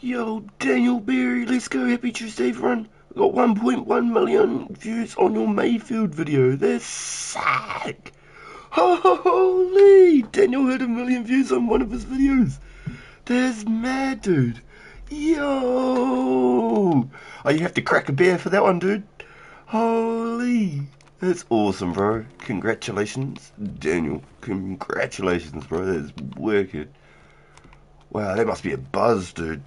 Yo, Daniel Berry, let's go. Happy Tuesday, everyone. We got 1.1 million views on your Mayfield video. That's sick. Holy! Daniel had 1 million views on one of his videos. That's mad, dude. Yo! Oh, you have to crack a beer for that one, dude. Holy! That's awesome, bro. Congratulations, Daniel. Congratulations, bro. That is wicked. Wow, that must be a buzz, dude.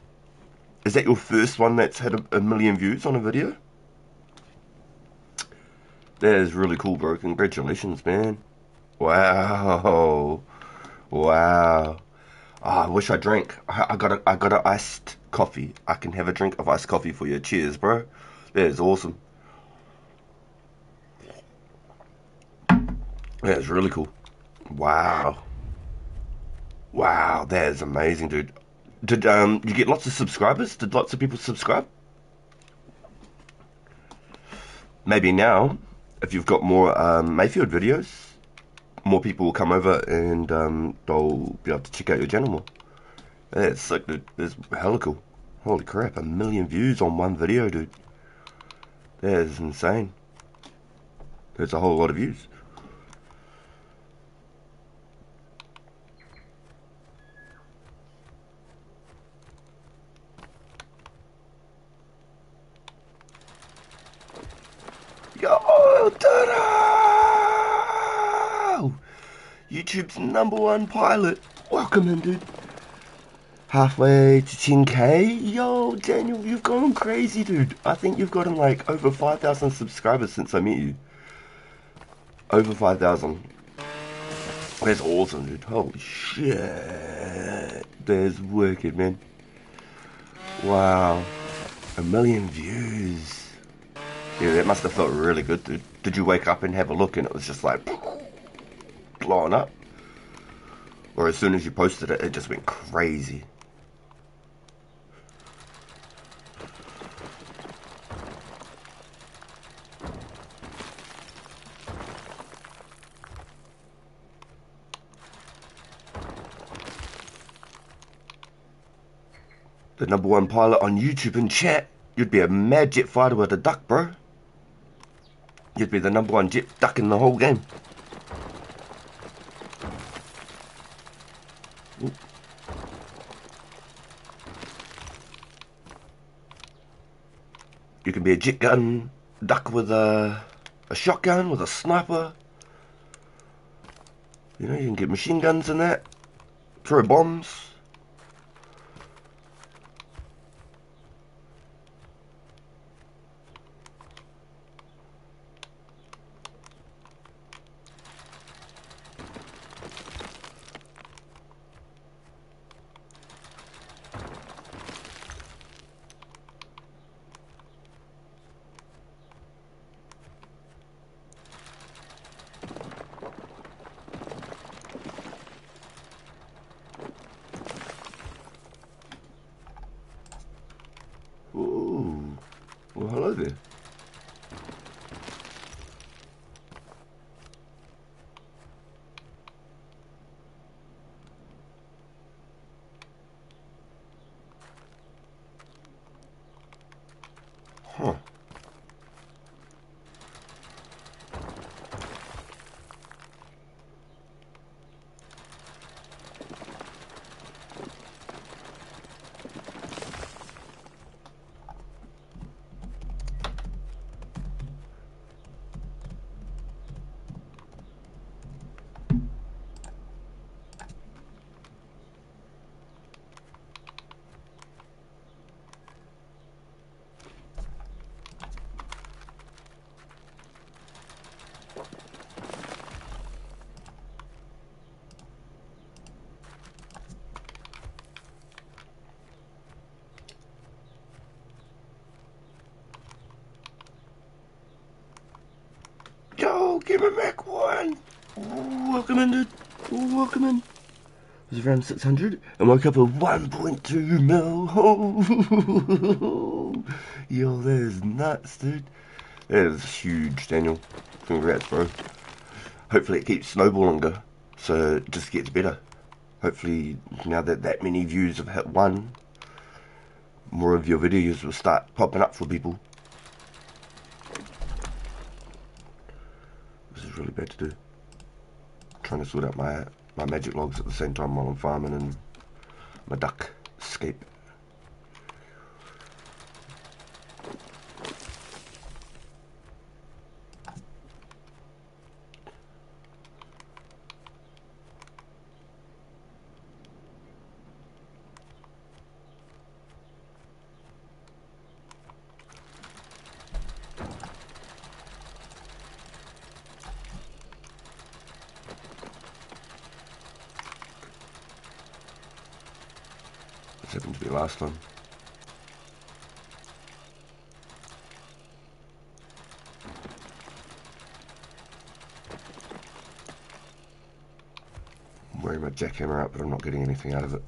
Is that your first one that's had a 1 million views on a video? That is really cool, bro. Congratulations, man. Wow. Wow. Oh, I wish I drank. I got a iced coffee. I can have a drink of iced coffee for you. Cheers, bro. That is awesome. That is really cool. Wow. Wow, that is amazing, dude. Did you get lots of subscribers? Did lots of people subscribe? Maybe now, if you've got more Mayfield videos, more people will come over and they'll be able to check out your channel more. That's sick, dude. That's hella cool. Holy crap, 1 million views on one video, dude. That is insane. That's a whole lot of views. Yo, ta-da! YouTube's #1 pilot. Welcome in, dude. Halfway to 10k. Yo, Daniel, you've gone crazy, dude. I think you've gotten like over 5,000 subscribers since I met you. Over 5,000. That's awesome, dude. Holy shit. That's wicked, man. Wow. 1 million views. Yeah, that must have felt really good, dude. Did you wake up and have a look and it was just like blowing up? Or as soon as you posted it, it just went crazy? The #1 pilot on YouTube and chat. You'd be a mad jet fighter with a duck, bro. You'd be the #1 jet duck in the whole game. Ooh. You can be a jet gun duck with a shotgun, with a sniper. You know, you can get machine guns and that. Throw bombs. Ooh. Well, hello there. Huh. Yo, give me back one. Welcome in, dude. Welcome in. It was around 600 and woke up with 1.2 mil. Yo, that is nuts, dude. That is huge, Daniel. Congrats, bro. Hopefully it keeps snowballing, so it just gets better. Hopefully, now that many views have hit one, more of your videos will start popping up for people. This is really bad to do. I'm trying to sort out my magic logs at the same time while I'm farming and my duck escape. This happened to be last time. I'm wearing my jackhammer out, but I'm not getting anything out of it.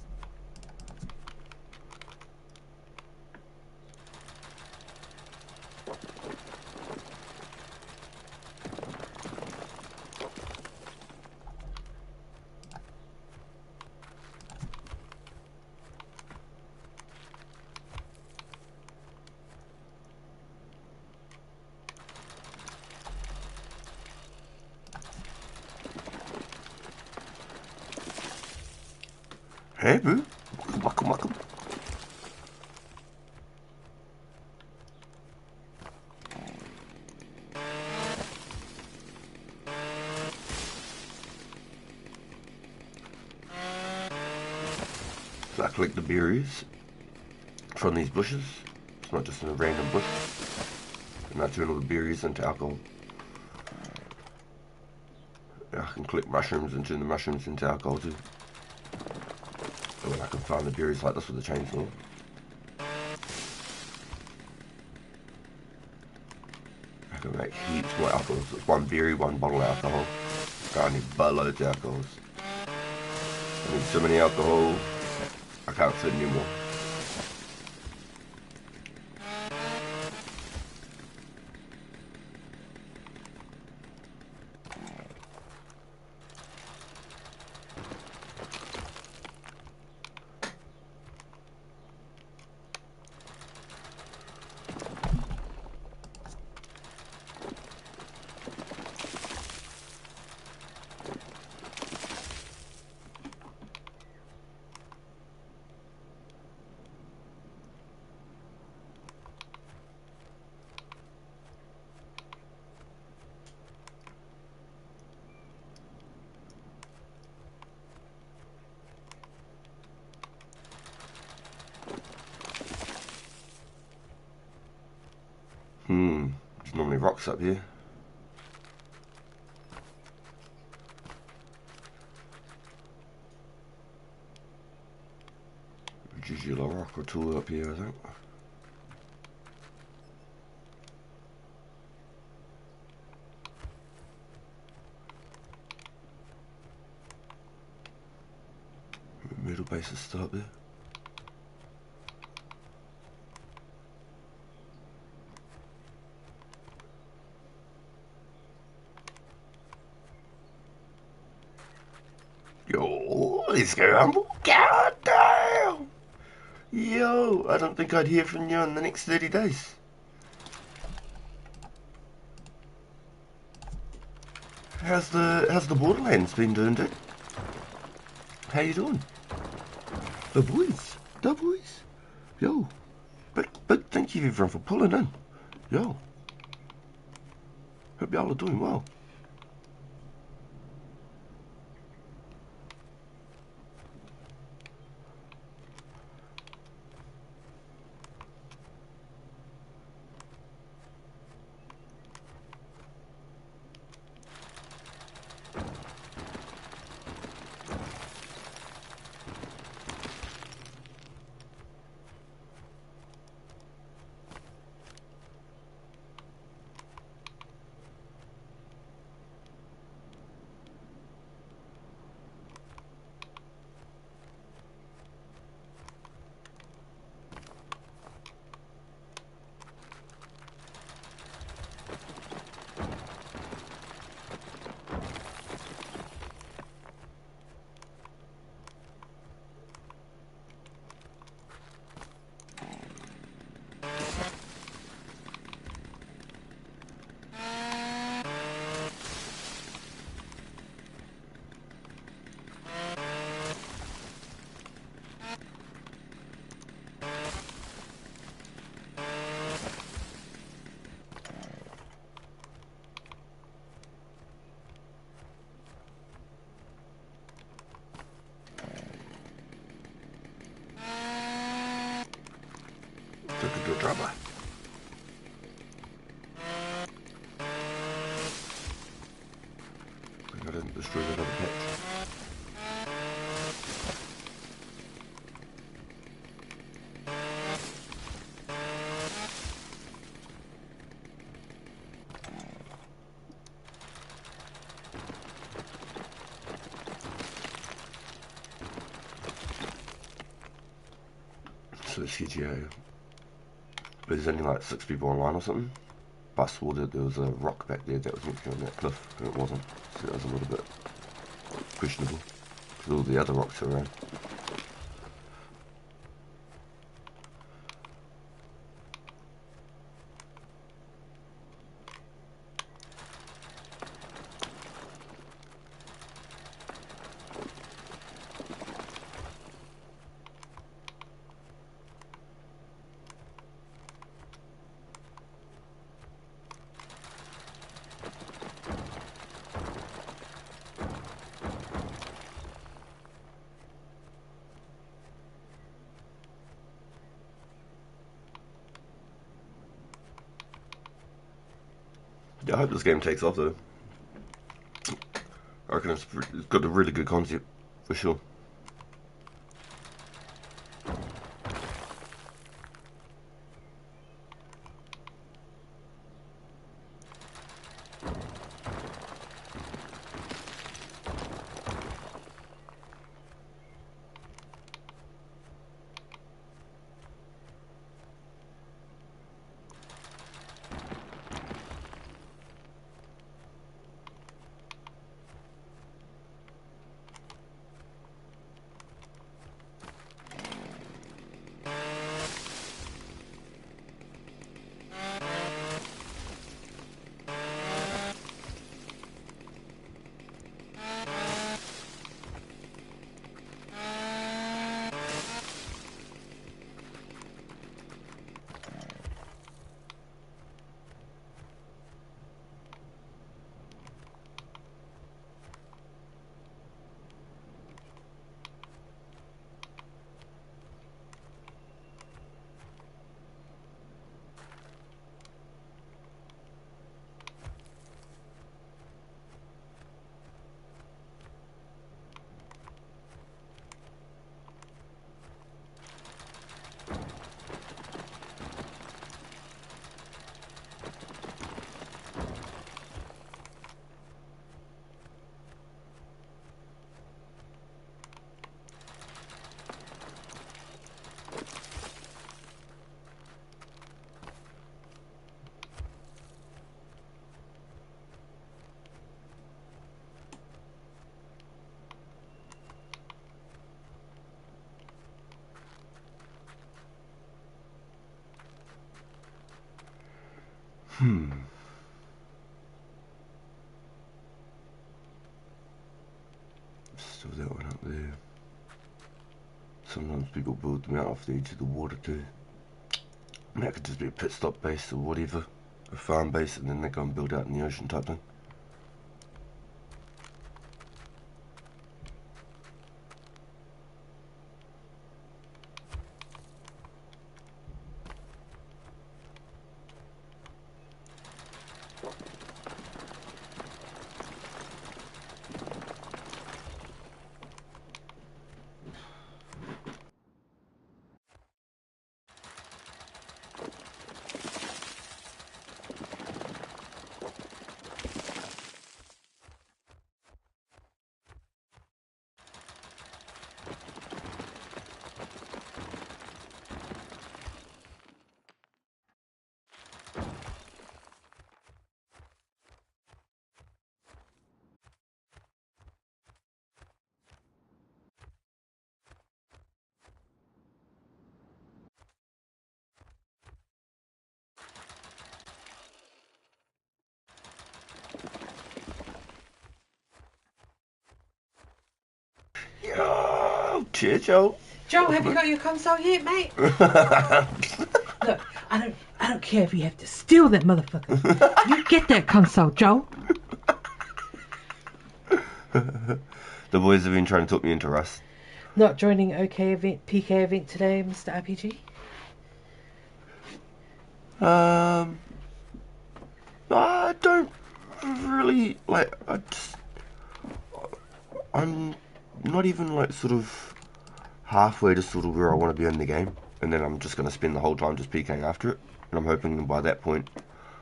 Hey, boo. Welcome, welcome. So I collect the berries from these bushes. It's not just in a random bush. And I turn all the berries into alcohol. I can collect mushrooms and turn the mushrooms into alcohol too. Or I can farm the berries like this with a chainsaw. I can make heaps more alcohols. It's one berry, one bottle of alcohol. I need buttloads of alcohols. I need so many alcohol, I can't fit anymore. There's normally rocks up here. There's usually a rock or two up here, I think. Middle base is still up there. Yo, let's go humble. God damn! Yo, I don't think I'd hear from you in the next 30 days. How's the Borderlands been doing, dude? How you doing? The boys. The boys. Yo. Big thank you everyone for pulling in. Yo. Hope y'all are doing well. do a drive-by. I didn't destroy that other patch. So it's CGA. But there's only like 6 people online or something. But I swore that there was a rock back there that was meant to be on that cliff, and it wasn't. So that was a little bit questionable. Because all the other rocks are around. Yeah, I hope this game takes off though. I reckon it's got a really good concept, for sure. Still that one up there. Sometimes people build them out off the edge of the water too. And that could just be a pit stop base or whatever. A farm base, and then they go and build out in the ocean type thing. Yo, cheers, Joe. Joe, have you got your console yet, mate? Look, I don't care if you have to steal that motherfucker. You get that console, Joe. The boys have been trying to talk me into Rust. Not joining OK event, PK event today, Mr. RPG? Um, I don't really like. I'm not even like sort of halfway to sort of where I want to be in the game, and then I'm just gonna spend the whole time just PKing after it. And I'm hoping by that point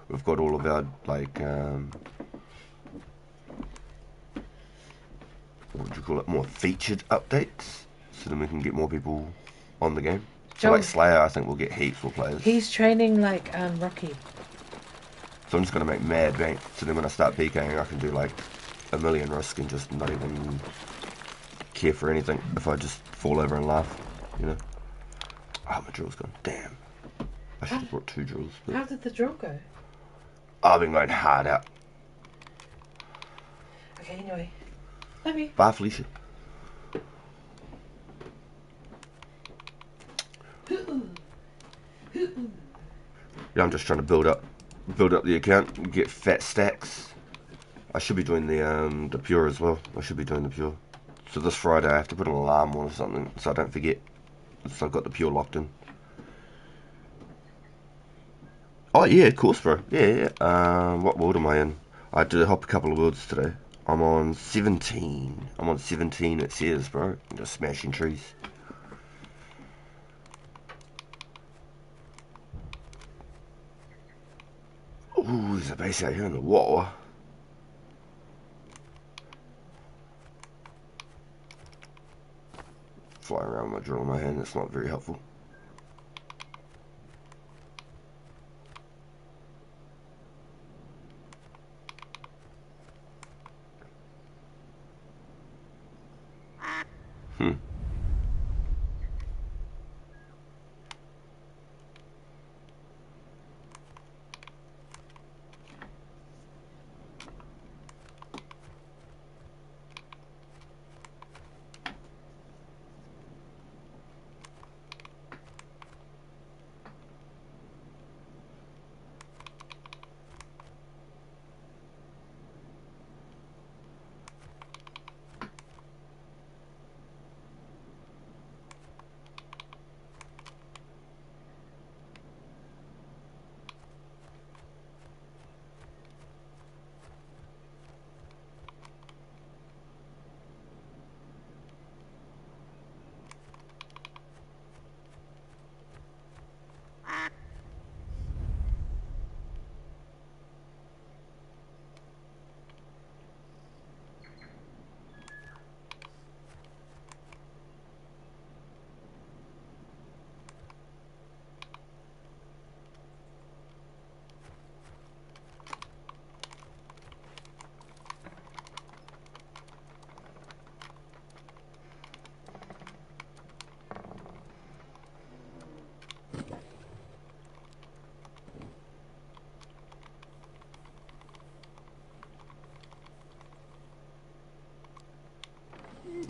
we've got all of our like what would you call it, more featured updates, so then we can get more people on the game. So like Joel, Slayer, I think we'll get heaps more players. he's training like Rocky. So I'm just gonna make mad bank. So then when I start PKing, I can do like a million risk and just not even care for anything if I just fall over and laugh, you know. Oh, my drill's gone. Damn. I should have brought 2 drills. But How did the drill go? I've been going hard out. Okay, anyway. Love you. Bye, Felicia. Yeah, I'm just trying to build up the account and get fat stacks. I should be doing the pure as well. I should be doing the pure. So this Friday I have to put an alarm on or something so I don't forget. So I've got the pure locked in. Oh yeah, of course, bro. Yeah. What world am I in? I had to hop a couple of worlds today. I'm on 17. I'm on 17. It says, bro. I'm just smashing trees. Ooh, there's a base out here in the water. Flying around with my drill in my hand. That's not very helpful. Hmm.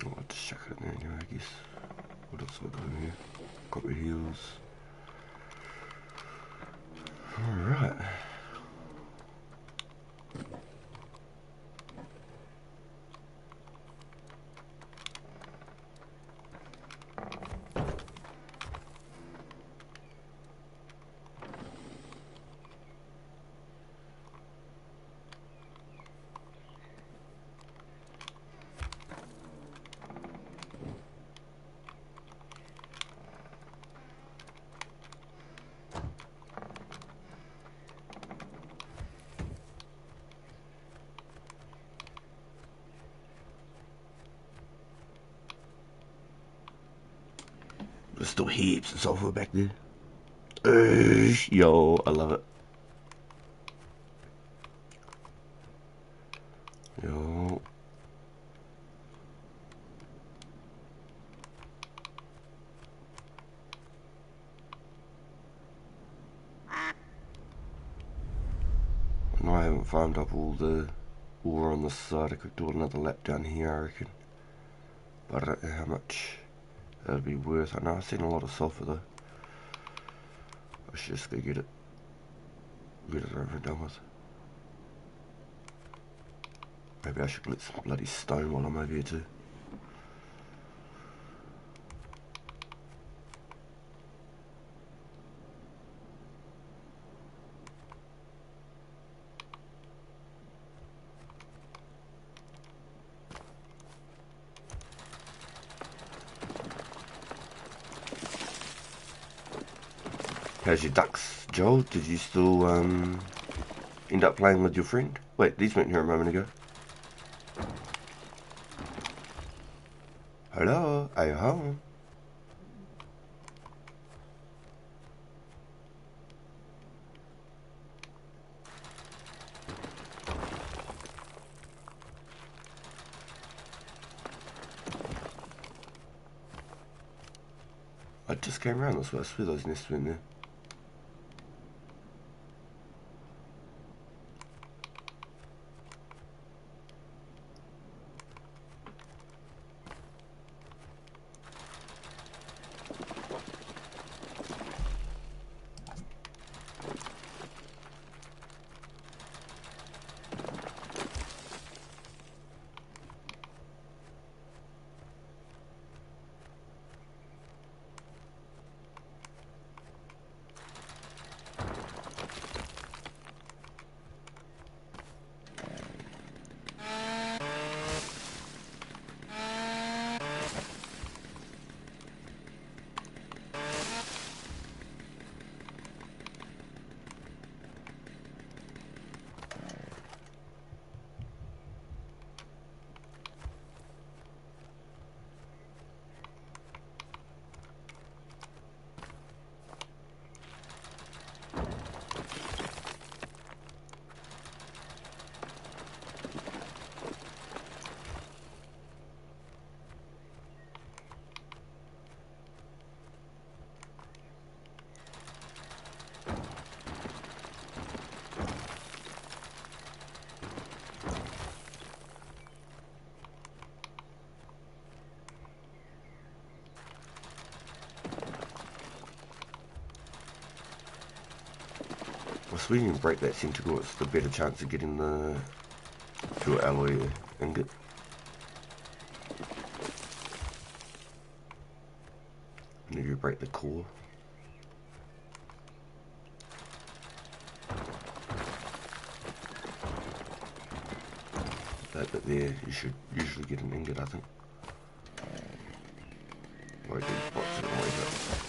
I'll just check it in there anyway, I guess. What else have I got in here? Got my heels. Alright. There's still heaps of sulfur back there. Yo, I love it. Yo. No, I haven't farmed up all the ore on this side. I could do another lap down here, I reckon. But I don't know how much that'd be worth. I know I've seen a lot of sulfur though. I should just go get it. Get it over and done with. Maybe I should get some bloody stone while I'm over here too. How's your ducks, Joel? Did you still end up playing with your friend? Wait, these weren't here a moment ago. Hello, are you home? I just came around this way. I swear those nests were in there. I swear you can break that centicle, it's the better chance of getting the pure alloy ingot. And if you break the core. That bit there, you should usually get an ingot, I think. Like these boxes are always up.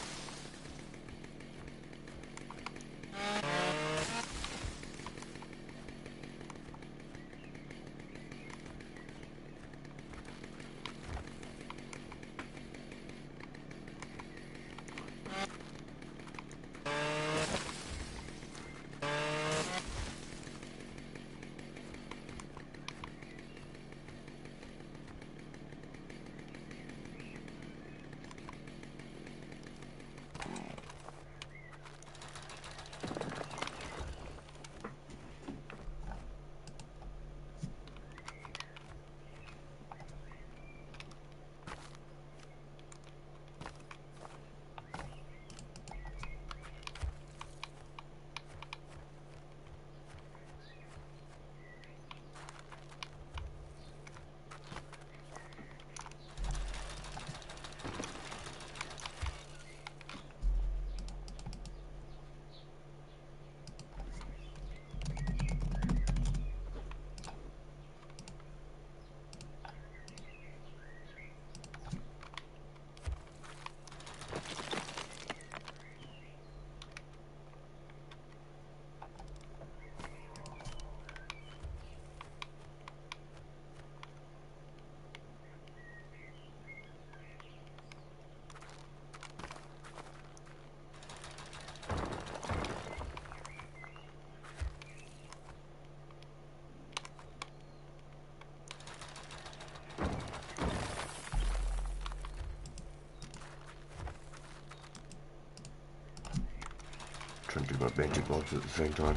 Trying to do my magic blobs at the same time.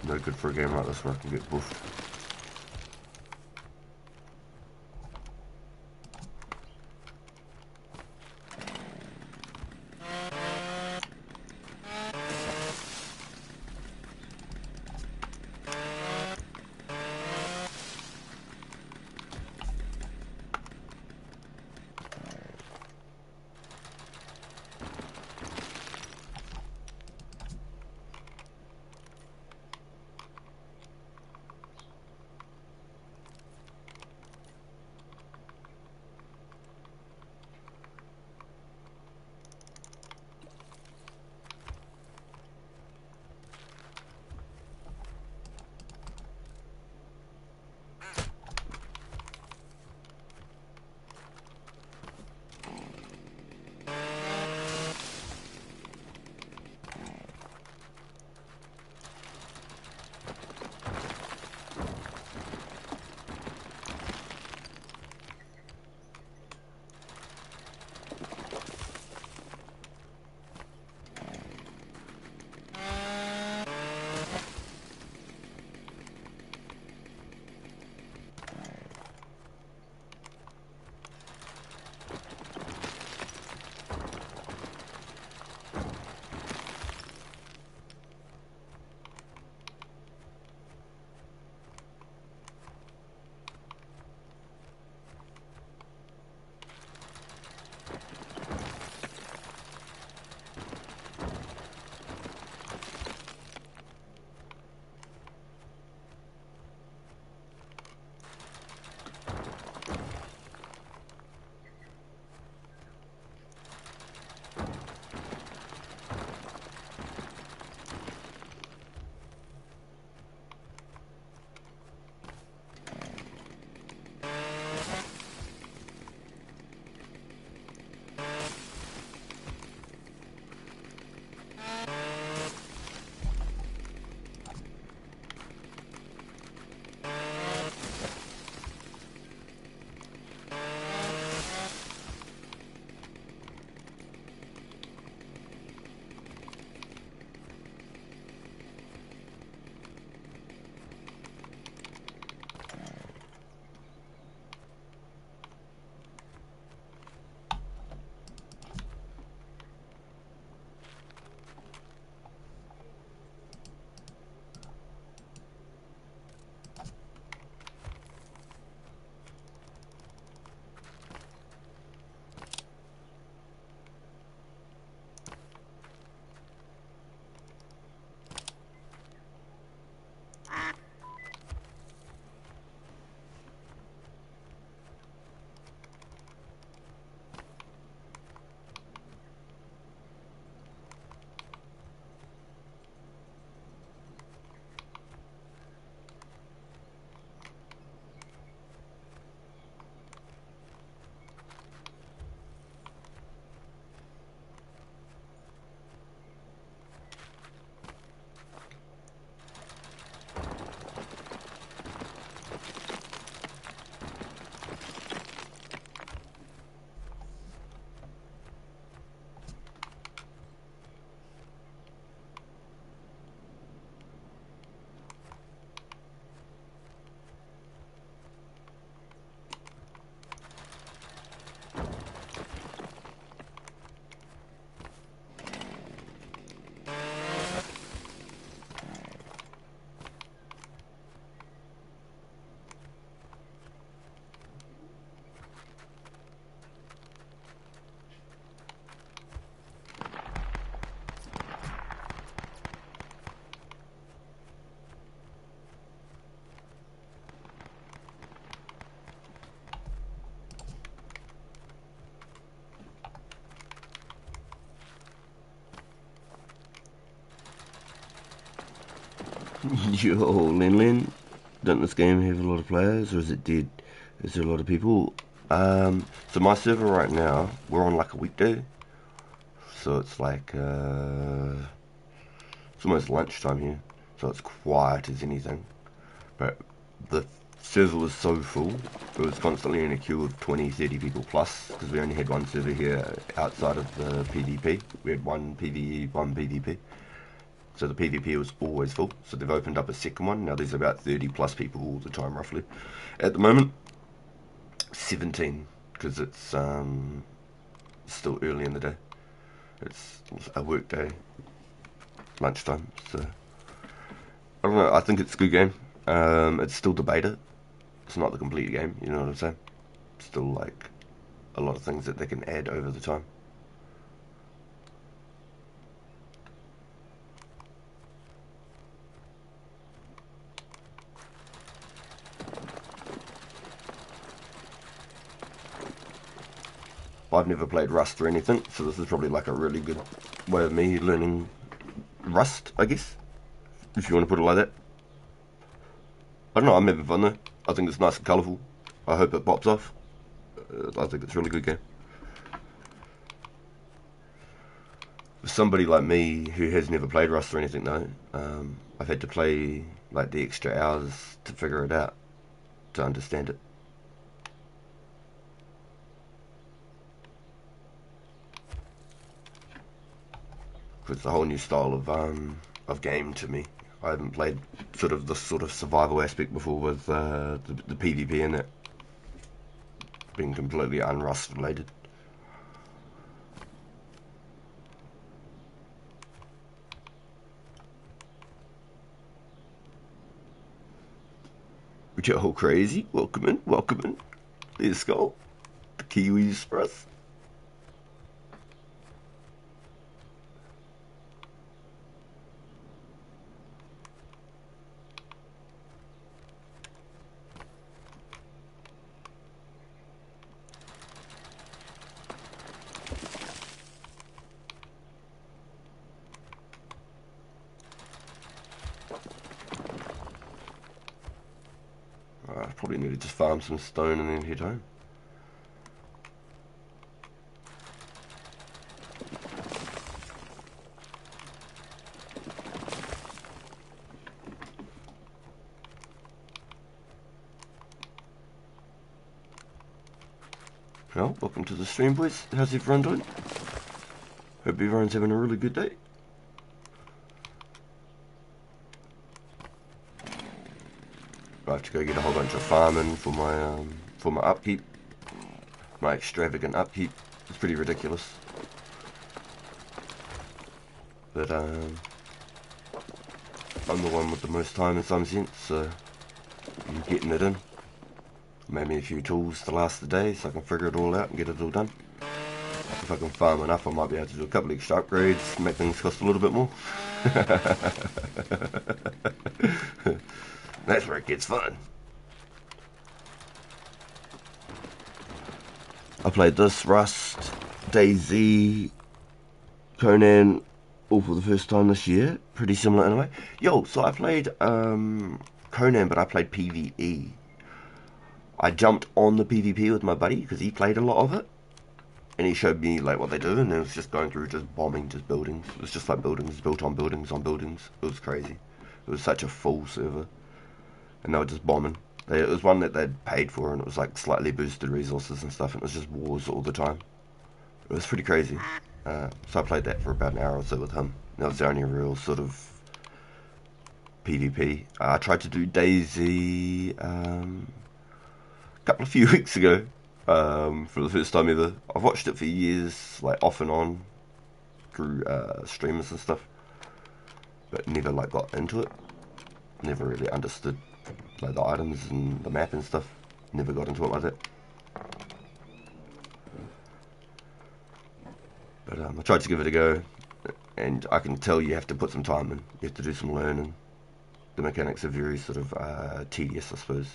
No good for a game like this where I can get buffed. Yo, Lin Lin. Don't this game have a lot of players, or is it dead? Is there a lot of people? So my server right now, we're on like a weekday, so it's like it's almost lunchtime here, so it's quiet as anything. But the server was so full, it was constantly in a queue of 20, 30 people plus, because we only had one server here outside of the PvP. We had one PvE, one PvP. So the PvP was always full. So they've opened up a second one. Now there's about 30 plus people all the time, roughly. At the moment, 17, because it's still early in the day. It's a work day, lunchtime. So I don't know. I think it's a good game. It's still the beta. It's not the complete game. You know what I'm saying? Still like a lot of things that they can add over the time. I've never played Rust or anything, so this is probably like a really good way of me learning Rust, I guess, if you want to put it like that. I don't know, I'm having fun though. I think it's nice and colourful. I hope it pops off. I think it's a really good game. For somebody like me who has never played Rust or anything though, I've had to play like the extra hours to figure it out, to understand it. It's a whole new style of game to me. I haven't played sort of this sort of survival aspect before with the PvP in it being completely unrust related. Which are all crazy. Welcome in, welcome in. Let's go. The Kiwi Express. I probably need to just farm some stone and then head home. Well, welcome to the stream, boys. How's everyone doing? Hope everyone's having a really good day. I have to go get a whole bunch of farming for my upkeep. My extravagant upkeep. It's pretty ridiculous. But I'm the one with the most time in some sense, so I'm getting it in. Made me a few tools to last the day so I can figure it all out and get it all done. If I can farm enough, I might be able to do a couple of extra upgrades, make things cost a little bit more. That's where it gets fun. I played this, Rust, DayZ, Conan, all for the first time this year. Pretty similar in a way. Yo, so I played Conan, but I played PvE. I jumped on the PvP with my buddy because he played a lot of it. And he showed me like what they do, and it was just going through just bombing just buildings. It was just like buildings built on buildings on buildings. It was crazy. It was such a full server, and they were just bombing. It was one that they'd paid for, and it was like slightly boosted resources and stuff. And it was just wars all the time. It was pretty crazy. So I played that for about an hour or so with him. That was the only real sort of PvP. I tried to do DayZ a couple of few weeks ago. For the first time ever. I've watched it for years, like off and on, through streamers and stuff, but never like got into it. Never really understood like the items and the map and stuff. Never got into it like that. But I tried to give it a go, and I can tell you have to put some time in. You have to do some learning. The mechanics are very sort of tedious, I suppose.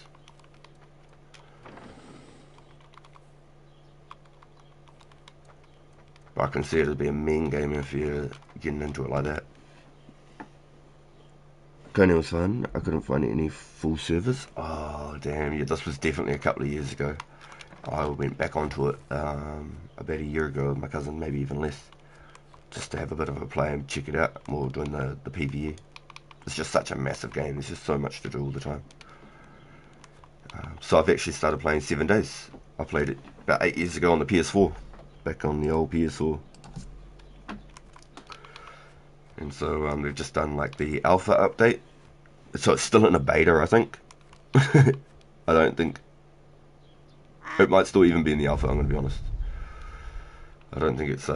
But I can see it as being a mean game if you're getting into it like that. Conan was fun. I couldn't find any full servers. Oh, damn, yeah, this was definitely a couple of years ago. I went back onto it about a year ago with my cousin, maybe even less, just to have a bit of a play and check it out. We were doing the PvE. It's just such a massive game. There's just so much to do all the time. So I've actually started playing 7 Days. I played it about 8 years ago on the PS4, back on the old PS4. And so they've just done like the alpha update. So it's still in a beta, I think. I don't think. It might still even be in the alpha, I'm going to be honest. I don't think it's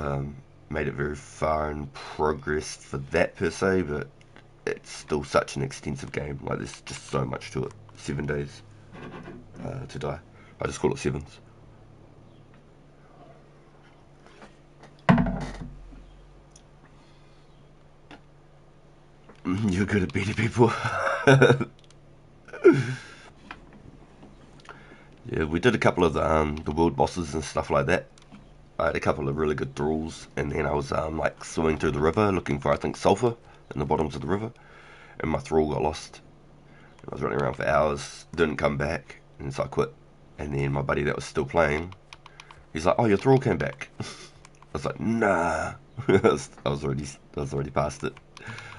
made it very far in progress for that per se, but it's still such an extensive game. Like, there's just so much to it. 7 days to die. I just call it sevens. You're good at beating people. Yeah, we did a couple of the world bosses and stuff like that. I had a couple of really good thralls, and then I was like swimming through the river looking for, I think, sulfur in the bottoms of the river, and my thrall got lost. I was running around for hours, didn't come back, and so I quit. And then my buddy that was still playing, he's like, "Oh, your thrall came back." I was like, "Nah." I was already past it.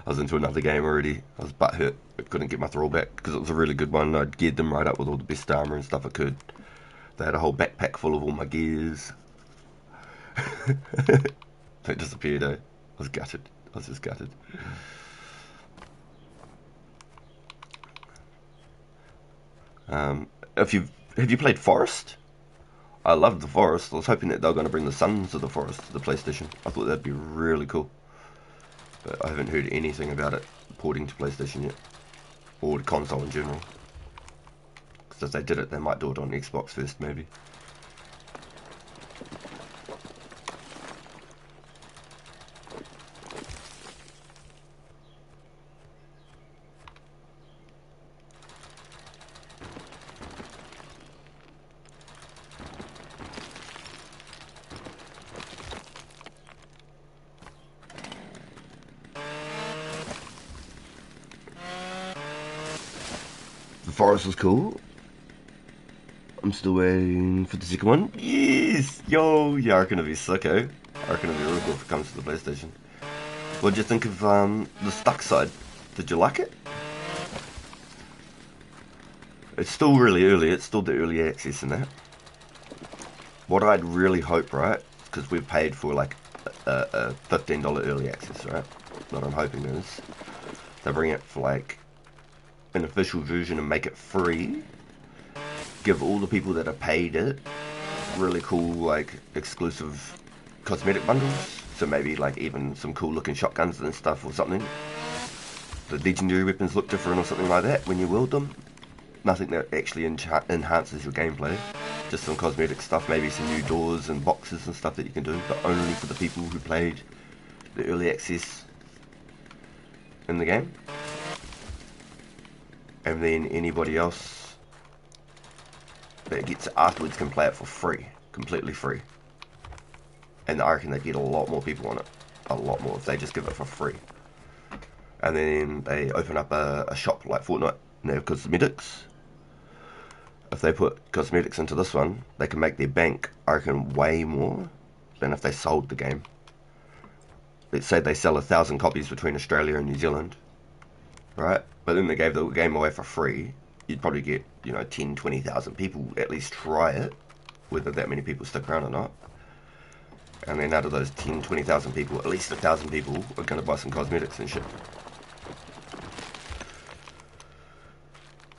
I was into another game already. I was butthurt. I couldn't get my thrall back because it was a really good one. I'd geared them right up with all the best armor and stuff I could. They had a whole backpack full of all my gears. They disappeared, eh? I was gutted. I was just gutted. Have you played Forest? I loved the Forest. I was hoping that they were going to bring the Sons of the Forest to the PlayStation. I thought that'd be really cool. But I haven't heard anything about it porting to PlayStation yet. Or console in general. Because if they did it, they might do it on Xbox first, maybe. The Forest was cool. I'm still waiting for the second one. Yes! Yo! Yeah, I reckon it'll be sick, eh? I reckon it'll be really cool if it comes to the PlayStation. What do you think of the Duckside? Did you like it? It's still really early. It's still the early access in that. What I'd really hope, right? Because we've paid for like a $15 early access, right? What I'm hoping is they bring it for like an official version and make it free. Give all the people that have paid it really cool, like, exclusive cosmetic bundles. So maybe like even some cool looking shotguns and stuff or something. The legendary weapons look different or something like that when you wield them. Nothing that actually enhances your gameplay. Just some cosmetic stuff, maybe some new doors and boxes and stuff that you can do, but only for the people who played the early access in the game. And then anybody else that gets it afterwards can play it for free, completely free. And I reckon they get a lot more people on it, a lot more if they just give it for free. And then they open up a shop like Fortnite, and they have cosmetics. If they put cosmetics into this one, they can make their bank, I reckon, way more than if they sold the game. Let's say they sell 1,000 copies between Australia and New Zealand, right? But then they gave the game away for free. You'd probably get, 10, 20,000 people at least try it, whether that many people stick around or not. And then out of those 10, 20,000 people, at least 1,000 people are going to buy some cosmetics and shit.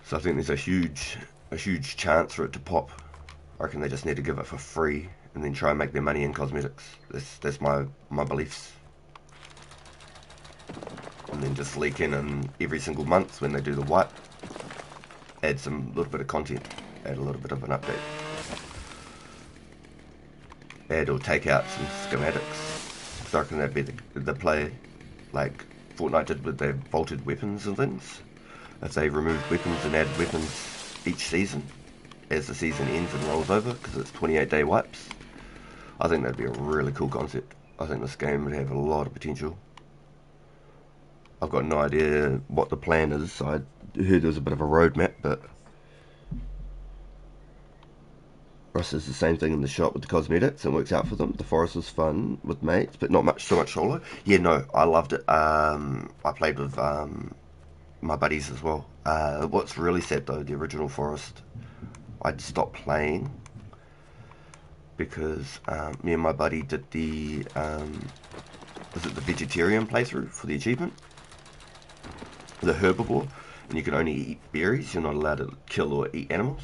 So I think there's a huge chance for it to pop. I reckon they just need to give it for free and then try and make their money in cosmetics. That's my beliefs. And then just leak in every single month when they do the wipe. Add some little bit of content. Add a little bit of an update. Add or take out some schematics. So I reckon that'd be the play like Fortnite did with their vaulted weapons and things. If they removed weapons and added weapons each season as the season ends and rolls over, because it's 28-day wipes, I think that'd be a really cool concept. I think this game would have a lot of potential. I've got no idea what the plan is. I heard there was a bit of a roadmap, but Ross does the same thing in the shop with the cosmetics. It works out for them. The forest was fun with mates, but not much, so much solo. Yeah, no, I loved it. I played with my buddies as well. What's really sad though, the original forest, I'd stopped playing because me and my buddy did the was it the vegetarian playthrough for the achievement, the herbivore, and you can only eat berries. You're not allowed to kill or eat animals.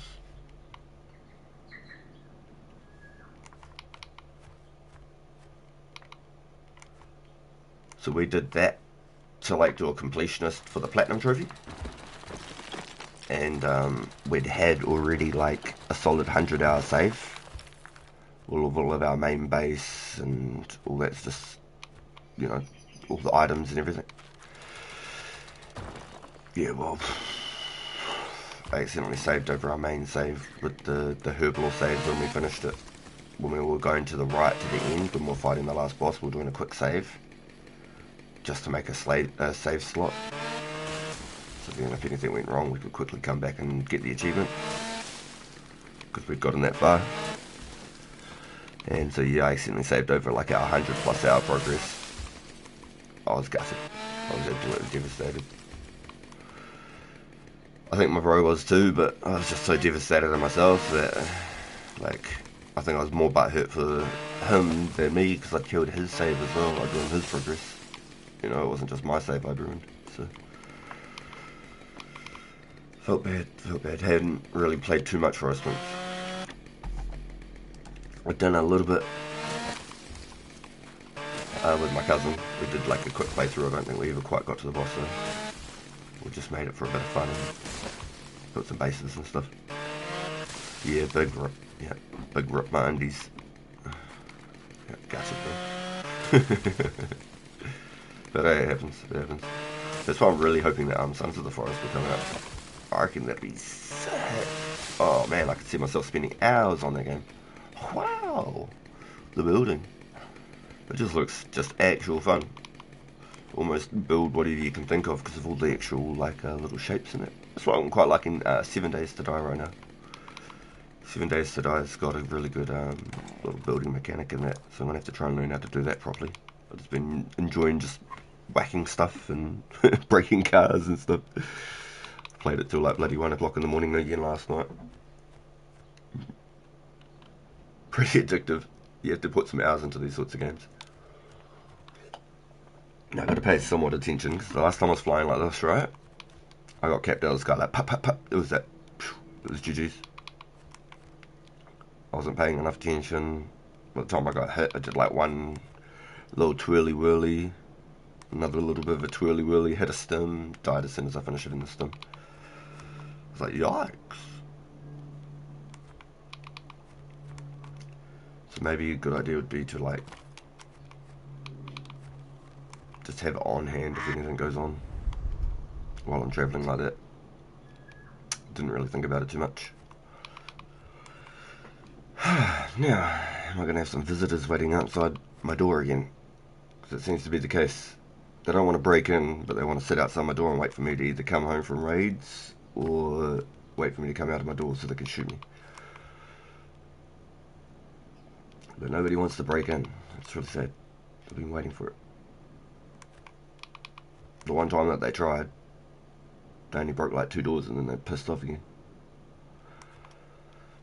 So we did that to like do a completionist for the platinum trophy, and we'd had already like a solid 100-hour save. All of our main base and all that's just, you know, all the items and everything. Yeah, well, I accidentally saved over our main save with the herbal saves when we finished it. When we were going to the right to the end, when we were fighting the last boss, we were doing a quick save just to make a save slot. So then if anything went wrong, we could quickly come back and get the achievement because we'd gotten that far. And so yeah, I accidentally saved over like our 100+ hour progress. I was gutted. I was absolutely devastated. I think my bro was too, but I was just so devastated at myself that, like, I think I was more butthurt for him than me because I'd killed his save as well. I'd ruined his progress. You know, it wasn't just my save I'd ruined. So felt bad. Hadn't really played too much for us once. I'd done a little bit with my cousin. We did like a quick playthrough. I don't think we ever quite got to the boss though. We just made it for a bit of fun and built some bases and stuff. Yeah, big rip. Yeah, big rip my undies. Yeah, gutted though. But hey, it happens. It happens. That's why I'm really hoping that Sons of the Forest will come out. I reckon that'd be sick. Oh man, I could see myself spending hours on that game. Wow, the building. It just looks just actual fun. Almost build whatever you can think of because of all the actual like little shapes in it. That's why I'm quite liking 7 Days to Die right now. 7 Days to Die has got a really good little building mechanic in that, so I'm gonna have to try and learn how to do that properly. I've just been enjoying just whacking stuff and breaking cars and stuff. Played it till like bloody 1 o'clock in the morning again last night. Pretty addictive. You have to put some hours into these sorts of games. Now I got to pay somewhat attention because the last time I was flying like this, right? I got capped out of the sky like pop, pop, pop. It was that. It was GG's. I wasn't paying enough attention. By the time I got hit, I did like one little twirly whirly, another little bit of a twirly whirly, hit a stem, died as soon as I finished hitting the stem. I was like, yikes. So maybe a good idea would be to like just have it on hand if anything goes on while I'm travelling like that. Didn't really think about it too much. Now, am I going to have some visitors waiting outside my door again? Because it seems to be the case. They don't want to break in, but they want to sit outside my door and wait for me to either come home from raids or wait for me to come out of my door so they can shoot me. But nobody wants to break in. It's really sad. I've been waiting for it. The one time that they tried, they only broke like 2 doors and then they pissed off again.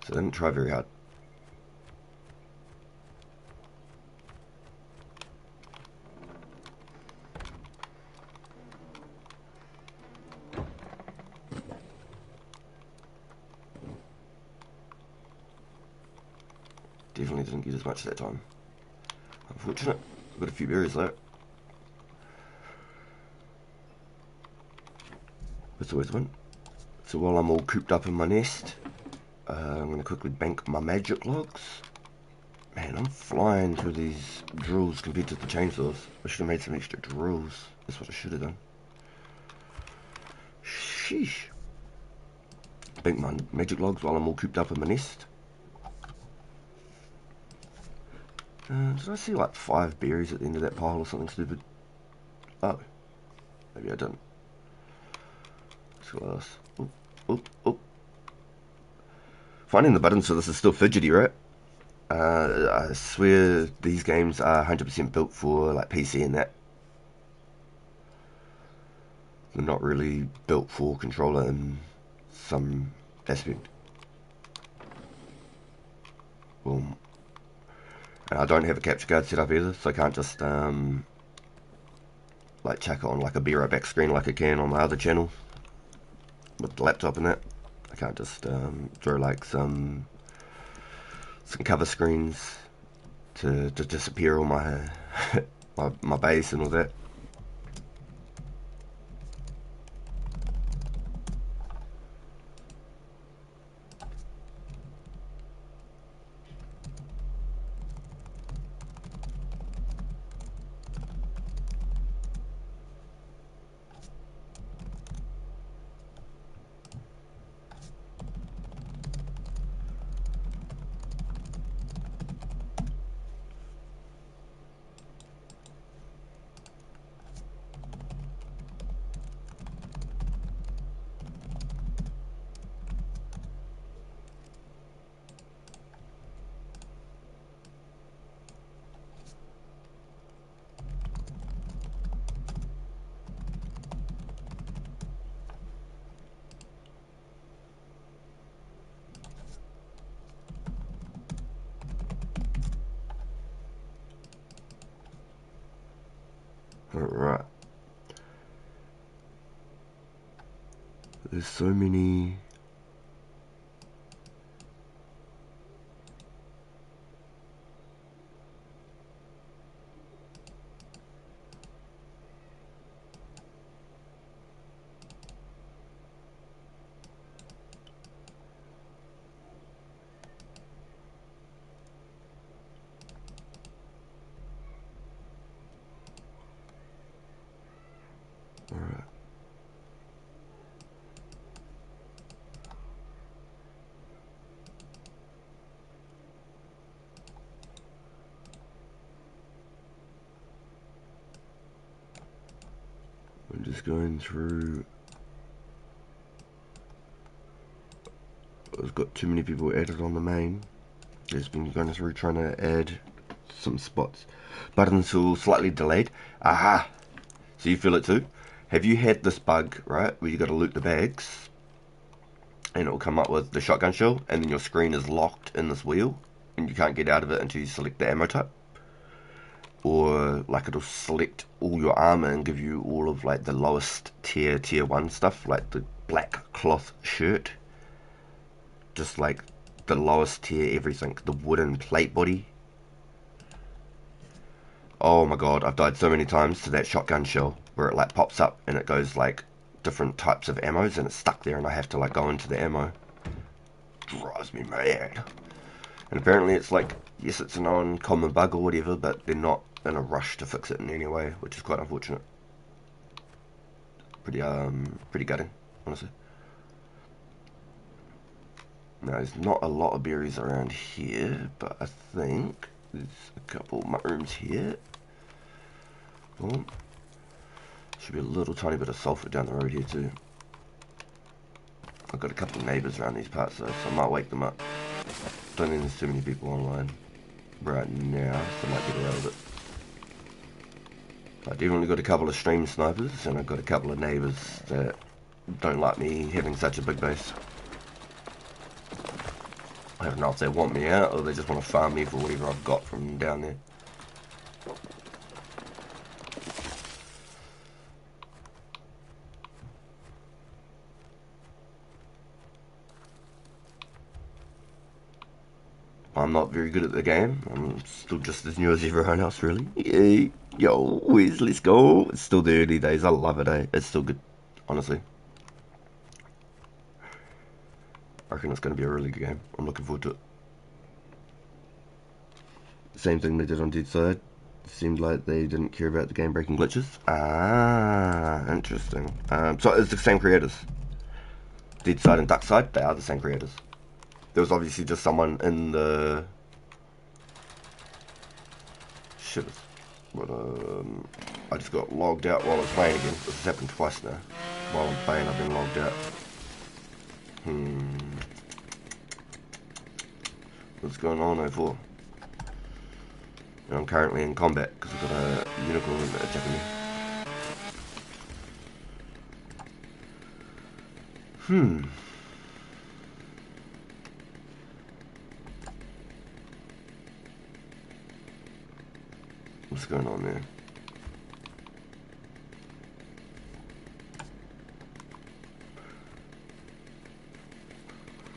So they didn't try very hard. Definitely didn't get as much that time. Unfortunate. I've got a few berries though. That's always one. So while I'm all cooped up in my nest, I'm going to quickly bank my magic logs. Man, I'm flying through these drills compared to the chainsaws. I should have made some extra drills. That's what I should have done. Sheesh. Bank my magic logs while I'm all cooped up in my nest. Did I see like 5 berries at the end of that pile or something stupid? Oh. Maybe I didn't. Glass. Oop, oop, oop. Finding the buttons for this is still fidgety, right? I swear these games are 100% built for like PC and that. They're not really built for controller in some aspect. Boom. And I don't have a capture card set up either, so I can't just like chuck it on like a beer back screen like I can on my other channel with the laptop and that. I can't just throw like some cover screens to disappear all my my base and all that. Alright. There's so many. Alright. I'm just going through. I've got too many people added on the main. Just been going through trying to add some spots. Buttons all slightly delayed. Aha! So you feel it too? Have you had this bug, right, where you got to loot the bags and it'll come up with the shotgun shell and then your screen is locked in this wheel and you can't get out of it until you select the ammo type? Or like it'll select all your armor and give you all of like the lowest tier 1 stuff, like the black cloth shirt, just like the lowest tier everything, the wooden plate body. Oh my god, I've died so many times to that shotgun shell where it like pops up and it goes like different types of ammos and it's stuck there and I have to like go into the ammo. Drives me mad. And apparently it's like, yes, it's an uncommon bug or whatever, but they're not in a rush to fix it in any way, which is quite unfortunate. Pretty gutting, honestly. Now, there's not a lot of berries around here, but I think there's a couple mushrooms here. Oh, should be a little tiny bit of sulfur down the road here too. I've got a couple of neighbours around these parts though, so I might wake them up. Don't think there's too many people online right now, so I might get away with it. I've definitely got a couple of stream snipers, and I've got a couple of neighbours that don't like me having such a big base. I don't know if they want me out, or they just want to farm me for whatever I've got from down there. I'm not very good at the game. I'm still just as new as everyone else, really. Yeah, yo, let's go. It's still the early days. I love it, eh? It's still good, honestly. I reckon it's going to be a really good game. I'm looking forward to it. Same thing they did on Duckside. Seemed like they didn't care about the game-breaking glitches. Ah, interesting. So it's the same creators. Duckside and Duckside, they are the same creators. There was obviously just someone in the... Shit, But I just got logged out while I was playing again. This has happened twice now. While I'm playing, I've been logged out. What's going on, 04? And I'm currently in combat because I've got a unicorn attacking me. What's going on there?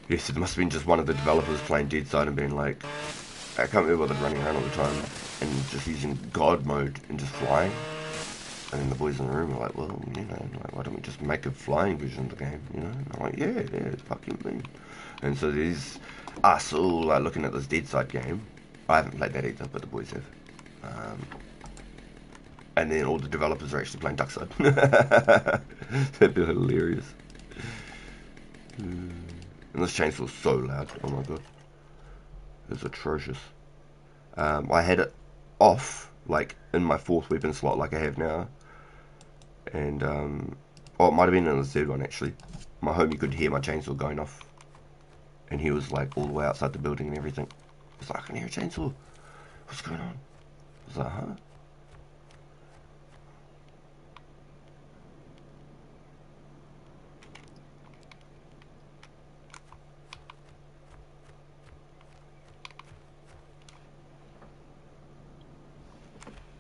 Yes, it must have been just one of the developers playing Duckside and being like, I can't be bothered running around all the time and just using God mode and just flying. And then the boys in the room are like, well, you know, like, why don't we just make a flying version of the game, you know? And I'm like, yeah, fucking me. And so there's us all like looking at this Duckside game. I haven't played that either, but the boys have. And then all the developers are actually playing Duckside. That'd be hilarious. And this chainsaw's so loud. Oh my god. It's atrocious. I had it off, like, in my 4th weapon slot like I have now. And, oh, it might have been in the 3rd one, actually. My homie could hear my chainsaw going off. And he was, like, all the way outside the building and everything. He's like, I can hear a chainsaw. What's going on? I was like, huh?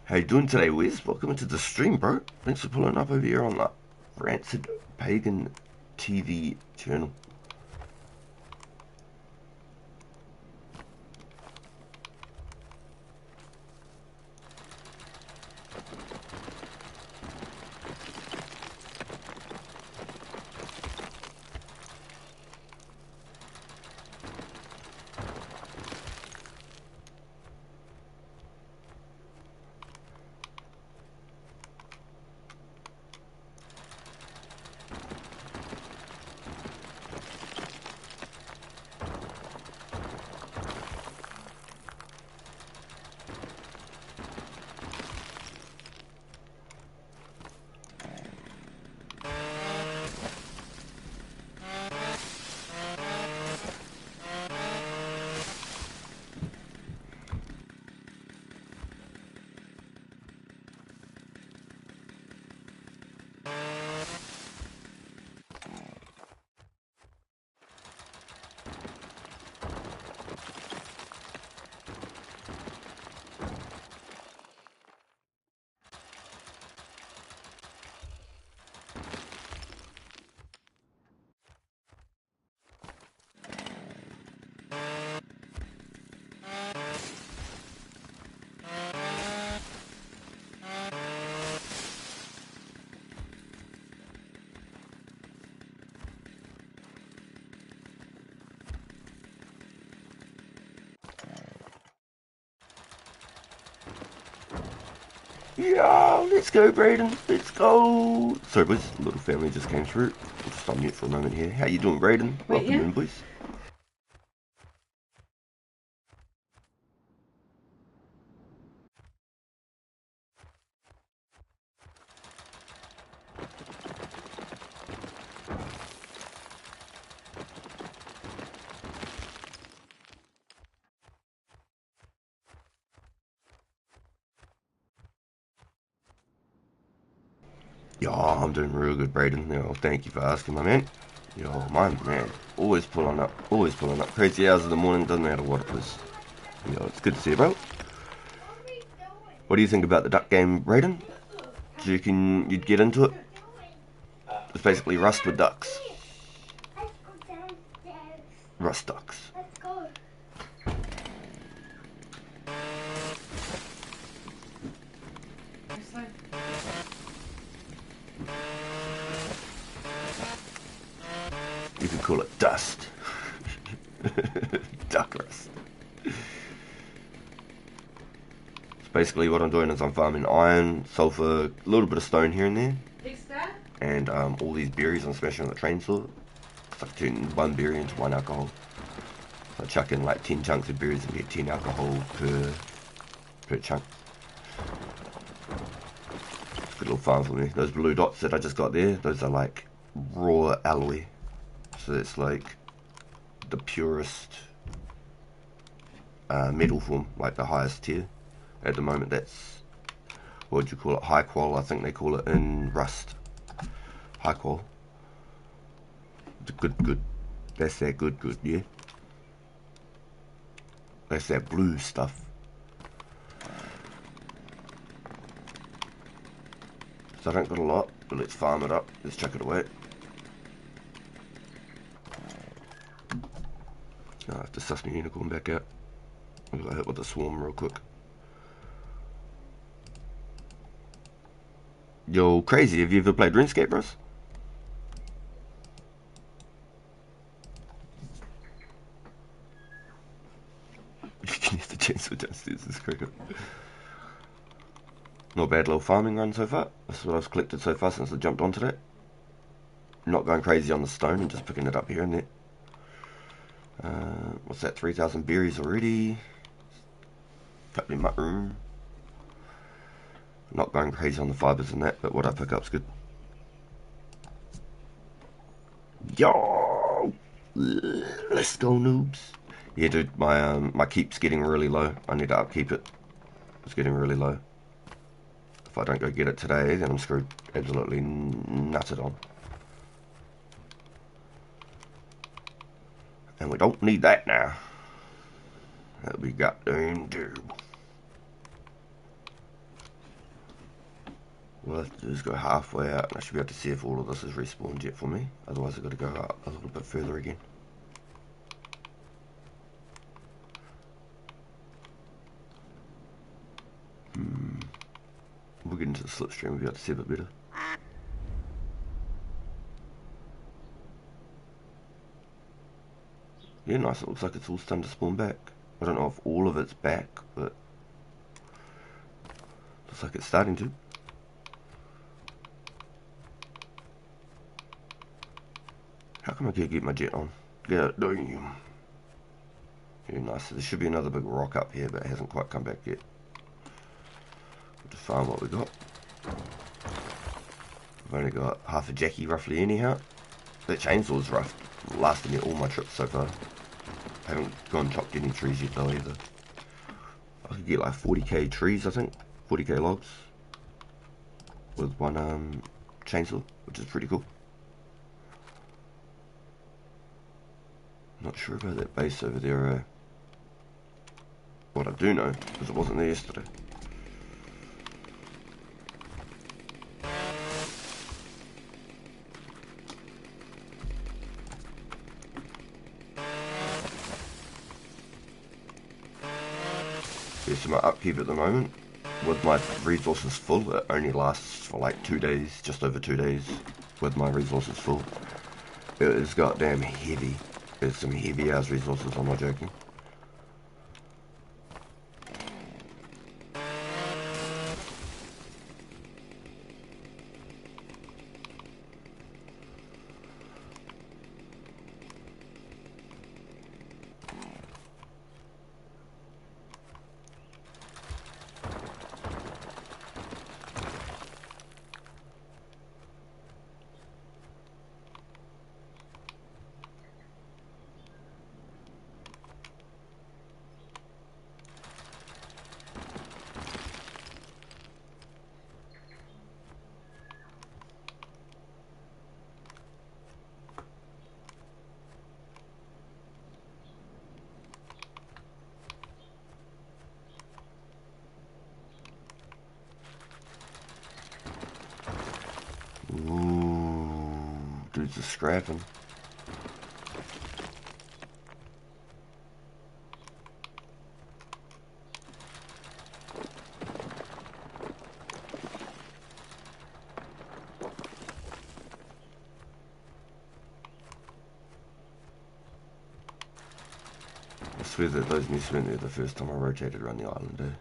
How you doing today, Wes? Welcome to the stream, bro. Thanks for pulling up over here on the Rancid Pagan TV channel. Yo, let's go, Brayden. Let's go. Sorry, boys. Little family just came through. I'll just unmute for a moment here. How you doing, Brayden? Welcome in, boys. Yo, I'm doing real good, Brayden. Yo, thank you for asking, my man. Yo, my man. Always pulling up. Always pulling up. Crazy hours of the morning, doesn't matter what it is. Yo, it's good to see you, bro. What do you think about the duck game, Brayden? Do you reckon you'd get into it? It's basically Rust with ducks. Rust ducks. You can call it dust. Duck rust. So basically what I'm doing is I'm farming iron, sulfur, a little bit of stone here and there. And all these berries I'm smashing on the train saw. It's like turning one berry into 1 alcohol. So I chuck in like 10 chunks of berries and get 10 alcohol per chunk. Good little farm for me. Those blue dots that I just got there, those are like raw alloy. So it's like the purest metal form, like the highest tier. At the moment, that's, what would you call it? High qual, I think they call it in Rust. High qual. It's good. That's that good, yeah. That's that blue stuff. So I don't got a lot, but let's farm it up. Let's chuck it away. I have to suss my unicorn back out. I got hit with the swarm real quick. Yo, crazy. Have you ever played RuneScape, bros? You can use the chainsaw downstairs. This is crazy. Not bad little farming run so far. This is what I've collected so far since I jumped onto that. Not going crazy on the stone and just picking it up here and there. What's that? 3,000 berries already. Couple of mushroom. Not going crazy on the fibers and that, but what I pick up's good. Yo! Let's go, noobs. Yeah, dude, my keep's getting really low. I need to upkeep it. It's getting really low. If I don't go get it today, then I'm screwed. Absolutely nutted on. And we don't need that now. That we got to do. What I'll have to do is go halfway out, and I should be able to see if all of this is respawned yet for me. Otherwise I've got to go up a little bit further again. We'll get into the slipstream, we'll be able to see a bit better. Yeah, nice, it looks like it's all starting to spawn back. I don't know if all of it's back, but looks like it's starting to. How come I can't get my jet on? Yeah, damn. Yeah, nice. So there should be another big rock up here, but it hasn't quite come back yet. We'll just farm what we got. I've only got half a Jackie roughly anyhow. That chainsaw's rough. Lasted me all my trips so far. I haven't gone and chopped any trees yet though either. I could get like 40k trees, I think. 40k logs. With one chainsaw, which is pretty cool. Not sure about that base over there. What I do know is it wasn't there yesterday. Yeah, so my upkeep at the moment, with my resources full, it only lasts for like 2 days, just over 2 days, with my resources full. It is goddamn heavy. There's some heavy ass resources, I'm not joking. Ooh, dude's just scrapping. I swear that those mice went there the first time I rotated around the island there.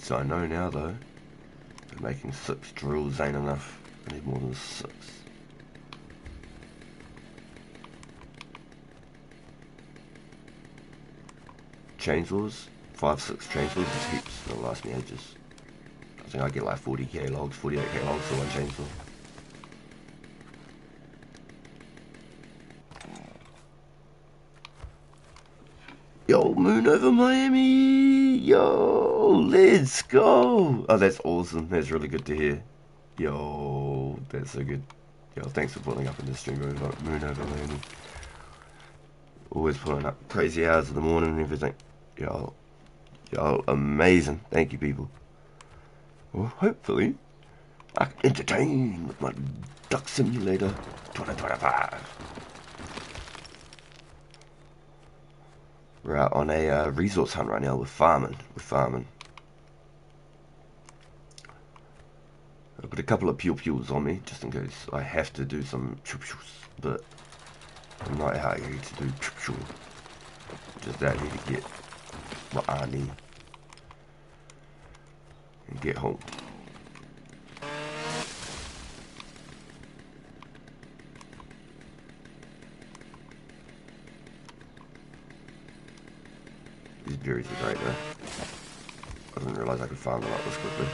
So I know now though, that making 6 drills ain't enough. I need more than 6. Chainsaws, 5-6 chainsaws is heaps. It'll last me ages. I think I get like 40k logs, 48k logs for one chainsaw. Yo, moon over Miami! Yo, let's go! Oh, that's awesome. That's really good to hear. Yo, that's so good. Yo, thanks for pulling up in the stream over moon over Miami. Always pulling up crazy hours of the morning and everything. Yo, amazing. Thank you, people. Well, hopefully, I can entertain with my Duck Simulator 2025. We're out on a resource hunt right now. We're farming. I've got a couple of pew-pews on me, just in case I have to do some pew-pews, but I'm not out here to do pew-pew. Just out here to get what I need and get home. These berries are great though. I didn't realise I could farm them up this quickly.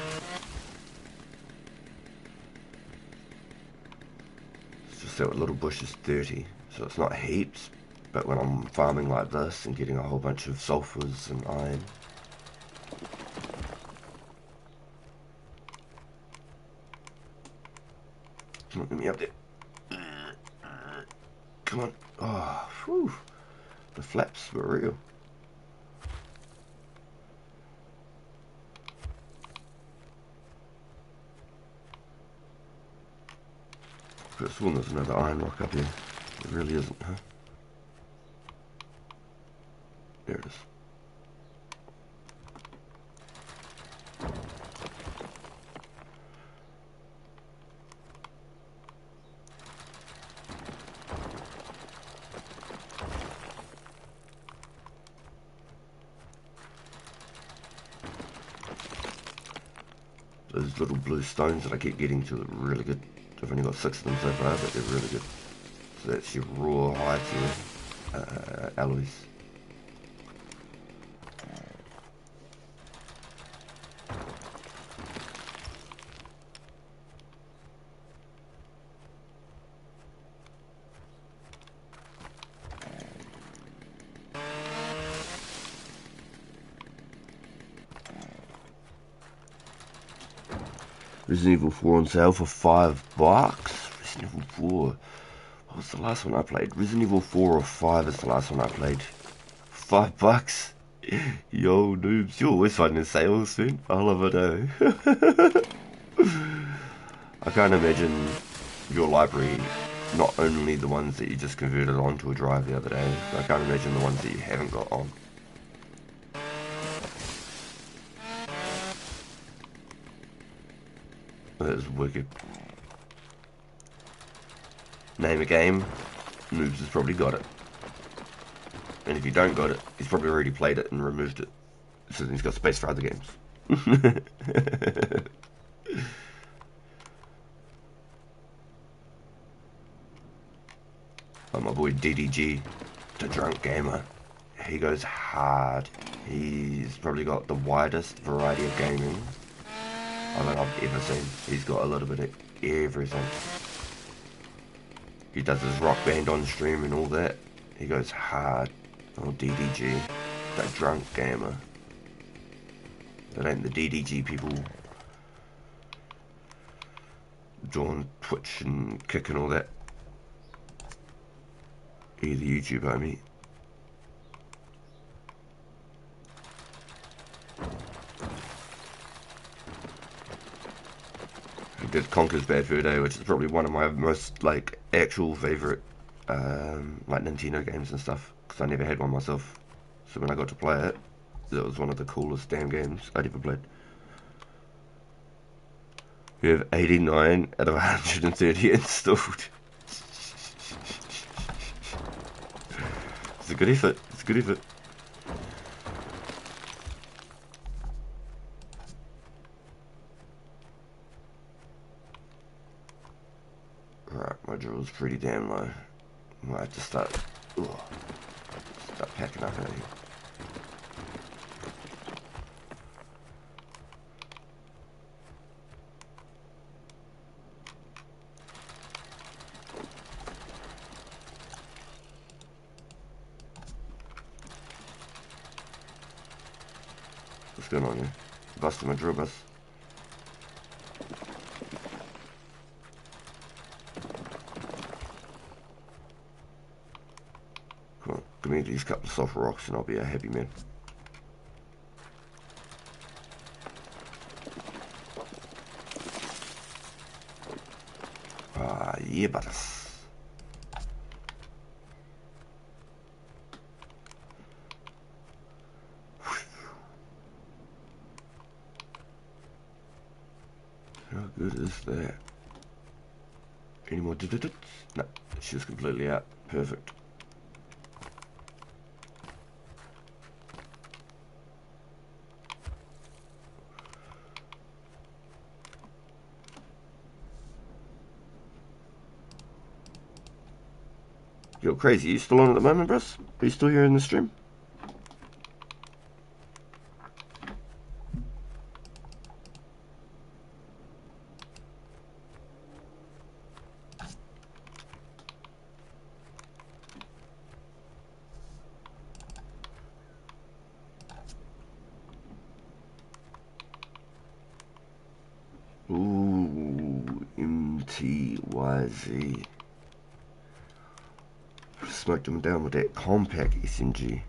It's just that little bush is dirty, so it's not heaps, but when I'm farming like this and getting a whole bunch of sulphurs and iron. Come on, get me up there. Come on. Oh, whew. The flaps were real. I could have sworn there's another iron rock up here. There really isn't, huh? There it is. Those little blue stones that I keep getting to are really good. I've only got 6 of them so far, but they're really good. So that's your raw high tier alloys. Resident Evil 4 on sale for $5. Resident Evil 4. What was the last one I played? Resident Evil 4 or 5 is the last one I played. $5. Yo, noobs, you're always finding sales soon. I love it, eh? I can't imagine your library, not only the ones that you just converted onto a drive the other day, I can't imagine the ones that you haven't got on. That is wicked. Name a game, Noobs has probably got it. And if you don't got it, he's probably already played it and removed it. So then he's got space for other games. Oh, my boy DDG, the drunk gamer. He goes hard. He's probably got the widest variety of gaming I think I've ever seen. He's got a little bit of everything. He does his rock band on stream and all that. He goes hard. Oh, DDG, that drunk gamer. That ain't the DDG people doing Twitch and Kick and all that. He's a YouTuber, I mean. He did Conker's Bad Fur Day, which is probably one of my most, like, actual favourite, like, Nintendo games and stuff. Because I never had one myself. So when I got to play it, it was one of the coolest damn games I'd ever played. We have 89 out of 130 installed. It's a good effort. It's a good effort. feels pretty damn low. I might have to start packing up, eh? What's going on here? Busting my drill bus. Come on, give me these couple of soft rocks and I'll be a happy man. Ah, yeah, butters. How good is that? Any more digits? No, she's completely out. Perfect. You're crazy. Are you still on at the moment, Bruce? Are you still here in the stream? Ooh, MTYZ. Smoked him down with that compact SMG.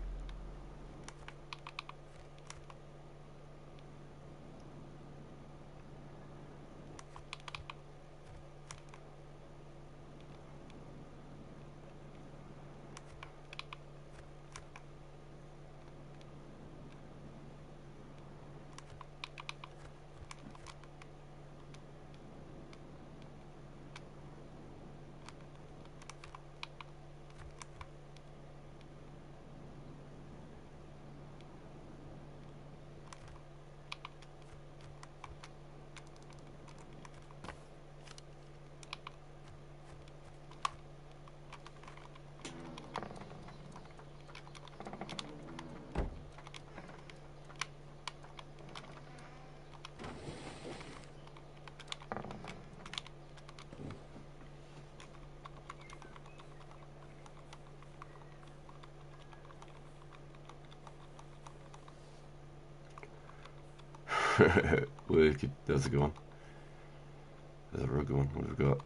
Wicked. That's a good one. That's a real good one. What have we got?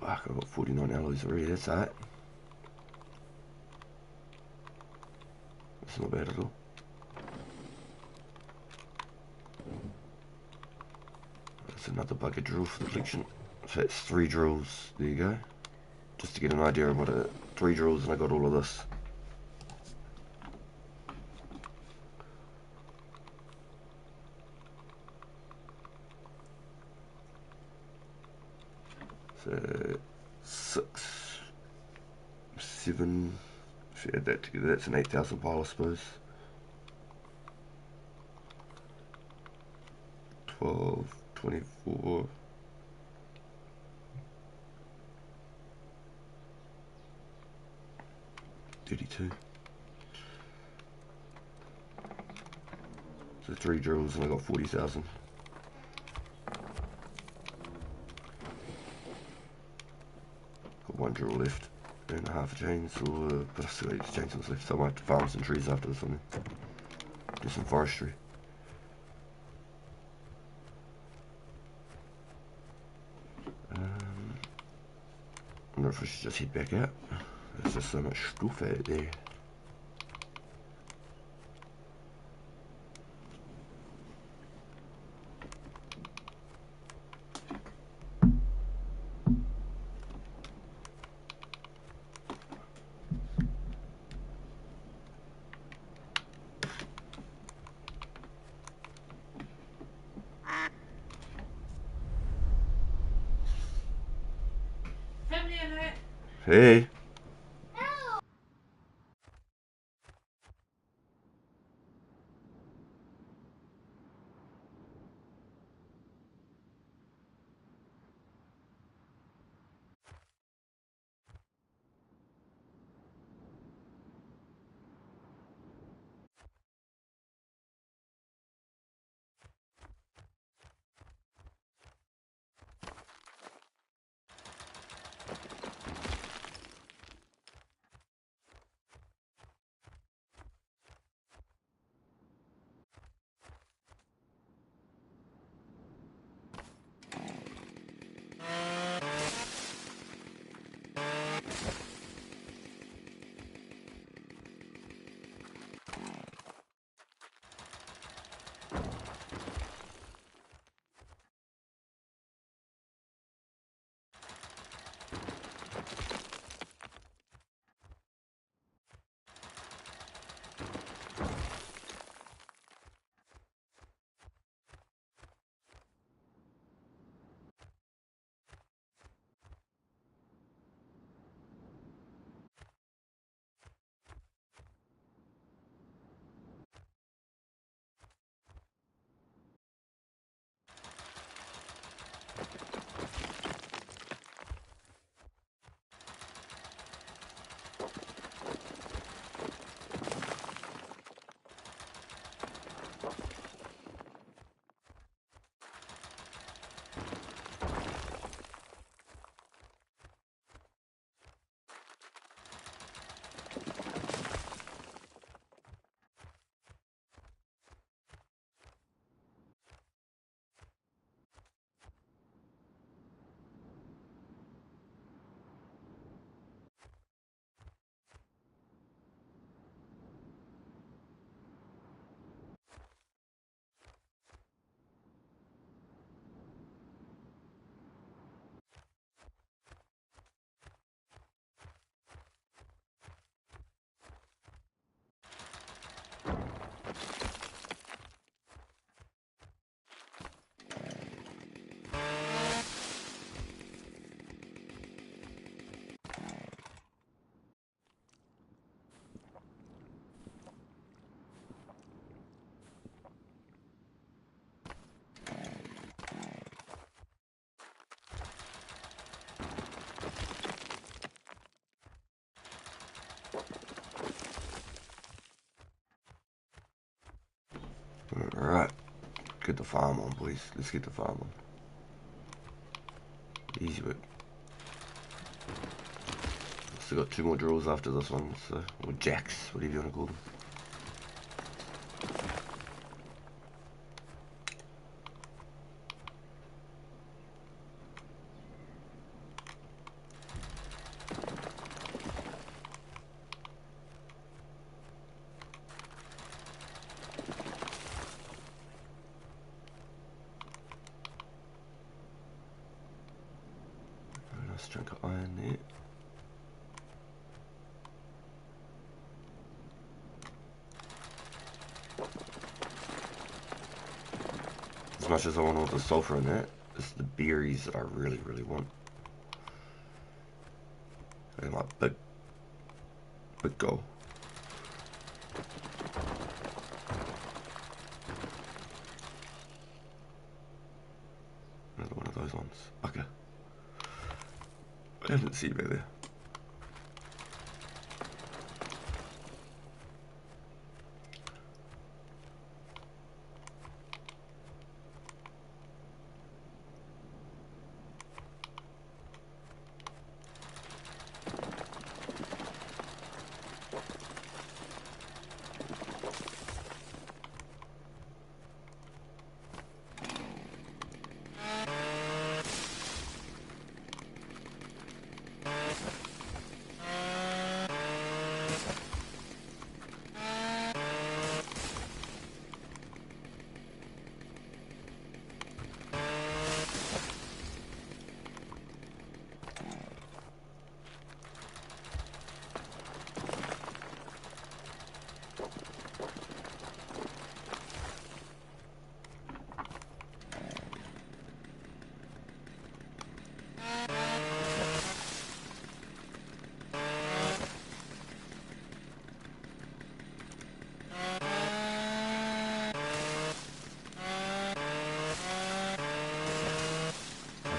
Fuck, I've got 49 alloys already. That's alright. That's not bad at all. That's another bucket drill for the collection. So it's 3 drills. There you go. Just to get an idea of what 3 drills, and I got all of this. So 6, 7. If you add that together, that's an 8,000 pile, I suppose. 12, 24. 32. So 3 drills and I got 40,000. Got 1 drill left and half a chainsaw, but I still got chainsaws left, so I might have to farm some trees after this one. Do some forestry. I wonder if I should just head back out. There's just so much stuff out there. Hey. Alright. Get the farm on, boys. Let's get the farm on. Easy work. Still got 2 more drills after this one, so, or jacks, whatever you want to call them. Very nice chunk of iron there. As much as I want all the sulfur in that, it's the berries that I really, really want. They're like big goal. Another one of those ones. Okay. I didn't see it back there.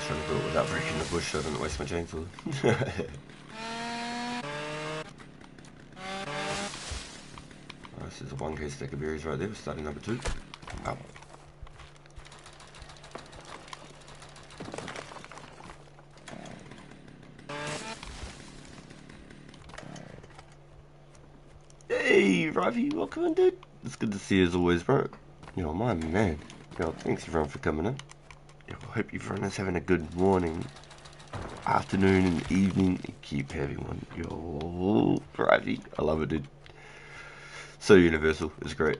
trying to do it without breaking the bush so I don't waste my chainsaw. This is a 1k stack of berries right there. We're starting number 2. Ow. Hey, Ravi, welcome in, dude. It's good to see you as always, bro. Yo, my man. Yo, thanks everyone for coming in. Yo, I hope everyone is having a good morning, afternoon, and evening. Keep having one. Yo, Ravi, I love it, dude. So universal. It's great.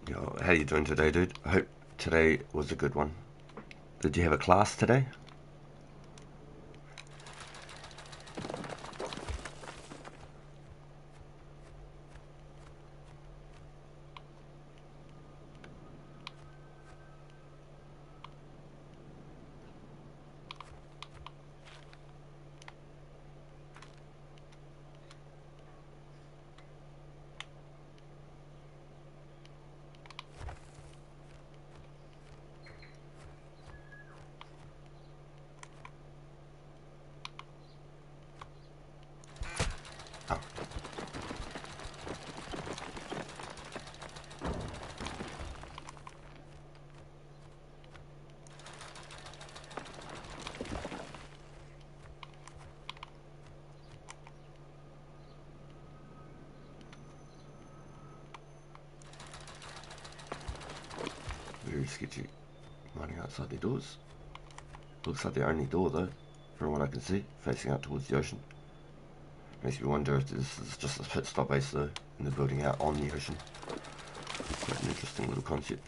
Yo, how you doing today, dude? I hope today was a good one. Did you have a class today? Oh. Very sketchy. Mining outside their doors. Looks like the only door though, from what I can see, facing out towards the ocean. Makes me wonder if this is just a pit stop base though, and they're building out on the ocean. Quite an interesting little concept.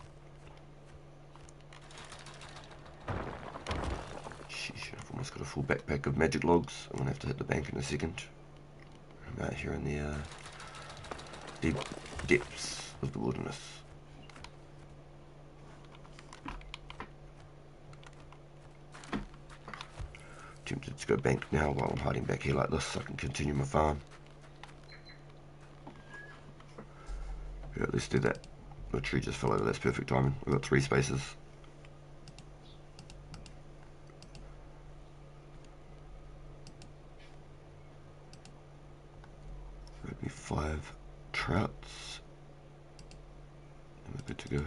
Sheesh, I've almost got a full backpack of magic logs. I'm gonna have to hit the bank in a second. I'm out here in the deep depths of the wilderness. Tempted to go bank now while I'm hiding back here like this so I can continue my farm. Yeah, let's do that. The tree just fell over, that's perfect timing. We've got 3 spaces. Got me 5 trouts. And we're good to go.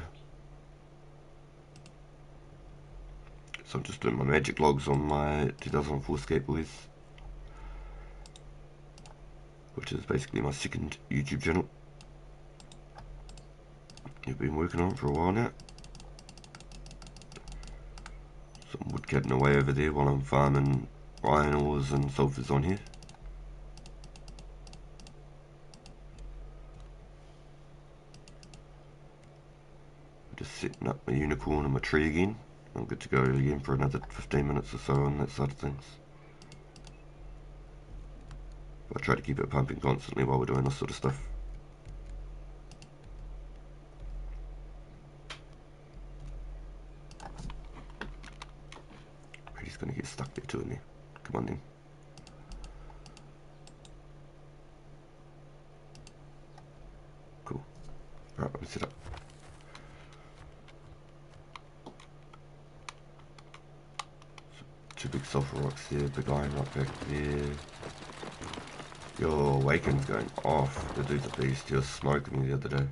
So I'm just doing my magic logs on my 2004 Skateboys, which is basically my second YouTube channel. I've been working on it for a while now. Some wood cutting away over there while I'm farming iron ores and sulphurs on here. Just setting up my unicorn and my tree again. I'm good to go again for another 15 minutes or so on that side of things. I try to keep it pumping constantly while we're doing this sort of stuff. He's gonna get stuck there too, isn't he? Come on then. Cool. Alright, let me set up. So, 2 big sulphur rocks there, big iron rock back there. Yo, Waken's going off. The dude's a beast. He was smoking me the other day.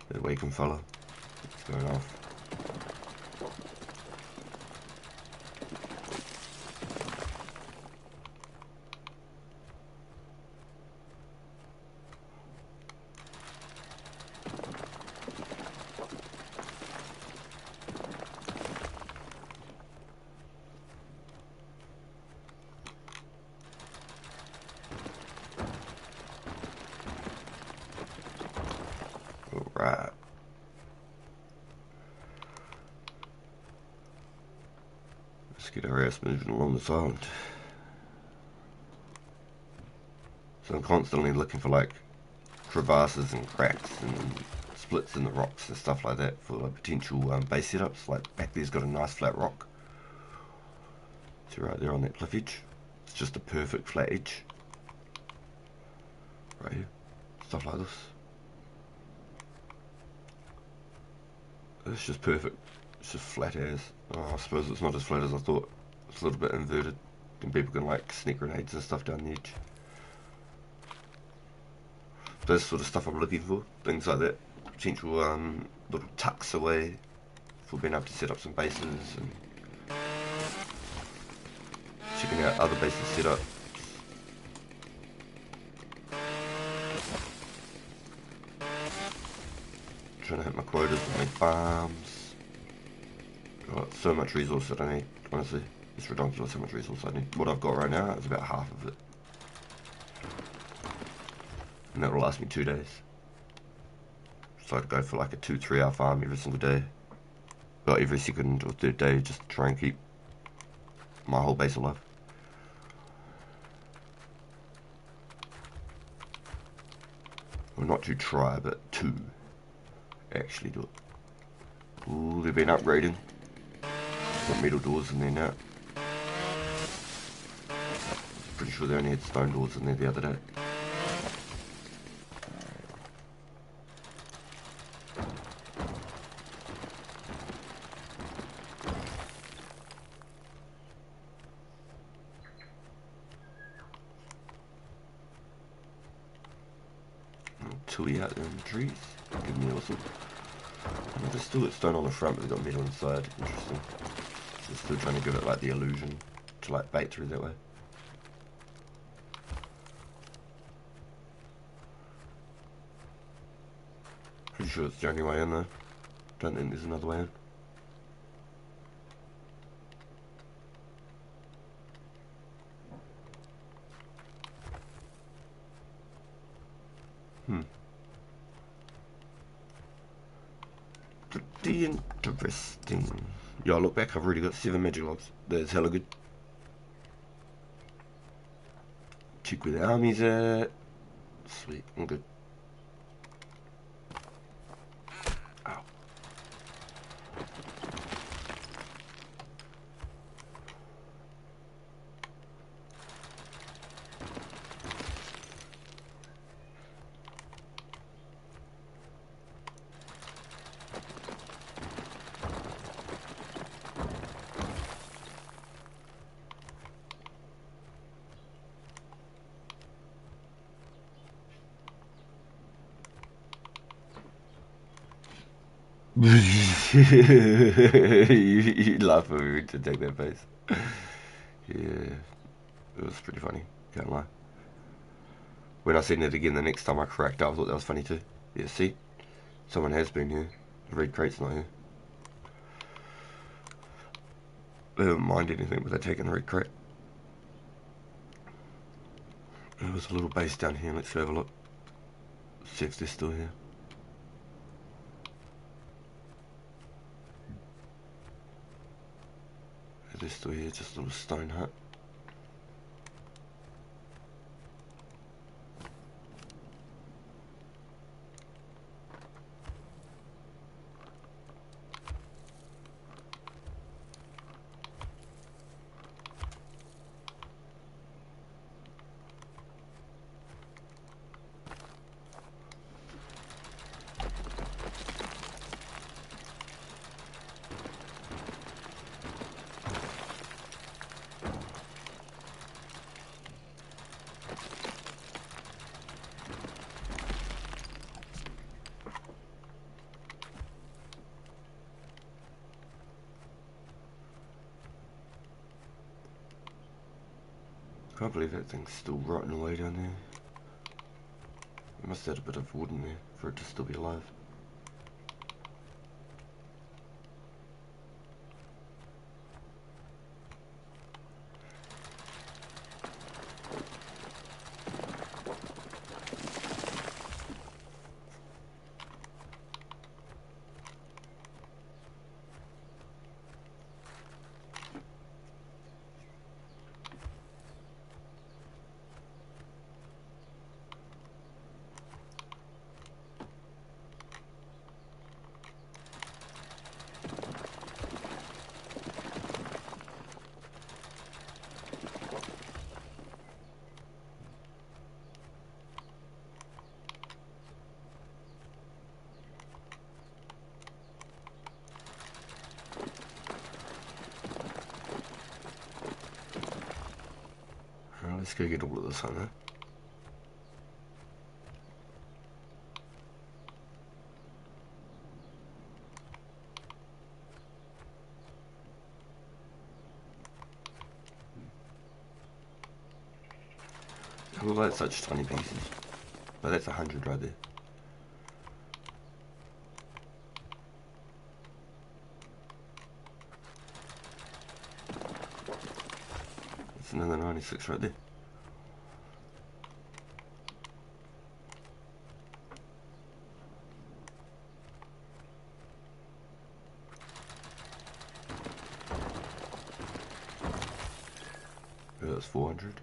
The Waken fella. He's going off. Alright. Let's get our ass moving along this island. So I'm constantly looking for like crevasses and cracks and splits in the rocks and stuff like that for like, potential base setups. Like back there's got a nice flat rock. So right there on that cliff edge. It's just a perfect flat edge. Right here. stuff like this. It's just perfect. It's just flat as. Oh, I suppose it's not as flat as I thought. It's a little bit inverted, and people can like sneak grenades and stuff down the edge. Those sort of stuff I'm looking for. Things like that. Potential little tucks away for being able to set up some bases and checking out other bases set up. Trying to hit my quotas and make farms. Got so much resource that I need, honestly. It's ridiculous how much resource I need. What I've got right now is about half of it. And that will last me 2 days. So I'd go for like a 2-3 hour farm every single day. Well, every second or third day, just to try and keep my whole base alive. Well, not to try, but to actually do it. Ooh, they've been upgrading. Got metal doors in there now. Pretty sure they only had stone doors in there the other day. Tui out there in the trees. Give me awesome. Oh, they still got stone on the front, but they've got metal inside. Interesting. So they're still trying to give it like the illusion to like bait through that way. Pretty sure it's the only way in though. Don't think there's another way in. Pretty interesting. Yeah, look back, I've already got 7 magic logs. That's hella good. Check where the army's at. Sweet, I'm good. Ow. you laugh when we went to take that base. Yeah, it was pretty funny, can't lie. When I seen it again the next time I cracked up, I thought that was funny too. Yeah, see? Someone has been here. The red crate's not here. They don't mind anything, but they're taking the red crate. There was a little base down here, let's have a look. See if they're still here. They're still here, just a little stone hut. Can't believe that thing's still rotting away down there. It must have had a bit of wood in there for it to still be alive. go get all of this, huh? Look like such tiny pieces. But that's 100 right there. That's another 96 right there. That's 400.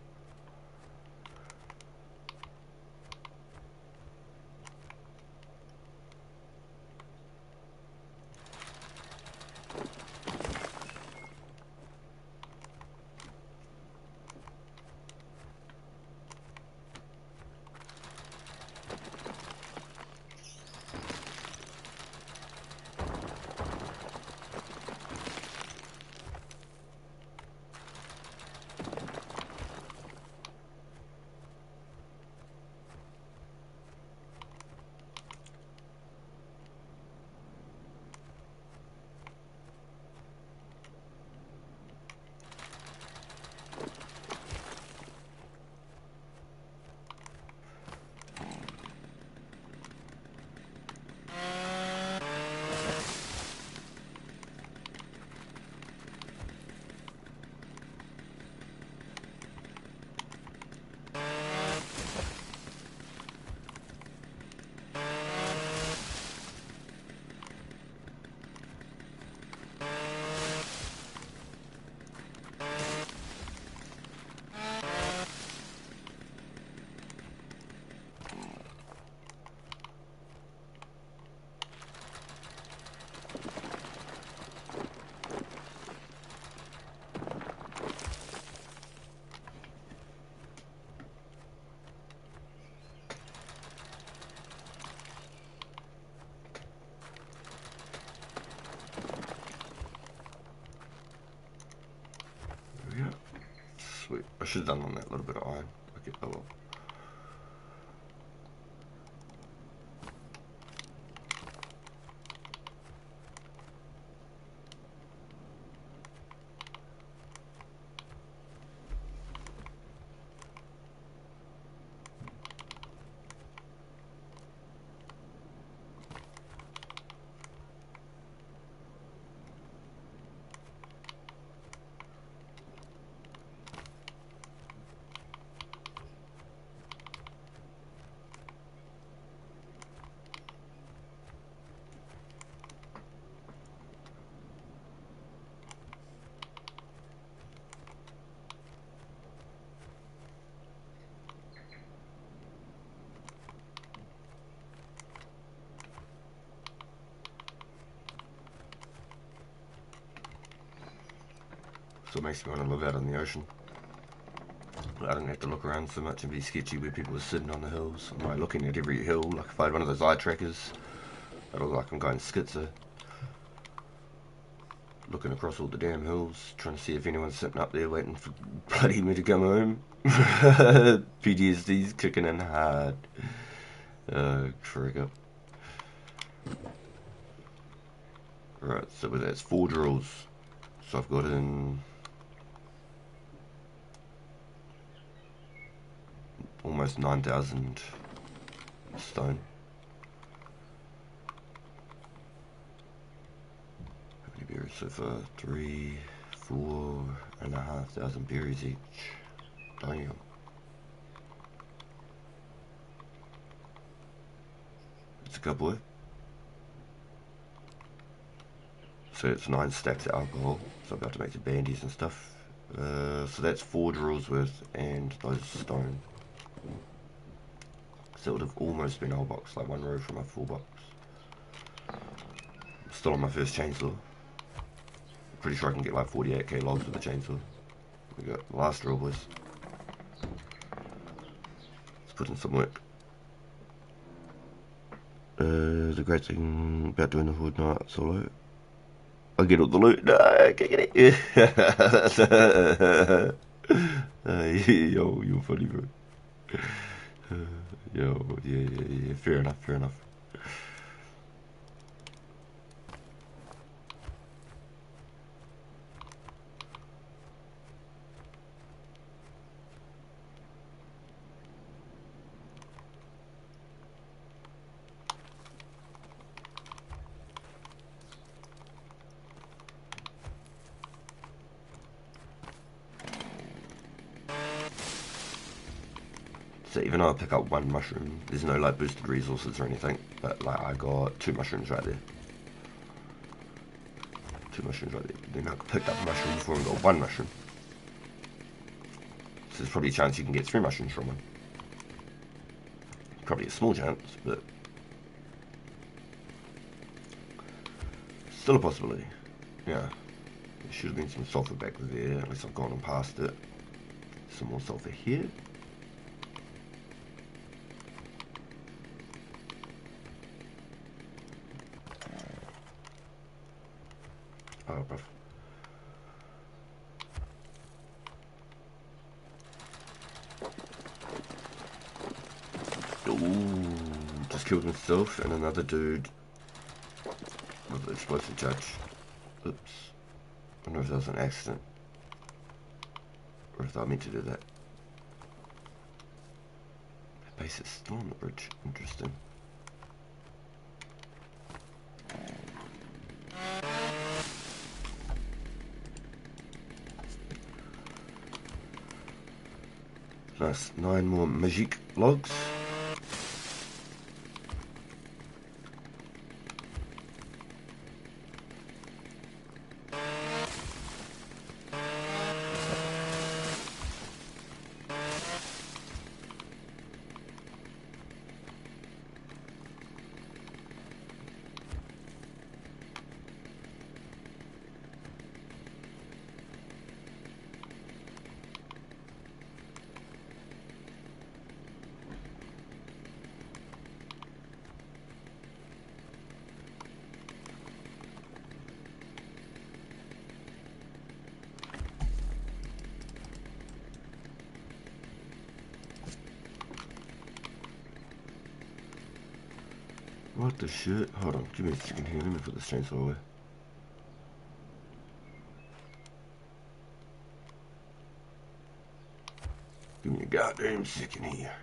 Yeah. Sweet. I should have done on that little bit of iron. Okay, oh well. So it makes me want to live out on the ocean. I don't have to look around so much and be sketchy where people are sitting on the hills. I'm like looking at every hill, like if I had one of those eye trackers, I look like I'm going schizo. Looking across all the damn hills, trying to see if anyone's sitting up there waiting for bloody me to come home. PTSD's kicking in hard. Trigger. Right, so that's 4 drills. So I've got in almost 9,000 stone. How many berries so far? 3, 4,500 berries each. Damn. It's a couple of. So it's 9 stacks of alcohol. So I'm about to make the bandies and stuff. So that's 4 drills worth and those stone. So it would have almost been a whole box, like 1 row from a full box. I'm still on my first chainsaw. Pretty sure I can get like 48k logs with the chainsaw. We got the last drill, boys. Let's put in some work. The great thing about doing the Hood Night solo, I get all the loot. No, I can't get it. Yo, you're funny, bro. Yo, yeah. Fair enough. So even though I pick up one mushroom, there's no like boosted resources or anything, but like I got 2 mushrooms right there. 2 mushrooms right there. Then I picked up a mushroom before and got 1 mushroom. So there's probably a chance you can get 3 mushrooms from one. Probably a small chance, but still a possibility. Yeah. There should have been some sulfur back there, unless I've gone and past it. Some more sulfur here. Oh, bruv. Ooh, just killed himself and another dude with an explosive charge. Oops. I wonder if that was an accident. Or if I meant to do that. The base is still on the bridge. Interesting. Nice. 9 more magic logs. What the shit? Hold on, give me a second here. Let me put this chainsaw away. Give me a goddamn second here.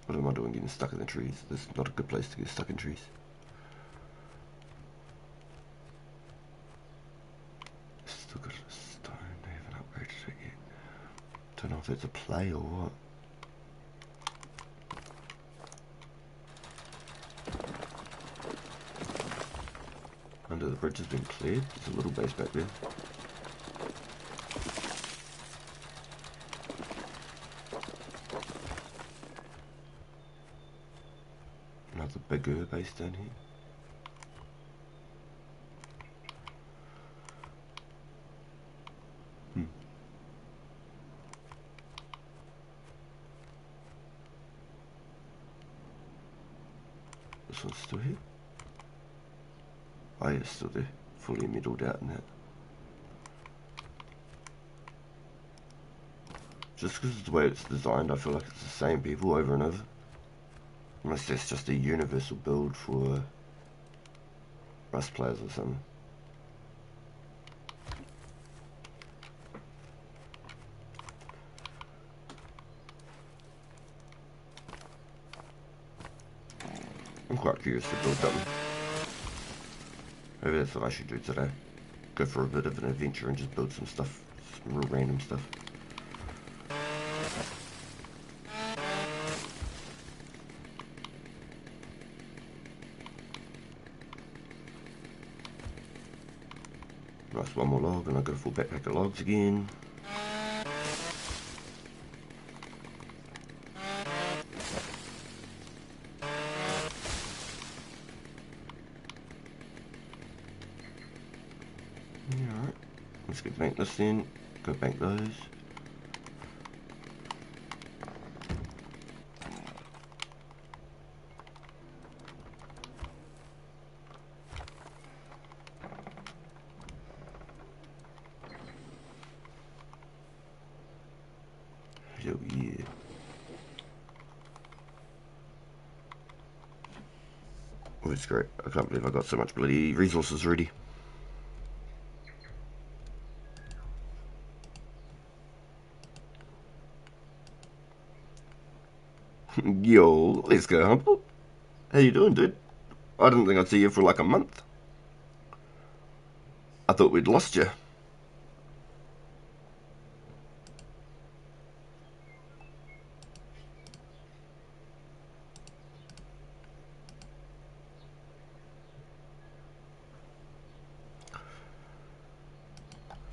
What am I doing getting stuck in the trees? This is not a good place to get stuck in trees. Still got a stone. They haven't upgraded it yet. Don't know if it's a play or what. Under the bridge has been cleared. There's a little base back there. Another bigger base down here. This one's still here. Oh yeah, it's still there. Fully middled out in that. Just because of the way it's designed, I feel like it's the same people over and over. Unless that's just a universal build for Rust players or something. I'm quite curious to build something. Maybe that's what I should do today. Go for a bit of an adventure and just build some stuff. Some real random stuff. Nice, 1 more log and I've got a full backpack of logs again. Alright, let's get bank this in. Go bank those. Oh, it's great. I can't believe I got so much bloody resources ready. Yo, let's go, Humble. How you doing, dude? I didn't think I'd see you for like a month. I thought we'd lost you.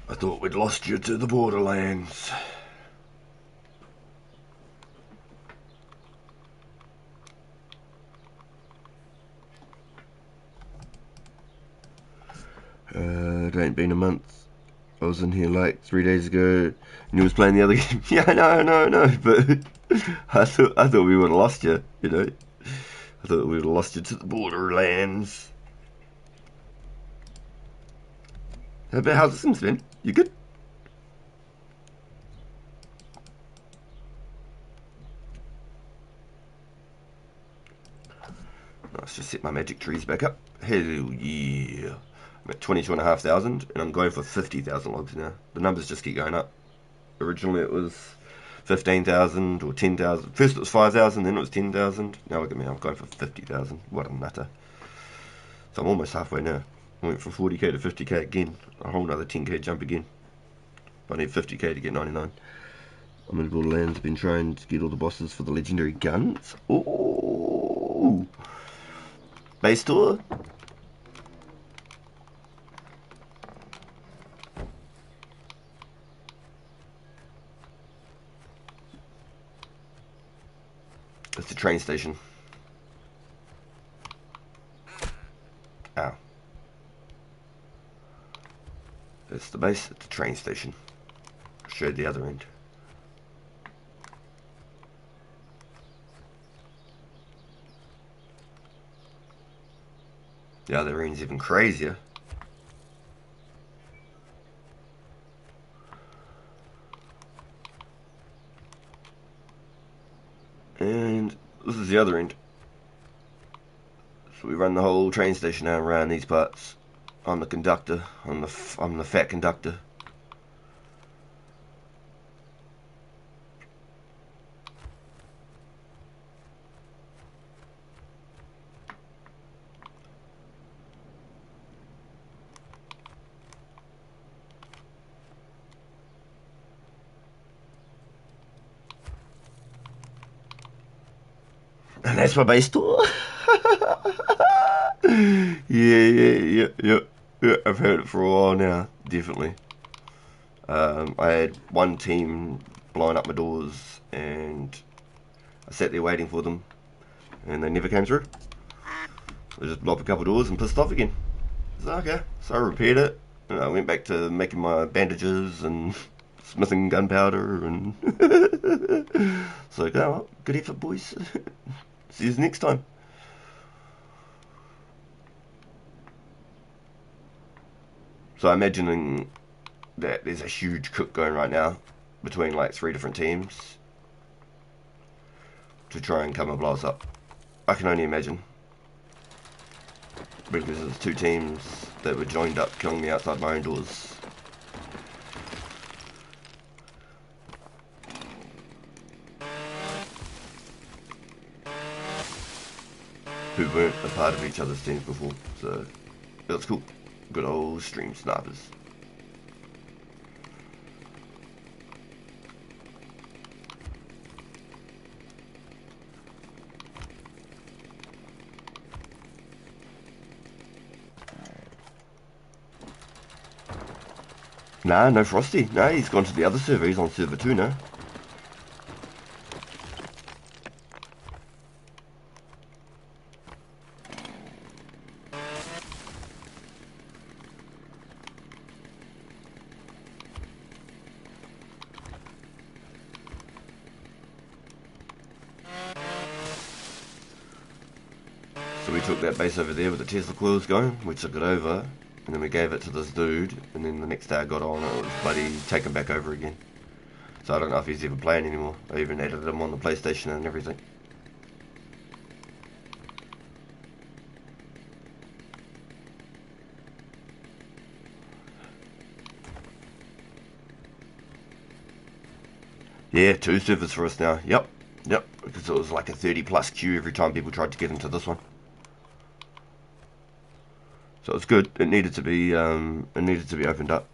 I thought we'd lost you to the Borderlands. It ain't been a month. I was in here like 3 days ago, and you was playing the other game. Yeah, I know, but I thought we would have lost you. You know, I thought we would have lost you to the Borderlands. How's the Sims been? You good? Let's just set my magic trees back up. Hell yeah. I'm at 22,500 and I'm going for 50,000 logs now. The numbers just keep going up. Originally it was 15,000 or 10,000. First it was 5,000, then it was 10,000. Now look at me, I'm going for 50,000. What a nutter. So I'm almost halfway now. I went from 40k to 50k again. A whole another 10k jump again. I need 50k to get 99. I'm in Borderlands, been trying to get all the bosses for the legendary guns. Ooh! Base tour? It's the train station. Ow. It's the base, it's the train station. Showed the other end. The other end's even crazier. And this is the other end. So we run the whole train station out around these parts. I'm the conductor. I'm the fat conductor. And that's my base tour. Yeah. I've heard it for a while now, definitely. I had one team blowing up my doors, and I sat there waiting for them, and they never came through. They just blew up a couple of doors and pissed off again. So okay, so I repaired it, and I went back to making my bandages and smithing gunpowder, and it's like, oh, well, good effort, boys. See you next time. So I'm imagining that there's a huge cook going right now between like 3 different teams to try and come and blow us up. I can only imagine. Because there's 2 teams that were joined up killing me outside my own doors. Who weren't a part of each other's teams before, so that's cool. Good old stream snipers. Nah, no Frosty. Nah, he's gone to the other server. He's on server 2 now. So we took that base over there with the Tesla coils going. We took it over, and then we gave it to this dude, and then the next day I got on and it was bloody taken back over again. So I don't know if he's even playing anymore. I even edited him on the PlayStation and everything. Yeah, 2 servers for us now. Yep. Yep. Because it was like a 30 plus queue every time people tried to get into this one. So it's good. It needed to be opened up.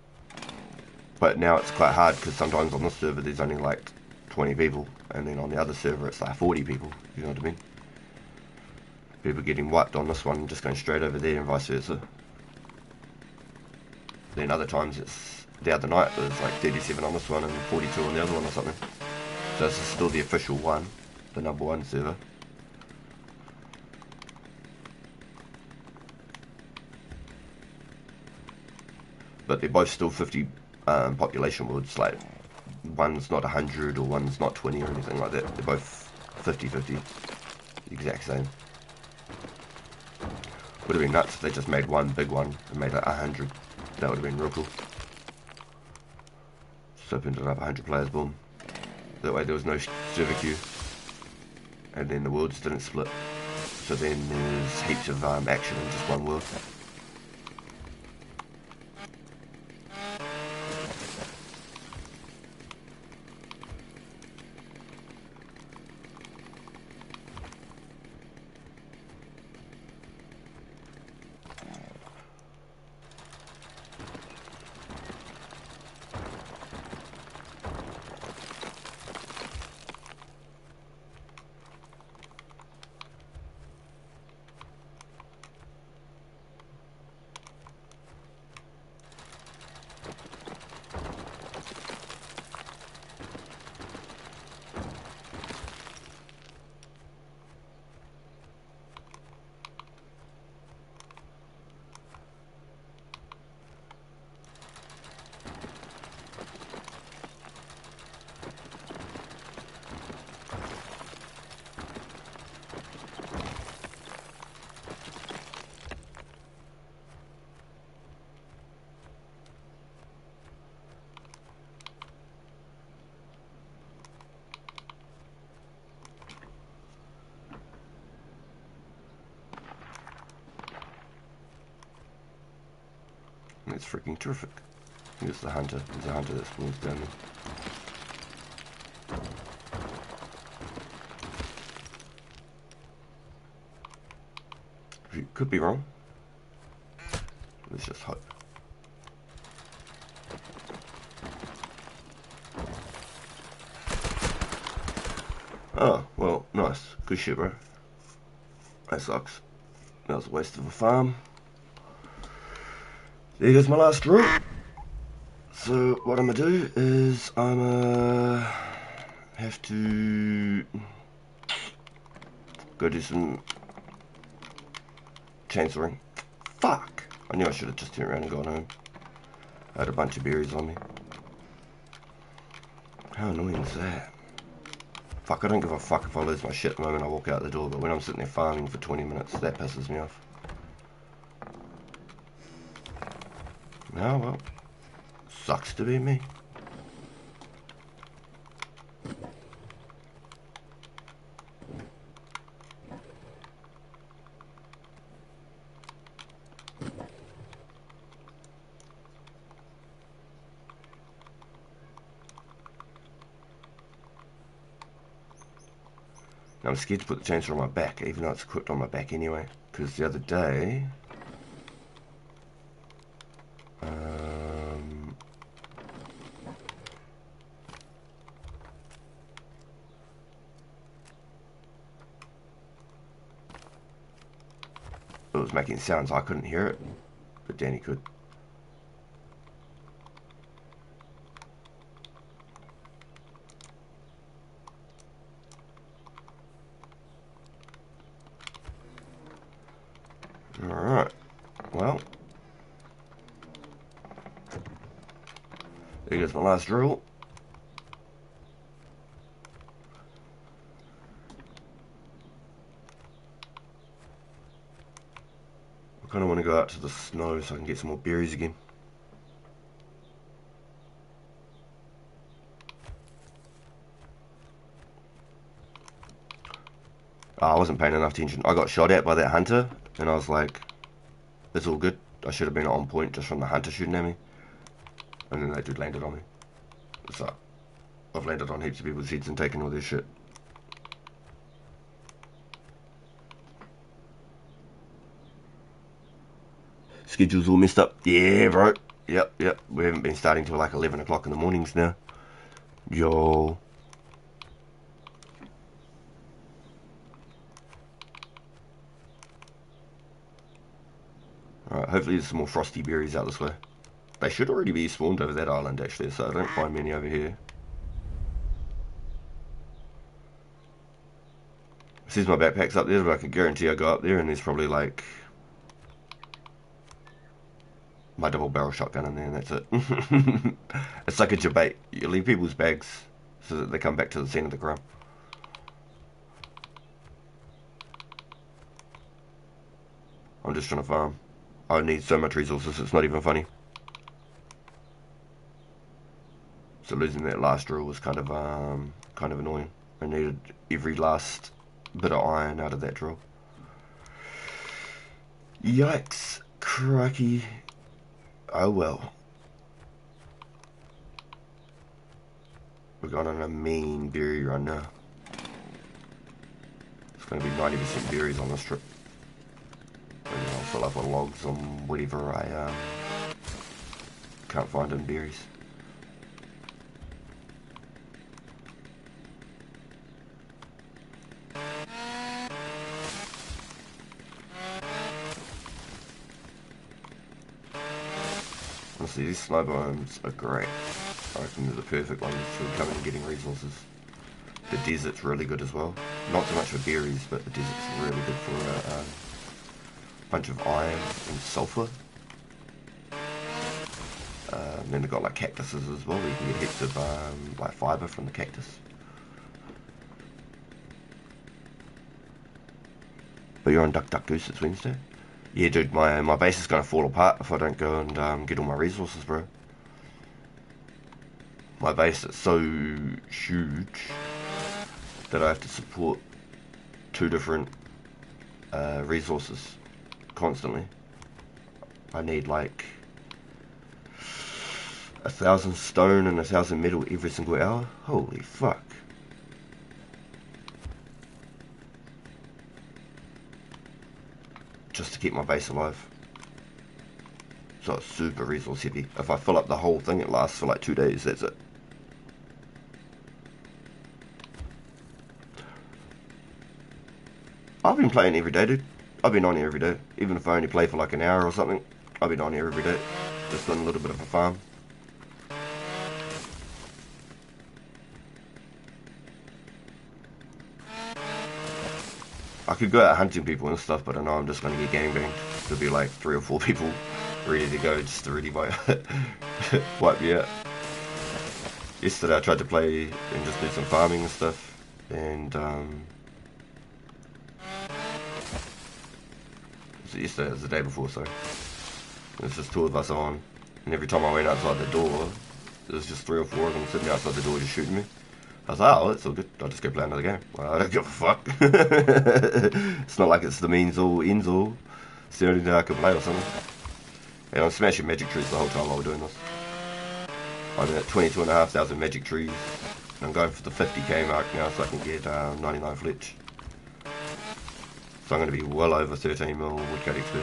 But now it's quite hard because sometimes on this server there's only like 20 people, and then on the other server it's like 40 people. You know what I mean? People getting wiped on this one and just going straight over there, and vice versa. Then other times it's the other night there's like 37 on this one and 42 on the other one or something. So this is still the official one, the #1 server. But they're both still 50 population worlds. Like one's not 100 or one's not 20 or anything like that. They're both 50-50, the exact same. Would have been nuts if they just made one big one and made it 100. That would have been real cool. Just opened it up 100 players, boom. That way there was no server queue, and then the worlds didn't split. So then there's heaps of action in just one world. It's freaking terrific. Here's the hunter. There's a hunter that spawns down there. Could be wrong. Let's just hope. Oh, well, nice. Good shit, bro. That sucks. That was a waste of a farm. There goes my last room. So what I'm gonna do is I'm gonna have to go do some chainsawing. Fuck! I knew I should have just turned around and gone home. I had a bunch of berries on me. How annoying is that? Fuck, I don't give a fuck if I lose my shit the moment I walk out the door, but when I'm sitting there farming for 20 minutes, that pisses me off. Oh well. Sucks to be me. Now I'm scared to put the chainsaw on my back, even though it's equipped on my back anyway. Because the other day... it was making sounds, I couldn't hear it, but Danny could. Alright, well, there goes my last drill. I kind of want to go out to the snow so I can get some more berries again. Oh, I wasn't paying enough attention. I got shot at by that hunter, and I was like, it's all good. I should have been on point just from the hunter shooting at me. And then that dude landed on me. What's up? I've landed on heaps of people's heads and taken all their shit. Schedule's all messed up. Yeah, bro. Yep. We haven't been starting till like 11 o'clock in the mornings now. Yo. Alright, hopefully there's some more frosty berries out this way. They should already be spawned over that island actually, so I don't find many over here. It says my backpack's up there, but I can guarantee I go up there and there's probably like my double barrel shotgun in there and that's it. It's like a debate. You leave people's bags so that they come back to the scene of the crime. I'm just trying to farm. I need so much resources, it's not even funny. So losing that last drill was kind of annoying. I needed every last bit of iron out of that drill. Yikes, crikey. Oh well. We're going on a mean berry run now. It's going to be 90% berries on this trip. And I'll fill up on logs on whatever I can't find in berries. Honestly, these snow biomes are great. I reckon they're the perfect ones for coming and getting resources. The desert's really good as well. Not so much for berries, but the desert's really good for a bunch of iron and sulfur. And then they've got like cactuses as well, where you can get heaps of like fibre from the cactus. But you're on Duck Duck Goose, it's Wednesday. Yeah, dude, my base is going to fall apart if I don't go and get all my resources, bro. My base is so huge that I have to support 2 different resources constantly. I need like 1,000 stone and 1,000 metal every single hour. Holy fuck. Just to keep my base alive. So it's super resource heavy. If I fill up the whole thing, it lasts for like 2 days, that's it. I've been playing every day, dude. I've been on here every day. Even if I only play for like an hour or something, I've been on here every day. Just doing a little bit of a farm. I could go out hunting people and stuff, but I know I'm just going to get gangbanged. There'll be like 3 or 4 people ready to go just to really wipe me out. Yesterday I tried to play and just do some farming and stuff, and was it yesterday? It was the day before, sorry. There's just 2 of us on, and every time I went outside the door, there was just 3 or 4 of them sitting outside the door just shooting me. I was like, oh, that's all good. I'll just go play another game. I don't give a fuck. It's not like it's the means all, ends all. It's the only thing I can play or something. And I'm smashing magic trees the whole time while we're doing this. I'm at 22,500 magic trees. And I'm going for the 50k mark now so I can get 99 fletch. So I'm going to be well over 13 mil woodcut XP.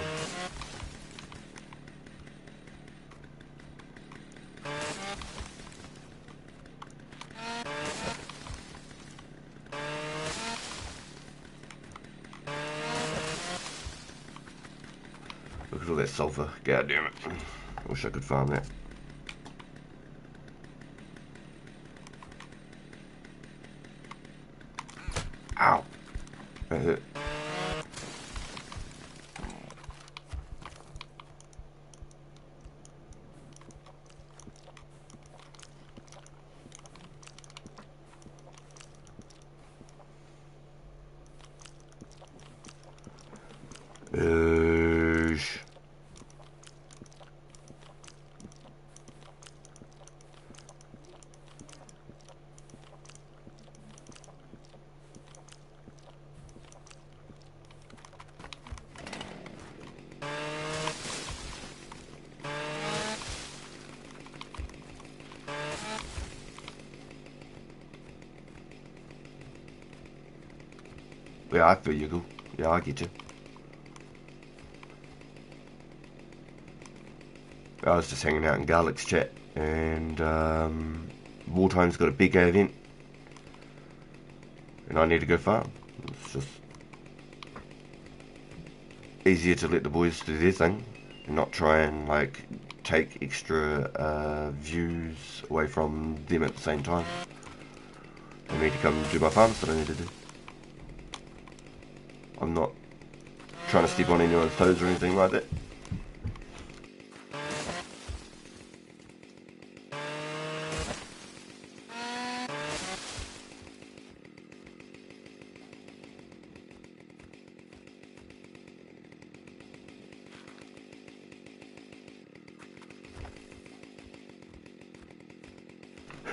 Look at all that sulfur. God damn it. I wish I could farm that. Ow. That hurt. Yeah, I feel you, Goo. Yeah, I get you. I was just hanging out in Garlic's chat, and Wartime's got a big event, and I need to go farm. It's just easier to let the boys do their thing, and not try and like take extra views away from them at the same time. I need to come do my farms that I need to do. I'm not trying to step on anyone's toes or anything like that.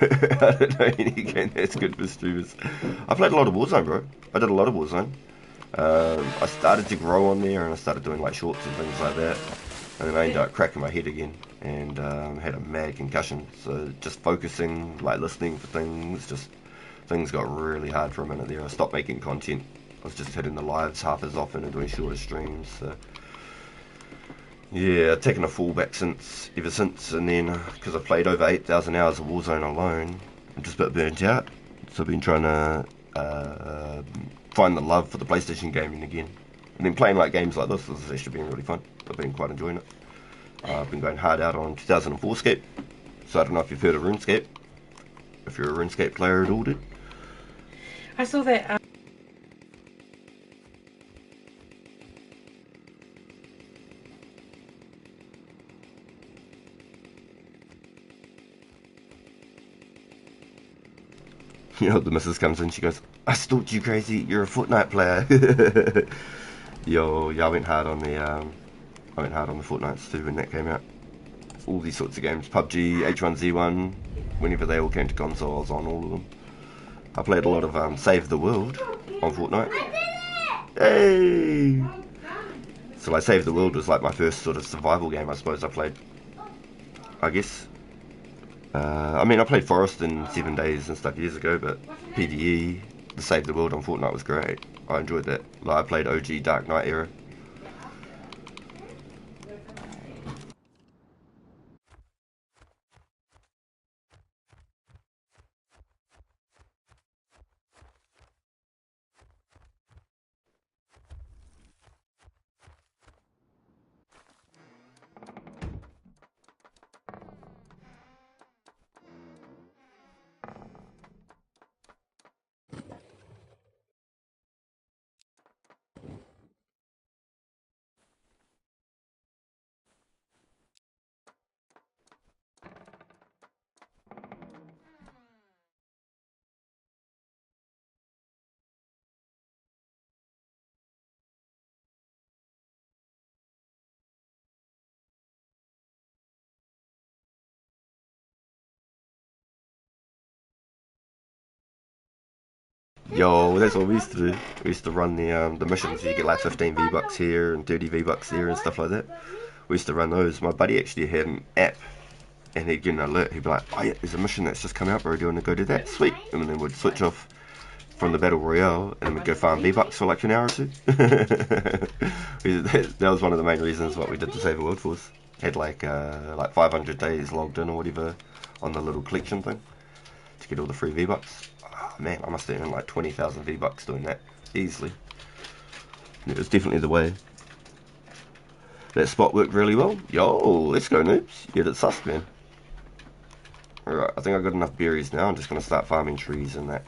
I don't know any game that's good for streamers. I played a lot of Warzone, bro. I did a lot of Warzone. I started to grow on there, and I started doing like shorts and things like that. And then I ended up cracking my head again, and had a mad concussion. So just focusing, like listening for things, just things got really hard for a minute there. I stopped making content. I was just hitting the lives half as often and doing shorter streams. So yeah, taken a fallback ever since, and then because I played over 8,000 hours of Warzone alone, I'm just a bit burnt out. So I've been trying to find the love for the PlayStation gaming again, and then playing like games like this has actually been really fun. I've been quite enjoying it. I've been going hard out on 2004 Scape, so I don't know if you've heard of RuneScape. If you're a RuneScape player at all, dude. I saw that. You know, the missus comes in, she goes, "I stalked you, crazy. You're a Fortnite player." Yo, yeah, I went hard on the Fortnites too when that came out. All these sorts of games, PUBG, H1Z1, whenever they all came to console, I was on all of them. I played a lot of Save the World on Fortnite. Hey! So like Save the World was like my first sort of survival game, I suppose I played. I guess. I mean, I played Forest in 7 Days and stuff years ago, but PvE, the Save the World on Fortnite was great. I enjoyed that. Like, I played OG Dark Knight era. Yo, that's what we used to do. We used to run the missions. You get like 15 V-Bucks here and 30 V-Bucks there and stuff like that. We used to run those. My buddy actually had an app, and he'd get an alert. He'd be like, "Oh yeah, there's a mission that's just come out, bro. Do you want to go do that? Sweet." And then we'd switch off from the Battle Royale, and we'd go farm V-Bucks for like an hour or two. That was one of the main reasons what we did to Save the World Force. Had like 500 days logged in or whatever on the little collection thing to get all the free V-Bucks. Oh, man, I must have earned like 20,000 V-Bucks doing that easily. It was definitely the way. That spot worked really well. Yo, let's go, noobs. Get it sussed, man. Alright, I think I got enough berries now. I'm just going to start farming trees and that.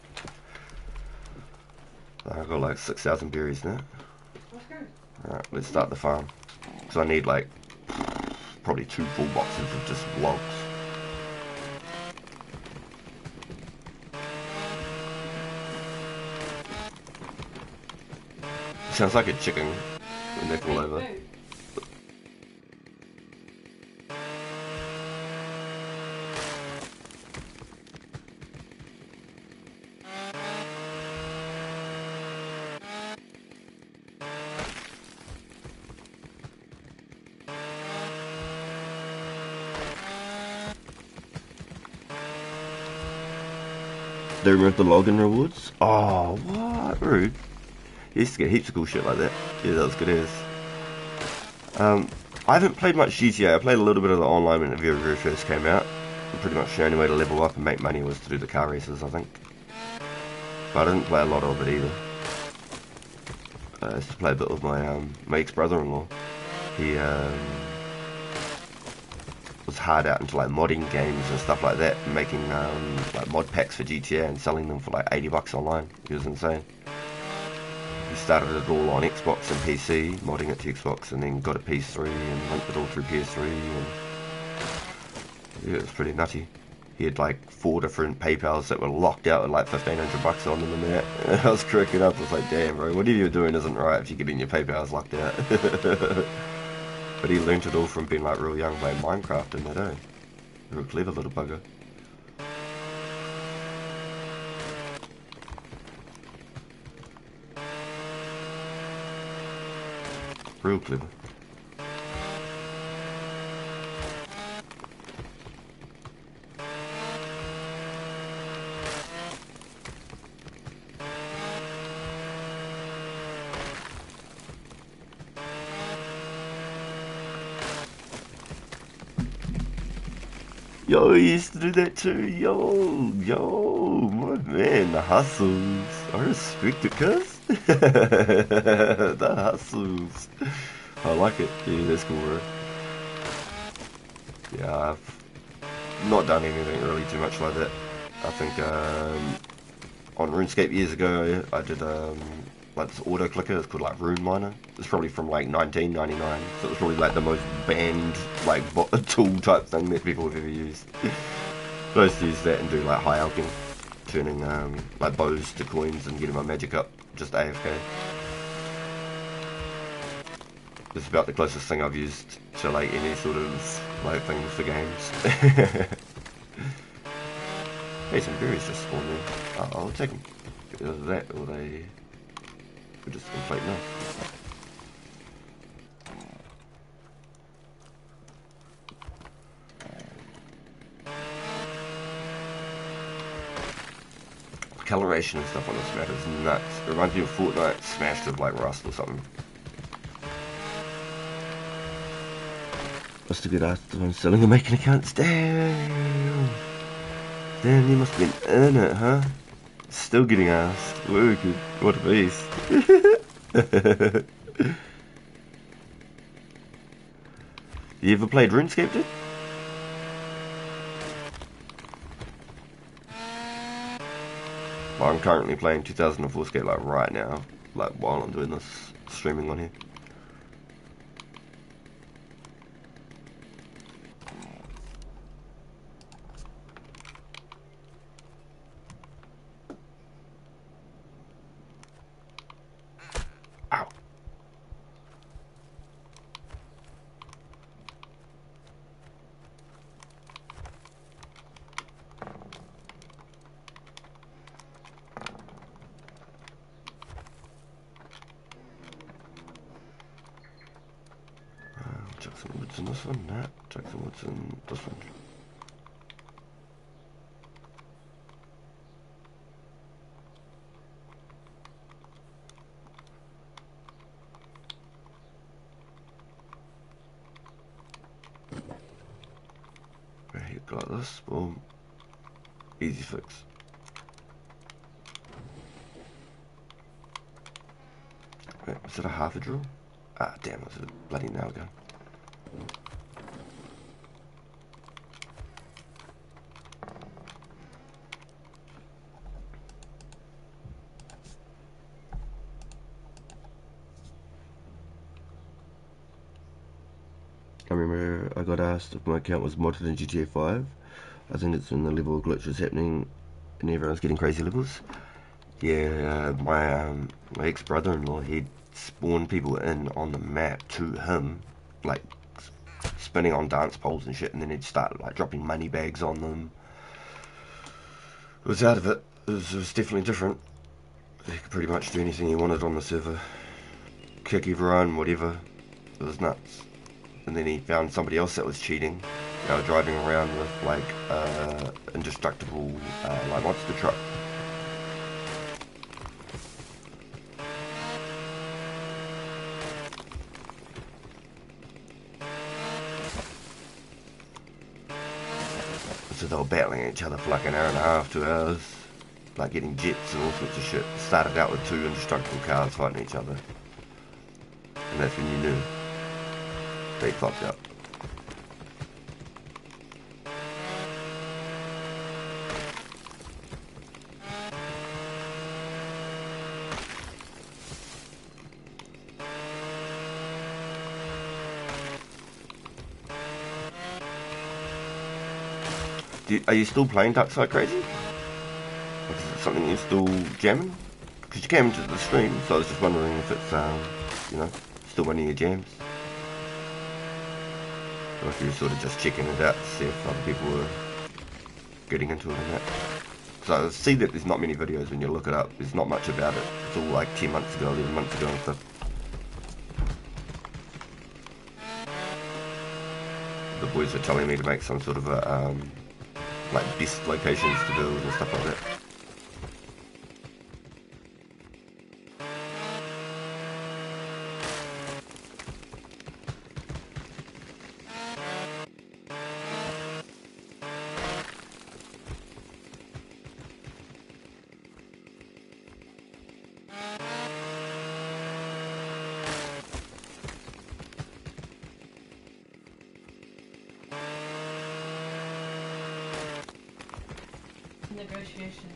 I got like 6,000 berries now. Alright, let's start the farm. Because I need like probably 2 full boxes of just logs. Sounds like a chicken when they fall over. They removed the login rewards? Oh, what? Rude. He used to get heaps of cool shit like that. Yeah, that was good as. I haven't played much GTA. I played a little bit of the online when it very first came out. And pretty much the only way to level up and make money was to do the car races, I think. But I didn't play a lot of it either. I used to play a bit with my ex-brother-in-law. He was hard out into like modding games and stuff like that, and making like mod packs for GTA and selling them for like $80 online. It was insane. He started it all on Xbox and PC, modding it to Xbox, and then got a PS3 and linked it all through PS3, and yeah, it was pretty nutty. He had like 4 different PayPals that were locked out with like $1,500 on them and that. And I was cracking up. I was like, damn, bro, whatever you're doing isn't right if you're getting your PayPals locked out. But he learnt it all from being like real young playing Minecraft and that, eh? Real clever little bugger. Real clever. Yo, he used to do that too. Yo, my man, the hustles. I respect it, cuz. The hustles. I like it. Yeah, that's cool, bro. Yeah, I've not done anything really too much like that. I think on RuneScape years ago, I did like this auto clicker. It's called like Rune Miner. It's probably from like 1999, so it was probably like the most banned like tool type thing that people have ever used. So I used to use that and do like high alching, turning like bows to coins and getting my magic up just AFK. It's about the closest thing I've used to like any sort of like thing for games. Hey, some berries just spawned there. I'll take them. Either that or they could just inflate now. Coloration and stuff on this map is nuts. It reminds me of Fortnite smashed with like Rust or something. Must have been asked on selling and making accounts. Damn, you must have been in it, huh? Still getting asked. Wicked. What a beast. You ever played RuneScape, dude? Well, I'm currently playing 2004 Skate like right now, like while I'm doing this streaming on here. Ow. Chuck some woods in this one, that. Chuck some woods in this one. Right, go like this, boom. Easy fix. Wait, is it a half a drill? Ah, damn, it's a bloody nail gun. I remember I got asked if my account was modded in GTA 5. I think it's when the level glitch was happening and everyone's getting crazy levels. Yeah, my ex-brother-in-law, he'd spawn people in on the map to him, like spinning on dance poles and shit, and then he'd start like dropping money bags on them. It was out of it. It was definitely different. He could pretty much do anything he wanted on the server. Kick everyone, whatever. It was nuts. And then he found somebody else that was cheating. They were driving around with like indestructible like monster truck. So they were battling each other for like an hour and a half, 2 hours. Like getting jets and all sorts of shit. Started out with two indestructible cars fighting each other. And that's when you knew they fucked up. Are you still playing Duckside Crazy? Like, is it something you're still jamming? Because you came into the stream, so I was just wondering if it's, you know, still one of your jams. Or if you're sort of just checking it out to see if other people were getting into it and that. So I see that there's not many videos when you look it up. There's not much about it. It's all like 10 months ago, 11 months ago and stuff. The boys were telling me to make some sort of a, like best locations to build and stuff like that. Negotiation.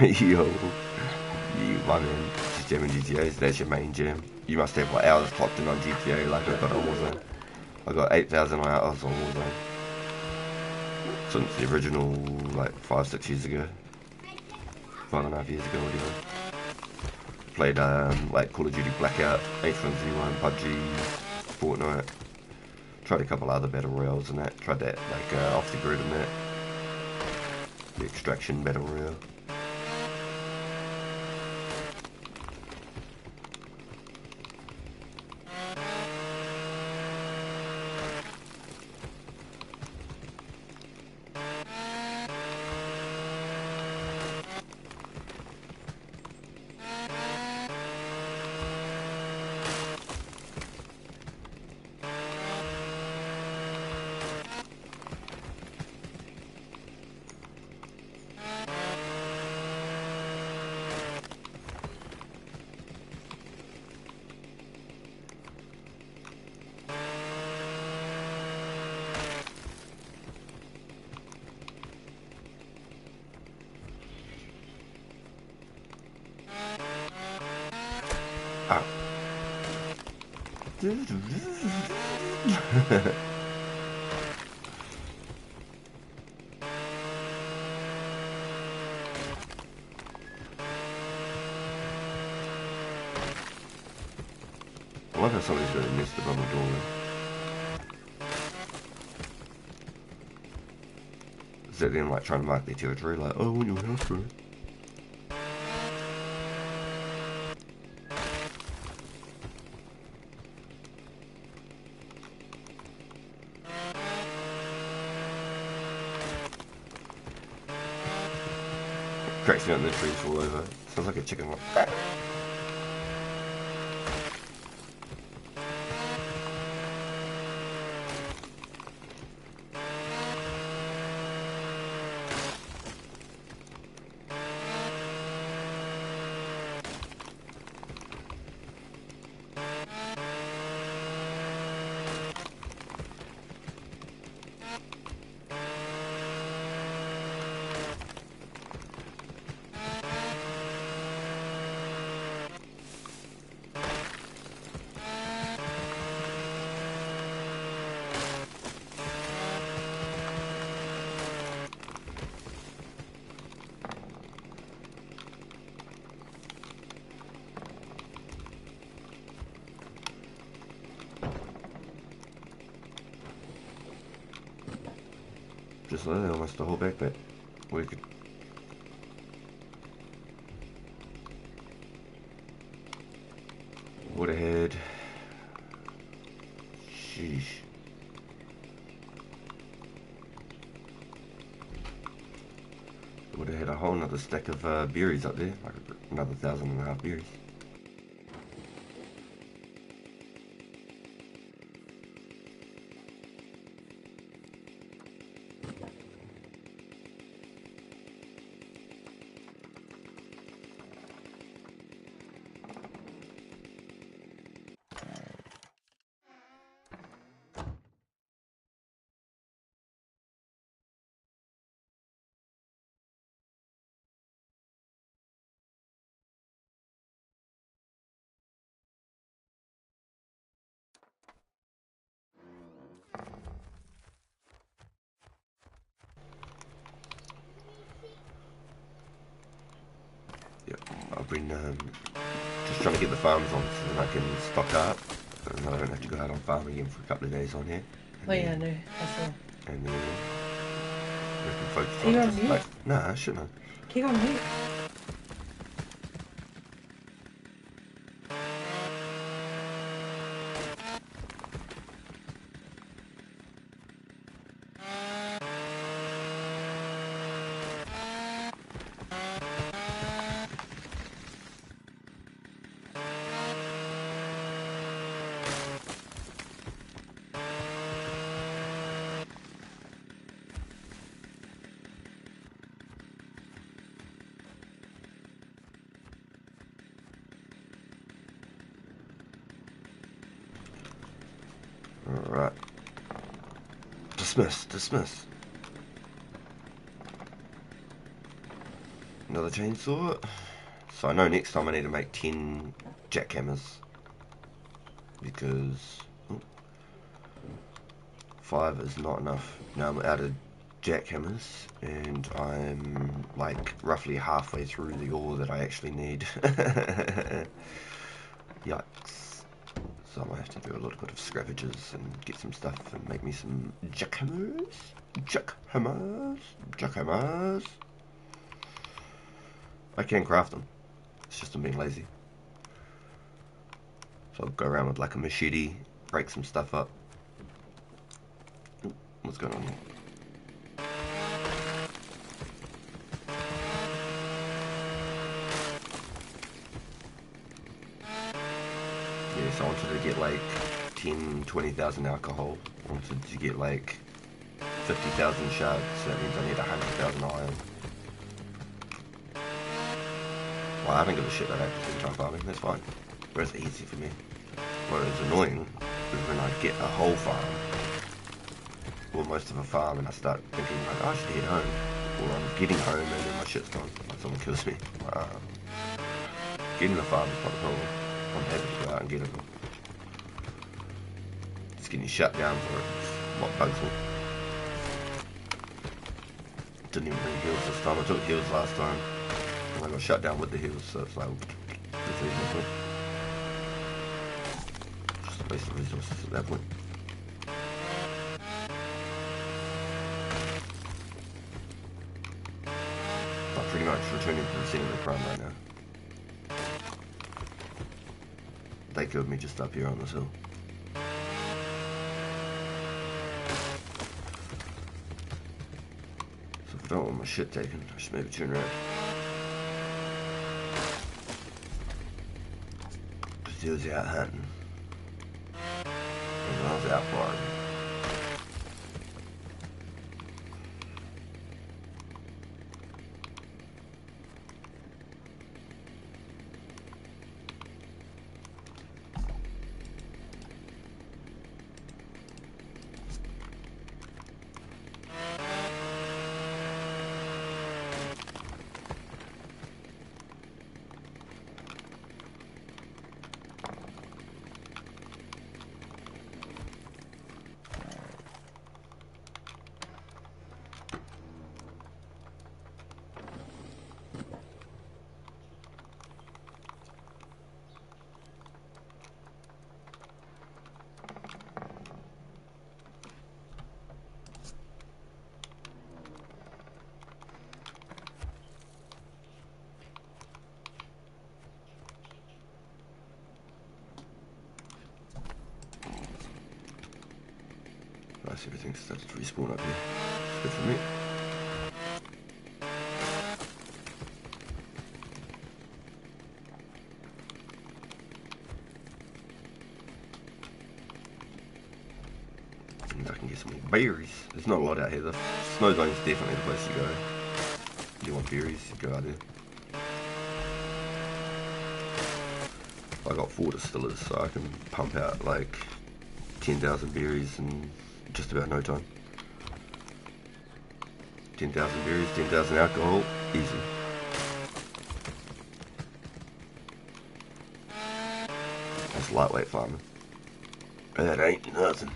Yo, you, my man, just jamming GTA, so that's your main jam. You must have what hours clocked in on GTA like I got on Warzone. I got 8,000 hours on Warzone. Since the original, like 5-6 years ago. 5.5 years ago, whatever. Played like Call of Duty Blackout, H1Z1, PUBG, Fortnite. Tried a couple other battle royales and that. Tried that like off the grid and that. The Extraction battle royale. Ah. I love how somebody's really missed the bubble doorway. Is that them like trying to mark their territory? Like, oh, I want your house, bro. Cracks me out in the trees all over. Sounds like a chicken one. Just like almost the whole backpack. Wicked. Would have had. Sheesh. Would have had a whole nother stack of berries up there. Like another 1,500 berries. been just trying to get the farms on so then I can stock up. And I don't have to go out on farm again for a couple of days on here. Oh yeah, no, I saw. And then we can focus Are you on on just mute? like, nah, I shouldn't have. Can you go on mute? Alright. Dismiss, dismiss. Another chainsaw. So I know next time I need to make 10 jackhammers. Because 5 is not enough. Now I'm out of jackhammers and I'm like roughly halfway through the ore that I actually need. Yikes. So I might have to do a little bit of scrappages and get some stuff and make me some jackhammers. Jackhammers. Jackhammers. I can craft them. It's just I'm being lazy. So I'll go around with like a machete, break some stuff up. Ooh, what's going on here? Yeah, so I wanted to get like 10, 20,000 alcohol. I wanted to get like 50,000 shards, so that means I need 100,000 iron. Well, I don't give a shit about active time farming, that's fine. Whereas it's easy for me. What is annoying is when I get a whole farm, or most of a farm, and I start thinking like, oh, I should head home. Or I'm getting home and then my shit's gone. Like someone kills me. Getting the farm is not a problem. I'm happy to go out and get it. Just getting shut down for it is what bugs me. Didn't even bring heals this time. I took heals last time. And I got shut down with the heals, so it's like, it's easy. Just a waste of resources at that point. I'm pretty much returning to the scene of the crime right now. They killed me just up here on this hill. So if I don't want my shit taken, I should maybe turn around. Because he was out hunting. And I was out farming. Nice, everything started to respawn up here. It's good for me. I can get some berries. There's not a lot out here. The snow zone is definitely the place to go. If you want berries, you go out there. I got 4 distillers, so I can pump out like 10,000 berries in just about no time. 10,000 berries, 10,000 alcohol, easy. That's lightweight farming. That ain't nothing.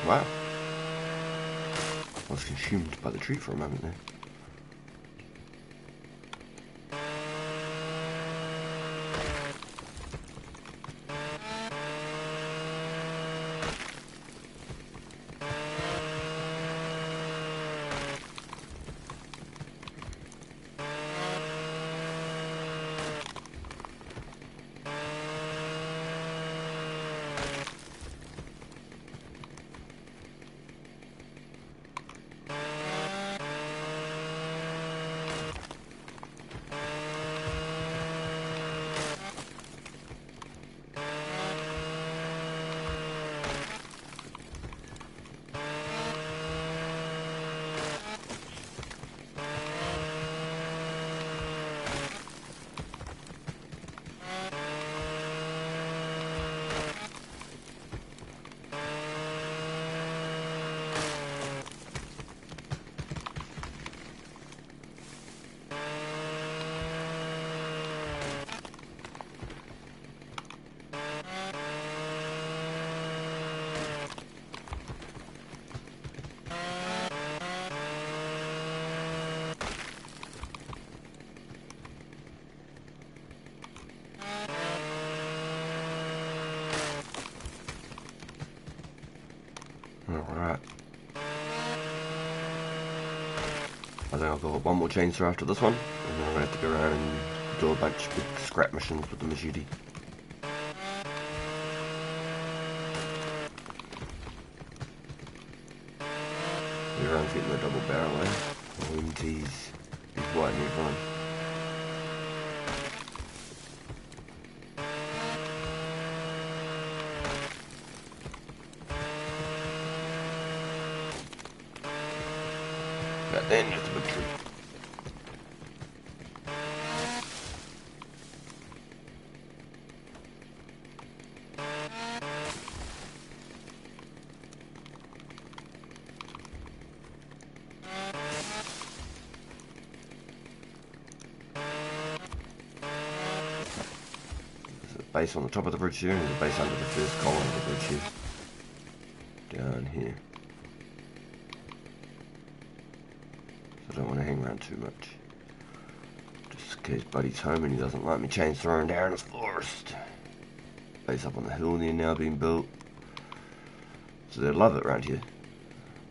Wow. I was consumed by the tree for a moment there. Alright. I think I've got one more chainsaw after this one, and then I'm going to have to go around and do a bunch of big scrap missions with the machete. Everyone's getting the double barrel, eh? OMG's. He's whiting everyone. But then it's a big tree. There's a base on the top of the bridge here, and there's a base under the first column of the bridge here. Down here. So I don't want to hang around too much. Just in case Buddy's home and he doesn't like me chainsawing down his forest. Base up on the hill there now being built. So they love it around here.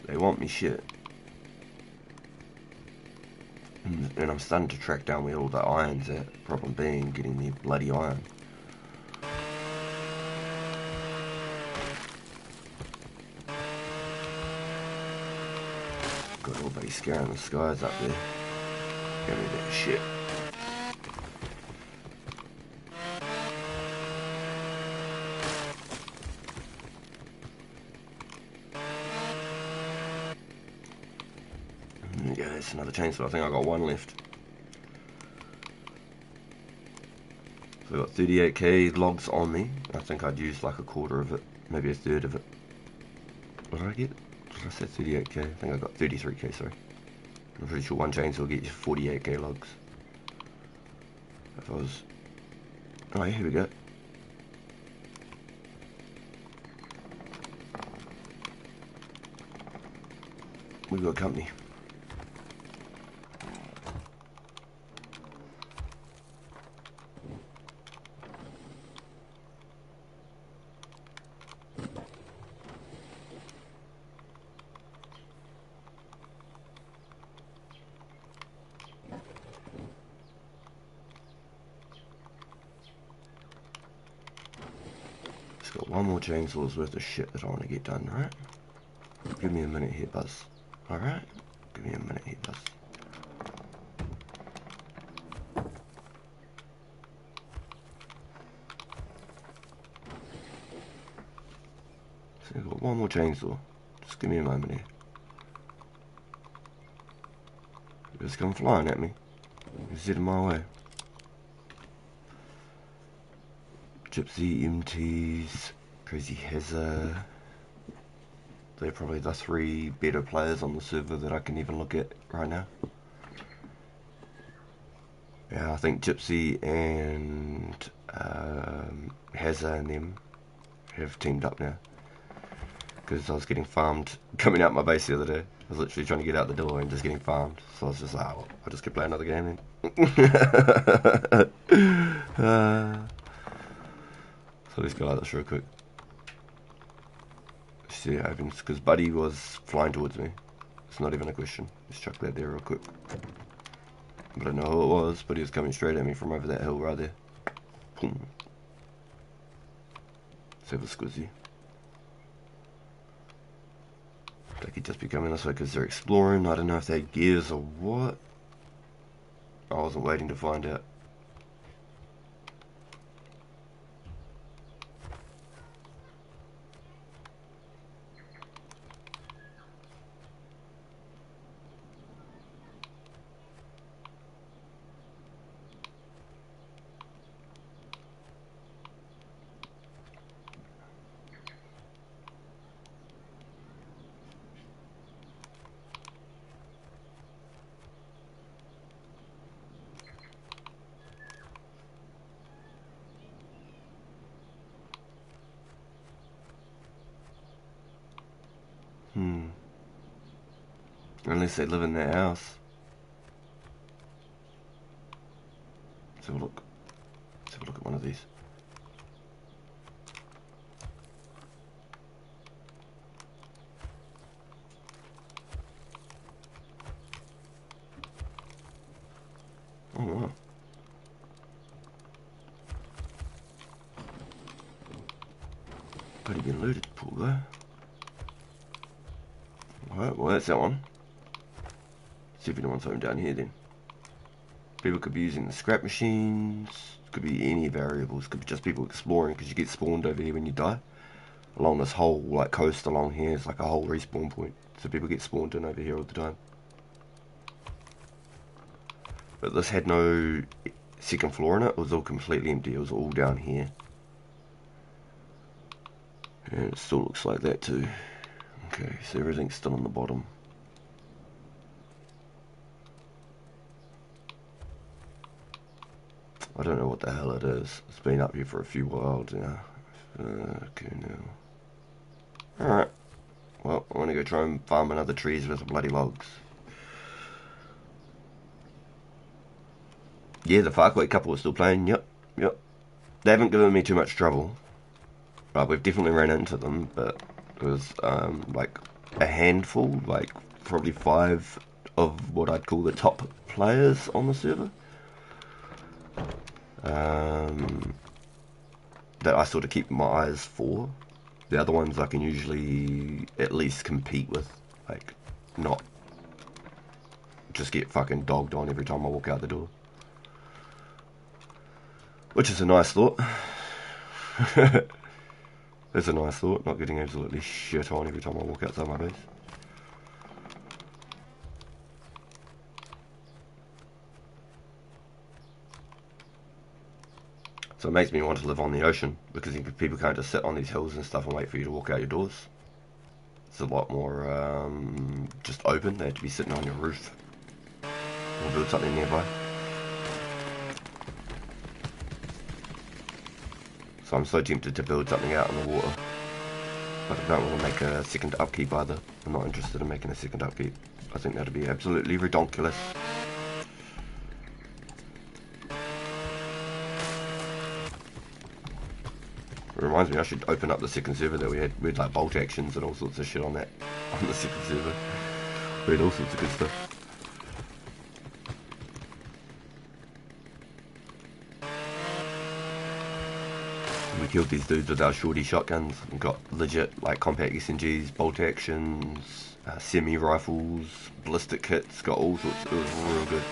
They want me shit. And I'm starting to track down where all the iron's at. Problem being getting the bloody iron. Got everybody scaring the skies up there. Give me that shit. Yeah, that's another chainsaw. I think I got one left. So I got 38k logs on me. I think I'd use like a quarter of it, maybe a third of it. What did I get? Did I say 38k? I think I got 33k, sorry. I'm pretty sure one chainsaw will get you 48k logs. If I was... Oh, yeah, here we go. We've got company. Got one more chainsaw's worth of shit that I want to get done, right? Give me a minute here, Buzz. Alright? Give me a minute here, Buzz. So I've got one more chainsaw. Just give me a moment here. Just come flying at me. It's heading my way. Gypsy, MTs, Crazy Hazard. They're probably the three better players on the server that I can even look at right now. Yeah, I think Gypsy and Hazard and them have teamed up now. because I was getting farmed coming out my base the other day. I was literally trying to get out the door and just getting farmed. So I was just like, oh, well, I'll just keep playing another game then. So let's go like this real quick. See what happens, because Buddy was flying towards me. It's not even a question. Let's chuck that there real quick. I don't know who it was, but he was coming straight at me from over that hill right there. Boom. Let's have a squizzy. They could just be coming this way because they're exploring. I don't know if they're gears or what. I wasn't waiting to find out. Unless they live in their house. Let's have a look. Let's have a look at one of these. Oh wow. Pretty been looted, poor guy. Alright, well that's that one. See if anyone's home down here then. People could be using the scrap machines, could be any variables, could be just people exploring because you get spawned over here when you die. Along this whole like coast along here is like a whole respawn point. So people get spawned in over here all the time. But this had no second floor in it, it was all completely empty, it was all down here. And it still looks like that too. Okay, so everything's still on the bottom. I don't know what the hell it is. It's been up here for a few whiles now. Okay, now. Alright. Well, I'm gonna go try and farm another trees with the bloody logs. Yeah, the Farquhar couple are still playing. Yep. They haven't given me too much trouble. But we've definitely ran into them, but it was like a handful, like probably 5 of what I'd call the top players on the server. That I sort of keep my eyes for. The other ones I can usually at least compete with, like not just get fucking dogged on every time I walk out the door. Which is a nice thought. It's a nice thought, not getting absolutely shit on every time I walk outside my base. So it makes me want to live on the ocean, because people can't just sit on these hills and stuff and wait for you to walk out your doors. It's a lot more just open. They have to be sitting on your roof or build something nearby. So I'm so tempted to build something out in the water, but I don't want to make a second upkeep either. I'm not interested in making a second upkeep. I think that'd be absolutely redonkulous. It reminds me I should open up the second server that we had. We had like bolt actions and all sorts of shit on that, on the second server. We had all sorts of good stuff. We killed these dudes with our shorty shotguns and got legit like compact SMGs, bolt actions, semi-rifles, ballistic kits, got all sorts. It was real good.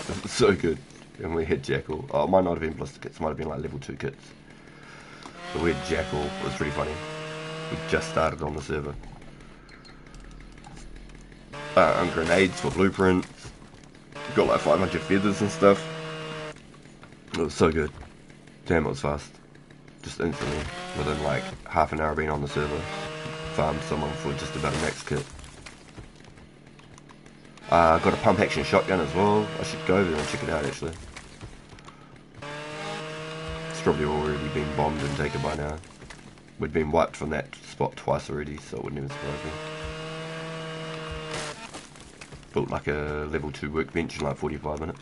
It was so good. And we had Jackal. Oh, it might not have been ballistic kits, it might have been like level 2 kits. But we had Jackal. It was pretty funny. We just started on the server. And grenades for blueprints. Got like 500 feathers and stuff. It was so good. Damn, it was fast. Just instantly, within like half an hour being on the server, farmed someone for just about a max kit. Got a pump action shotgun as well. I should go over there and check it out actually. It's probably already been bombed and taken by now. We'd been wiped from that spot twice already, so it wouldn't even surprise me. Built like a level 2 workbench in like 45 minutes.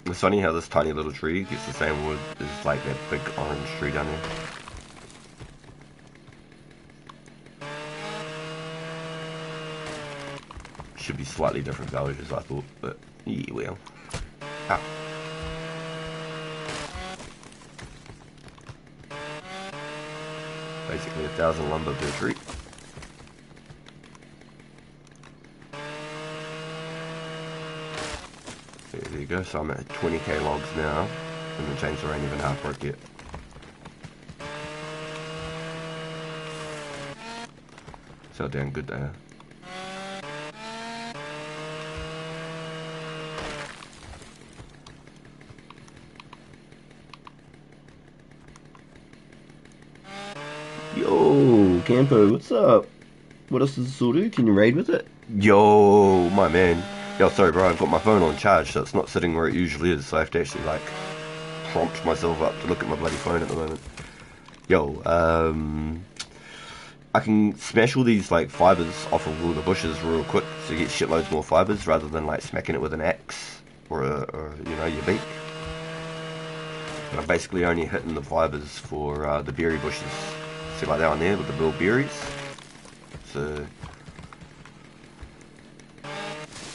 It's funny how this tiny little tree gets the same wood as like that big orange tree down there. Should be slightly different values, I thought, but yeah, well. Ow. Basically 1,000 lumber per tree. There you go, so I'm at 20k logs now, and the chainsaw ain't even half broke yet. So damn good they are. Yo, Campo, what's up? What else does this all do? Can you raid with it? Yo, my man. Yo, sorry bro, I've got my phone on charge, so it's not sitting where it usually is, so I have to actually, like, prompt myself up to look at my bloody phone at the moment. Yo, I can smash all these, like, fibers off of all the bushes real quick, so you get shitloads more fibers, rather than, like, smacking it with an axe, or you know, your beak. But I'm basically only hitting the fibers for, the berry bushes. See, like that one there, with the bilberries. So...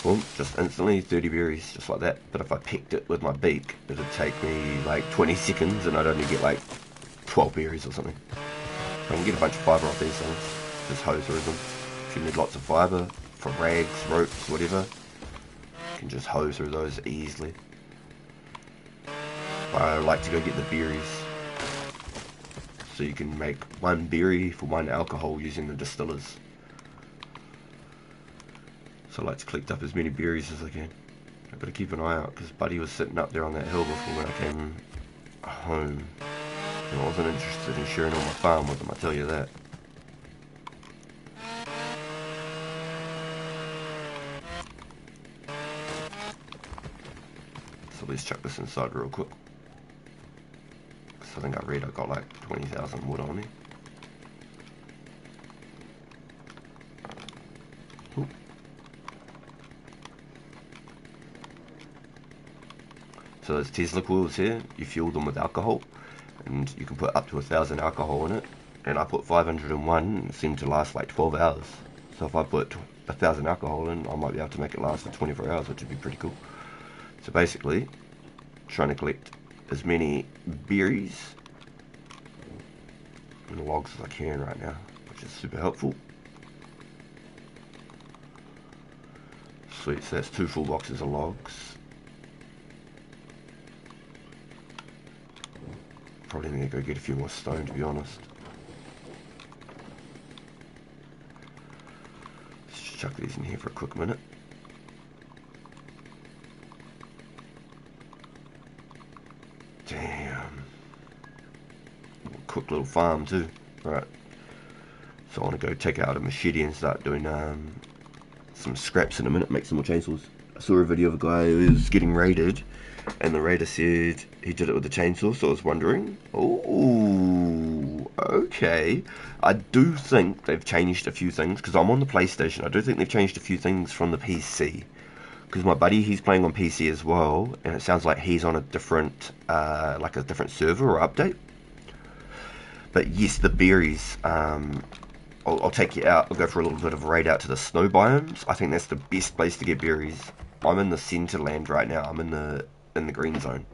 boom, just instantly 30 berries, just like that. But if I picked it with my beak, it'd take me like 20 seconds and I'd only get like 12 berries or something. I can get a bunch of fibre off these things, just hoe through them. If you need lots of fibre, for rags, ropes, whatever, you can just hoe through those easily. I like to go get the berries, so you can make one berry for one alcohol using the distillers. So I like to collect up as many berries as I can. I've got to keep an eye out because Buddy was sitting up there on that hill before when I came home. And I wasn't interested in sharing on my farm with him, I tell you that. So let's chuck this inside real quick. Because I think I read I got like 20,000 wood on me. So those Tesla coils here, you fuel them with alcohol, and you can put up to 1,000 alcohol in it. And I put 501, and it seemed to last like 12 hours. So if I put 1,000 alcohol in, I might be able to make it last for 24 hours, which would be pretty cool. So basically, trying to collect as many berries and logs as I can right now, which is super helpful. Sweet, so that's 2 full boxes of logs. Probably need to go get a few more stone, to be honest. Let's just chuck these in here for a quick minute. Damn. Quick little farm too. Right. So I want to go take out a machete and start doing some scraps in a minute, make some more chainsaws. I saw a video of a guy who was getting raided, and the raider said he did it with a chainsaw, so I was wondering, oh, okay. I do think they've changed a few things, because I'm on the PlayStation. I do think they've changed a few things from the PC, because my buddy, he's playing on PC as well, and it sounds like he's on a different, like a different server or update. But yes, the berries, I'll take you out. I'll go for a little bit of a raid out to the snow biomes. I think that's the best place to get berries. I'm in the center land right now. I'm in the green zone,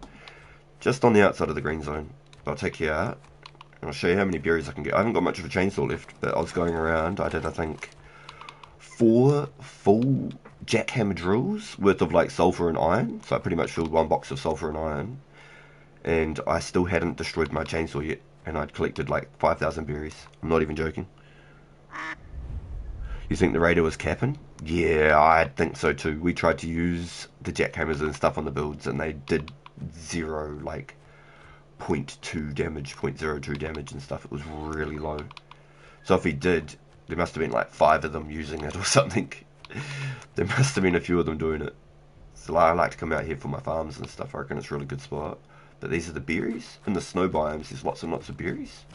just on the outside of the green zone. But I'll take you out and I'll show you how many berries I can get. I haven't got much of a chainsaw left, but I was going around. I did, I think, 4 full jackhammer drills worth of like sulfur and iron. So I pretty much filled one box of sulfur and iron, and I still hadn't destroyed my chainsaw yet, and I'd collected like 5,000 berries. I'm not even joking. You think the raider was capping? Yeah, I think so too. We tried to use the jackhammers and stuff on the builds, and they did zero, like point 0.2 damage, 0.02 damage and stuff. It was really low. So if he did, there must have been like 5 of them using it or something. There must have been a few of them doing it. So I like to come out here for my farms and stuff. I reckon it's a really good spot. But these are the berries. In the snow biomes, there's lots and lots of berries.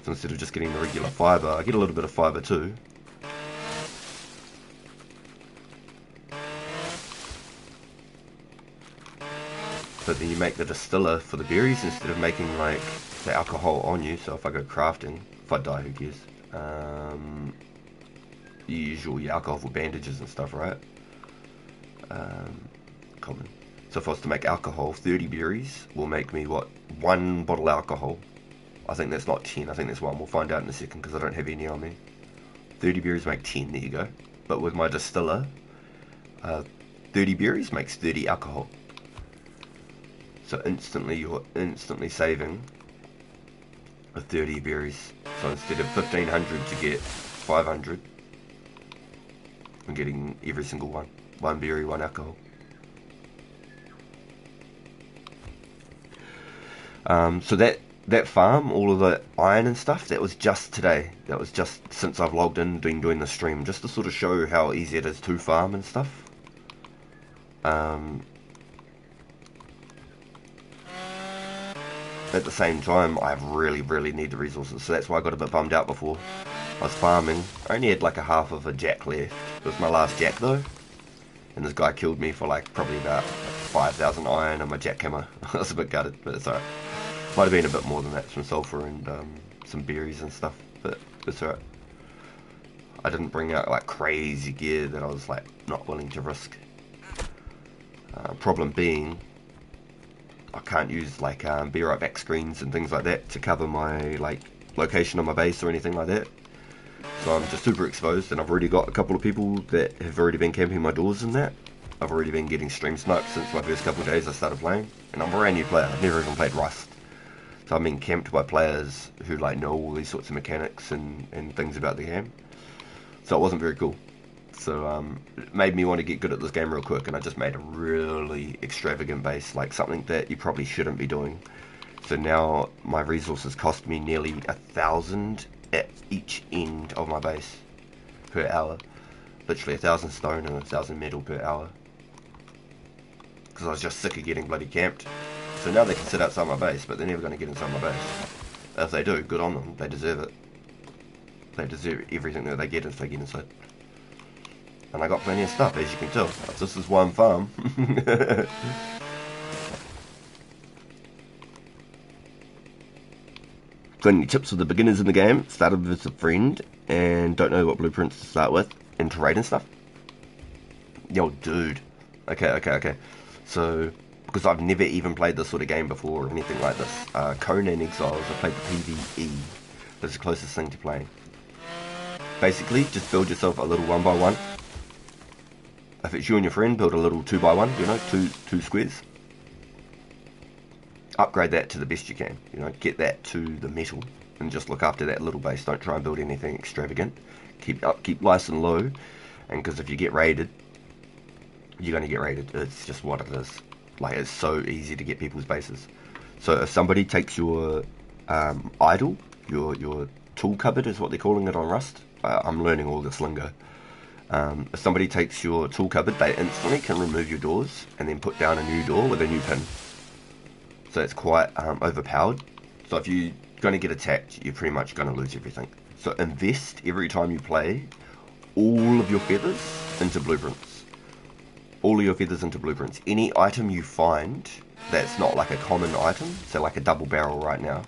So instead of just getting the regular fibre, I get a little bit of fibre too. But then you make the distiller for the berries instead of making like the alcohol on you. So if I go crafting, if I die, who cares? You use all your alcohol for bandages and stuff, right? Common. So if I was to make alcohol, 30 berries will make me, what, 1 bottle alcohol. I think that's not 10, I think that's 1. We'll find out in a second because I don't have any on me. 30 berries make 10, there you go. But with my distiller, 30 berries makes 30 alcohol. So instantly, you're instantly saving with 30 berries. So instead of 1,500 you get 500. I'm getting every single one. 1 berry, 1 alcohol. So that farm, all of the iron and stuff, that was just today. That was just since I've logged in, been doing the stream, just to sort of show how easy it is to farm and stuff. At the same time, I really, really need the resources, so that's why I got a bit bummed out before. I was farming. I only had like a half of a jack left. It was my last jack though. And this guy killed me for like probably about 5,000 iron and my jackhammer. I was a bit gutted, but it's alright. Might have been a bit more than that, some sulfur and some berries and stuff, but it's alright. I didn't bring out like crazy gear that I was like not willing to risk. Problem being, I can't use like be right back screens and things like that to cover my like location on my base or anything like that. So I'm just super exposed, and I've already got a couple of people that have already been camping my doors and that. I've already been getting stream sniped since my first couple of days I started playing, and I'm a brand new player. I've never even played Rust. So I'm being camped by players who like know all these sorts of mechanics and things about the game. So it wasn't very cool. So it made me want to get good at this game real quick, and I just made a really extravagant base, like something that you probably shouldn't be doing. So now my resources cost me nearly 1,000 at each end of my base per hour. Literally 1,000 stone and 1,000 metal per hour. Because I was just sick of getting bloody camped. So now they can sit outside my base, but they're never going to get inside my base. If they do, good on them. They deserve it. They deserve everything that they get if they get inside. And I got plenty of stuff, as you can tell. This is one farm. Got any tips for the beginners in the game? Started with a friend and don't know what blueprints to start with and to raid and stuff? Yo, dude. Okay. So, because I've never even played this sort of game before or anything like this. Conan Exiles, I played the PvE. That's the closest thing to playing. Basically, just build yourself a little 1x1. If it's you and your friend, build a little 2x1, you know, two squares. Upgrade that to the best you can, you know, get that to the metal and just look after that little base. Don't try and build anything extravagant. Keep nice and low, and because if you get raided, you're going to get raided. It's just what it is. Like, it's so easy to get people's bases. So if somebody takes your idol, your tool cupboard is what they're calling it on Rust. I'm learning all this lingo. If somebody takes your tool cupboard, they instantly can remove your doors and then put down a new door with a new pin. So it's quite overpowered. So if you're going to get attacked, you're pretty much going to lose everything. So invest every time you play all of your feathers into blueprints. All of your feathers into blueprints. Any item you find that's not like a common item, so like a double barrel right now.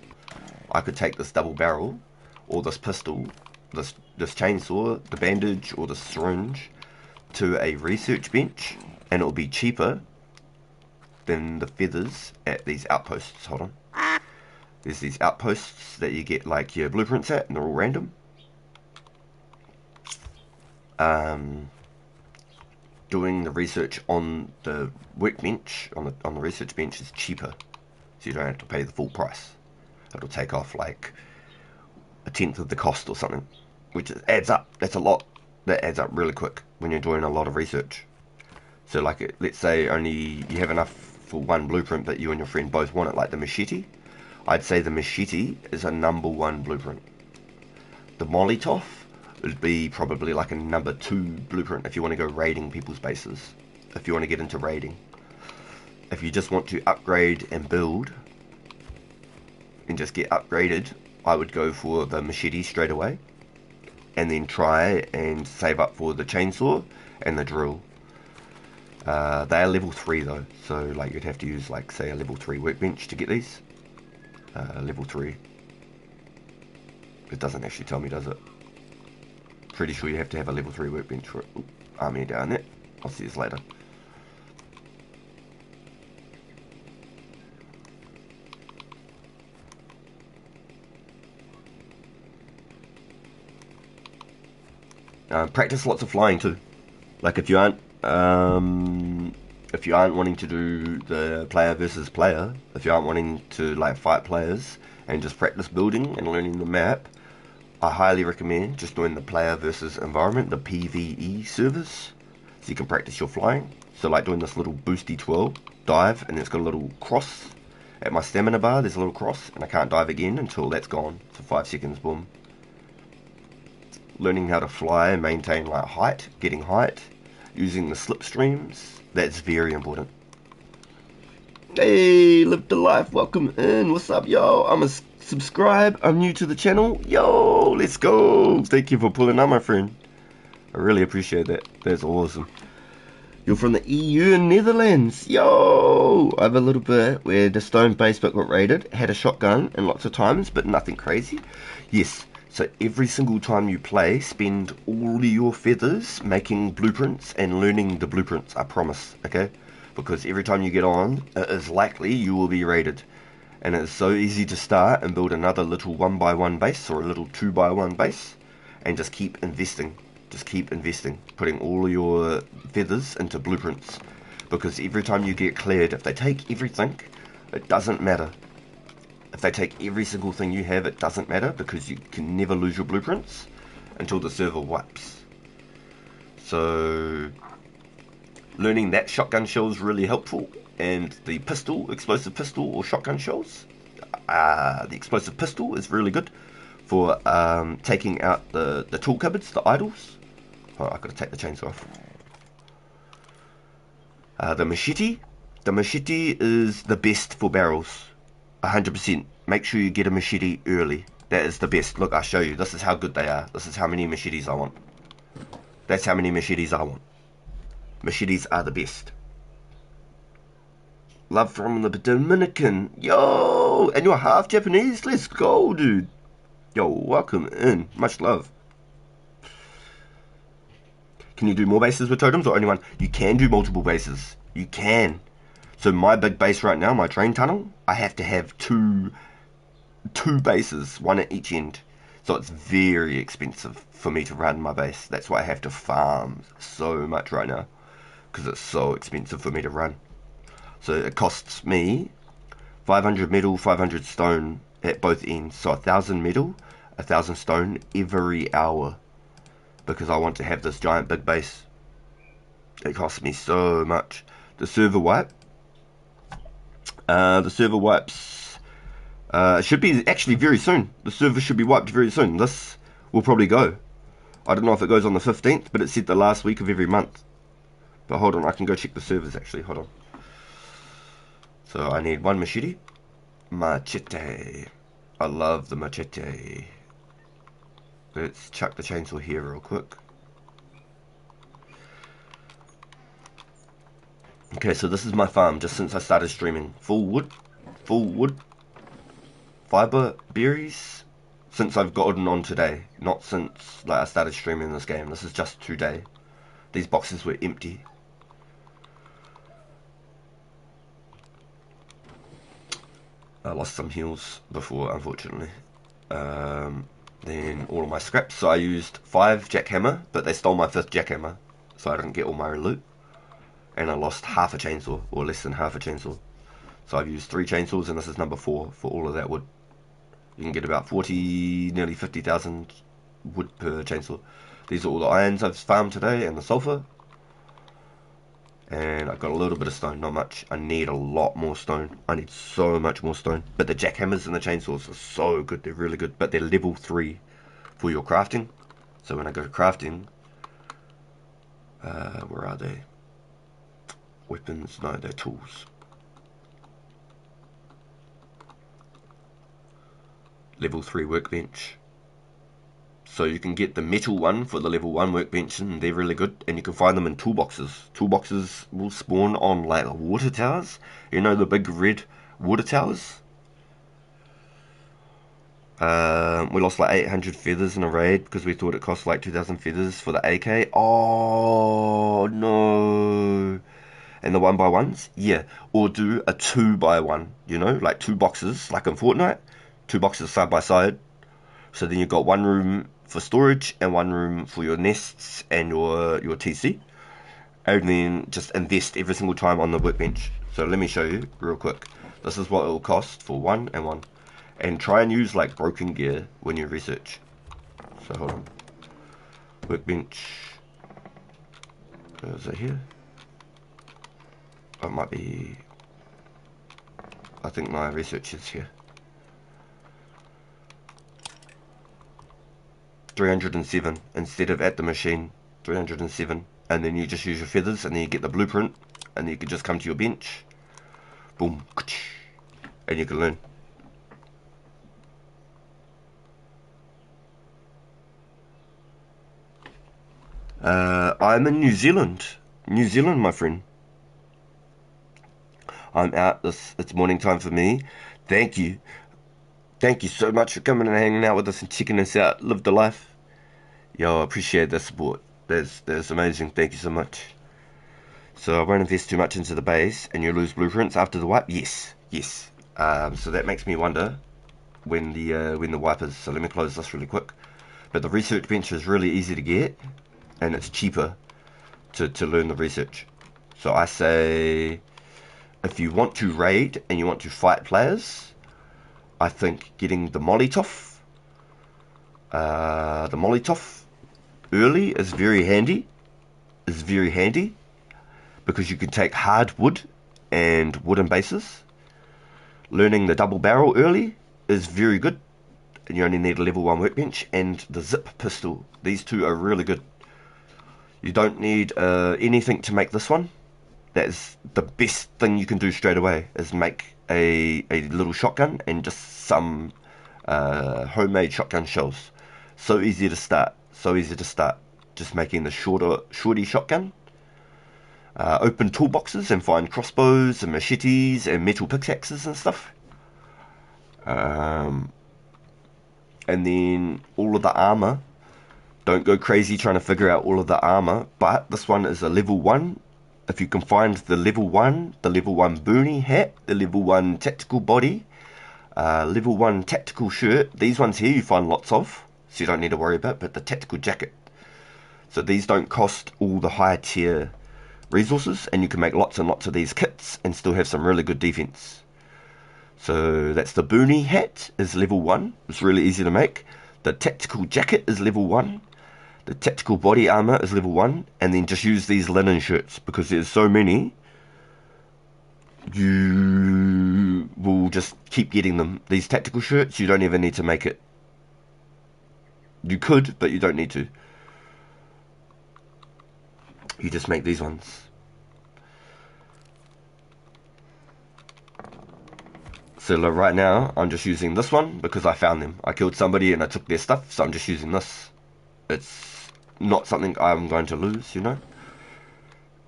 I could take this double barrel, or this pistol, this chainsaw, the bandage, or the syringe to a research bench, and it'll be cheaper than the feathers at these outposts. Hold on. There's these outposts that you get like your blueprints at, and they're all random. doing the research on the workbench, on the research bench, is cheaper, so you don't have to pay the full price. It'll take off like a tenth of the cost or something, which adds up. That's a lot. That adds up really quick when you're doing a lot of research. So like, let's say only you have enough for one blueprint, but you and your friend both want it, like the machete. I'd say the machete is a number one blueprint. The Molotov would be probably like a number two blueprint if you want to go raiding people's bases. If you want to get into raiding. If you just want to upgrade and build and just get upgraded, I would go for the machete straight away. And then try and save up for the chainsaw and the drill. They are level 3 though, so like you'd have to use like say a level 3 workbench to get these. Level 3. It doesn't actually tell me, does it? Pretty sure you have to have a level 3 workbench for it. Ooh, army down there. I'll see this later. Practice lots of flying too. Like if you aren't wanting to do the player versus player, if you aren't wanting to like fight players and just practice building and learning the map, I highly recommend just doing the player versus environment, the PvE servers, so you can practice your flying. So like doing this little boosty twirl dive, and it's got a little cross at my stamina bar. There's a little cross, and I can't dive again until that's gone. So 5 seconds, boom. Learning how to fly and maintain like height, getting height, using the slipstreams, that's very important. Hey, live the life, welcome in. What's up, yo? I'm a subscribe. I'm new to the channel. Yo, let's go. Thank you for pulling up, my friend. I really appreciate that. That's awesome. You're from the EU and Netherlands. Yo, I have a little bit where the stone base but got raided. Had a shotgun and lots of times, but nothing crazy. Yes. So every single time you play, spend all of your feathers making blueprints and learning the blueprints, I promise, okay? Because every time you get on, it is likely you will be raided. And it's so easy to start and build another little 1x1 base or a little 2x1 base and just keep investing. Just keep investing, putting all of your feathers into blueprints. Because every time you get cleared, if they take everything, it doesn't matter. If they take every single thing you have, it doesn't matter, because you can never lose your blueprints until the server wipes. So learning that shotgun shell is really helpful, and the pistol, explosive pistol or shotgun shells. The explosive pistol is really good for taking out the tool cupboards, the idols. Oh, I've got to take the chainsaw off. The machete is the best for barrels. 100%. Make sure you get a machete early. That is the best. Look, I'll show you. This is how good they are. This is how many machetes I want. That's how many machetes I want. Machetes are the best. Love from the Dominican. Yo! And you're half Japanese? Let's go, dude. Yo, welcome in. Much love. Can you do more bases with totems or only one? You can do multiple bases. You can. So my big base right now, my train tunnel, I have to have two bases, one at each end. So it's very expensive for me to run my base. That's why I have to farm so much right now, because it's so expensive for me to run. So it costs me 500 metal, 500 stone at both ends. So 1,000 metal, 1,000 stone every hour, because I want to have this giant big base. It costs me so much. The server wipe. The server wipes should be actually very soon. The server should be wiped very soon. This will probably go. I don't know if it goes on the 15th, but it said the last week of every month. But hold on, I can go check the servers actually. Hold on. So I need one machete. Machete. I love the machete. Let's chuck the chainsaw here real quick. Okay, so this is my farm just since I started streaming. Full wood, fiber, berries, since I've gotten on today. Not since like I started streaming this game. This is just today. These boxes were empty. I lost some heals before, unfortunately. Then all of my scraps. So I used 5 jackhammer, but they stole my 5th jackhammer, so I didn't get all my loot. and I lost half a chainsaw, or less than half a chainsaw. So I've used 3 chainsaws, and this is number 4 for all of that wood. You can get about 40, nearly 50,000 wood per chainsaw. These are all the irons I've farmed today, and the sulfur. And I've got a little bit of stone, not much. I need a lot more stone. I need so much more stone. But the jackhammers and the chainsaws are so good. They're really good. But they're level 3 for your crafting. So when I go to crafting, where are they? Weapons? No, they're tools. Level 3 workbench. So you can get the metal one for the level 1 workbench, and they're really good. And you can find them in toolboxes. Toolboxes will spawn on like water towers. You know, the big red water towers? We lost like 800 feathers in a raid because we thought it cost like 2,000 feathers for the AK. Oh no! And the 1x1s, yeah. Or do a 2x1, you know, like 2 boxes, like in Fortnite, 2 boxes side by side. So then you've got 1 room for storage and 1 room for your nests and your TC. And then just invest every single time on the workbench. So let me show you real quick. This is what it will cost for 1 and 1. And try and use like broken gear when you research. So hold on. Workbench. Is it here? It might be. I think my research is here. 307 instead of at the machine. 307. And then you just use your feathers, and then you get the blueprint, and then you can just come to your bench. Boom. And you can learn. I'm in New Zealand. New Zealand, my friend. I'm out. It's morning time for me. Thank you. Thank you so much for coming and hanging out with us and checking us out. Live the life. Yo, I appreciate the support. That's amazing. Thank you so much. So I won't invest too much into the base, and you lose blueprints after the wipe. Yes, yes. So that makes me wonder when the wipe is. So let me close this really quick. But the research bench is really easy to get, and it's cheaper to learn the research. So I say, if you want to raid and you want to fight players, I think getting the Molotov early is very handy. Because you can take hard wood and wooden bases. Learning the double barrel early is very good, and you only need a level 1 workbench. And the zip pistol, these two are really good. You don't need anything to make this one. That is the best thing you can do straight away, is make a little shotgun and just some homemade shotgun shells. So easy to start. Just making the shorty shotgun. Open toolboxes and find crossbows and machetes and metal pickaxes and stuff. And then all of the armor. Don't go crazy trying to figure out all of the armor, but this one is a level 1. If you can find the level 1 boonie hat, the level 1 tactical body, level 1 tactical shirt, these ones here you find lots of, so you don't need to worry about, but the tactical jacket. So these don't cost all the higher tier resources, and you can make lots and lots of these kits and still have some really good defense. So that's the boonie hat is level 1. It's really easy to make. The tactical jacket is level 1. The tactical body armor is level 1, and then just use these linen shirts because there's so many. You will just keep getting them. These tactical shirts, you don't even need to make it. You could, but you don't need to. You just make these ones. So like right now, I'm just using this one because I found them. I killed somebody and I took their stuff, so I'm just using this. It's not something I'm going to lose, you know.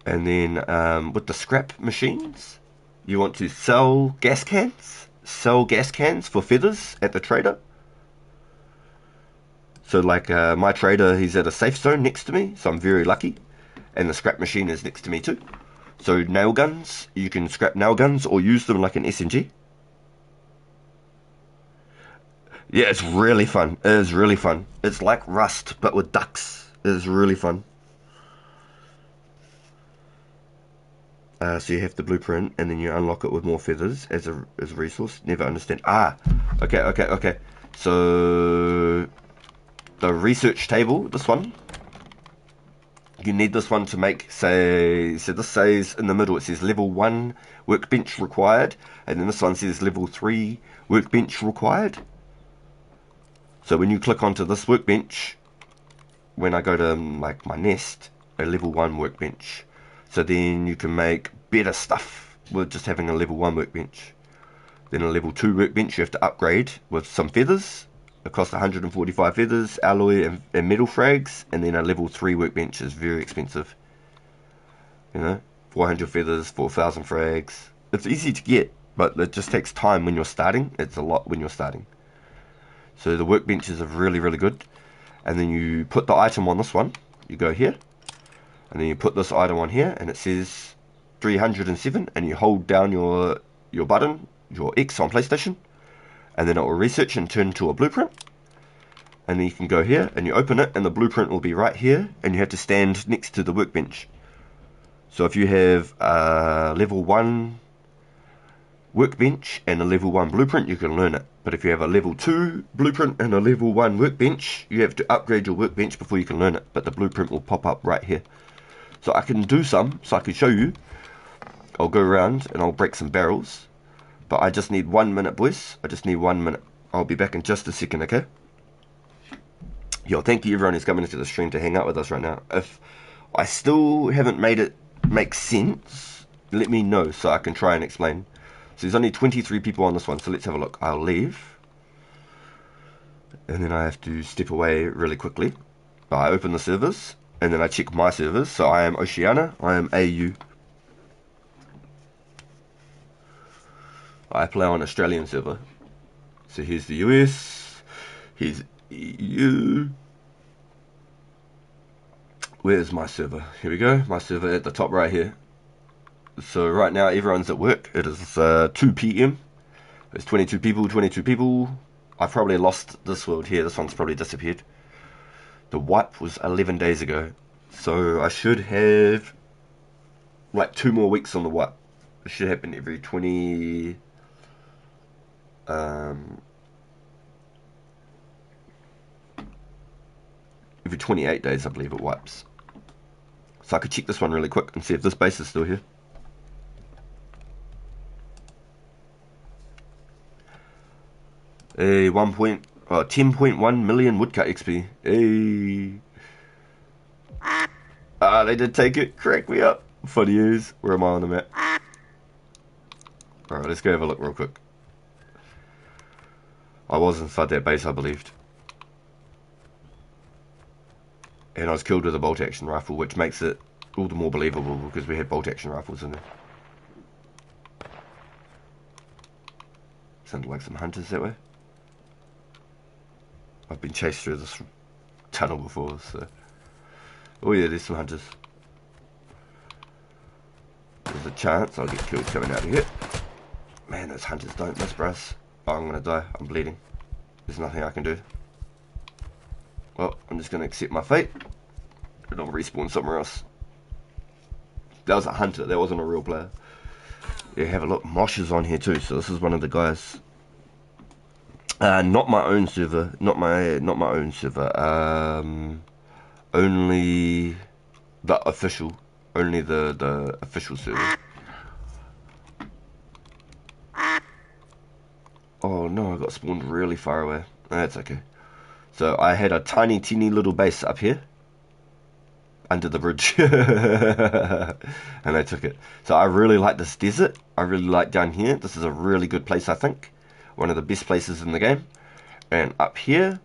And then with the scrap machines, you want to sell gas cans. Sell gas cans for feathers at the trader. So like my trader, he's at a safe zone next to me, so I'm very lucky. And the scrap machine is next to me too. So nail guns, you can scrap nail guns or use them like an SMG. Yeah, it's really fun. It is really fun. It's like Rust, but with ducks. It is really fun. So you have the blueprint, and then you unlock it with more feathers as a resource. Never understand. Okay. So the research table, this one, you need this one to make, say, so this says in the middle, it says level 1 workbench required, and then this one says level 3 workbench required. So when you click onto this workbench, when I go to like my nest, a level 1 workbench. So then you can make better stuff with just having a level 1 workbench. Then a level 2 workbench you have to upgrade with some feathers. It costs 145 feathers, alloy and metal frags. And then a level 3 workbench is very expensive. 400 feathers, 4,000 frags. It's easy to get, but it just takes time when you're starting. It's a lot when you're starting. So the workbenches are really, really good. And then you put the item on this one. You go here. And then you put this item on here. And it says 307. And you hold down your button, your X on PlayStation. And then it will research and turn to a blueprint. And then you can go here and you open it. And the blueprint will be right here. And you have to stand next to the workbench. So if you have a level 1 workbench and a level 1 blueprint, you can learn it. But if you have a level 2 blueprint and a level 1 workbench, you have to upgrade your workbench before you can learn it. But the blueprint will pop up right here. So I can do some, so I can show you. I'll go around and I'll break some barrels. But I just need 1 minute, boys. I just need 1 minute. I'll be back in just a second, okay? Yo, thank you everyone who's coming into the stream to hang out with us right now. If I still haven't made it make sense, let me know so I can try and explain. So there's only 23 people on this one, so let's have a look. I'll leave. And then I have to step away really quickly. I open the servers, and then I check my servers. So I am Oceania, I am AU. I play on Australian server. So here's the US, here's EU. Where's my server? Here we go, my server at the top right here. So right now everyone's at work. It is 2 p.m. There's 22 people. I've probably lost this world here. This one's probably disappeared. The wipe was 11 days ago. So I should have like 2 more weeks on the wipe. It should happen every 20... every 28 days, I believe it wipes. So I could check this one really quick and see if this base is still here. A 10.1 million woodcut XP. Hey. They did take it. Crack me up. Funny news. Where am I on the map? Alright, let's go have a look real quick. I was inside that base, I believed. And I was killed with a bolt action rifle, which makes it all the more believable because we had bolt action rifles in there. Sounded like some hunters that way. I've been chased through this tunnel before, so... Oh yeah, there's some hunters. There's a chance I'll get killed coming out of here. Man, those hunters don't miss, bros. Oh, I'm gonna die. I'm bleeding. There's nothing I can do. Well, I'm just gonna accept my fate. And I'll respawn somewhere else. That was a hunter, that wasn't a real player. Yeah, have a look. Mosh is on here too, so this is one of the guys. Not my own server. Not my own server. Only the official. Only the official server. Oh no, I got spawned really far away. That's okay. So I had a tiny, teeny little base up here. Under the bridge. And I took it. So I really like this desert. I really like down here. This is a really good place, I think. One of the best places in the game. And up here,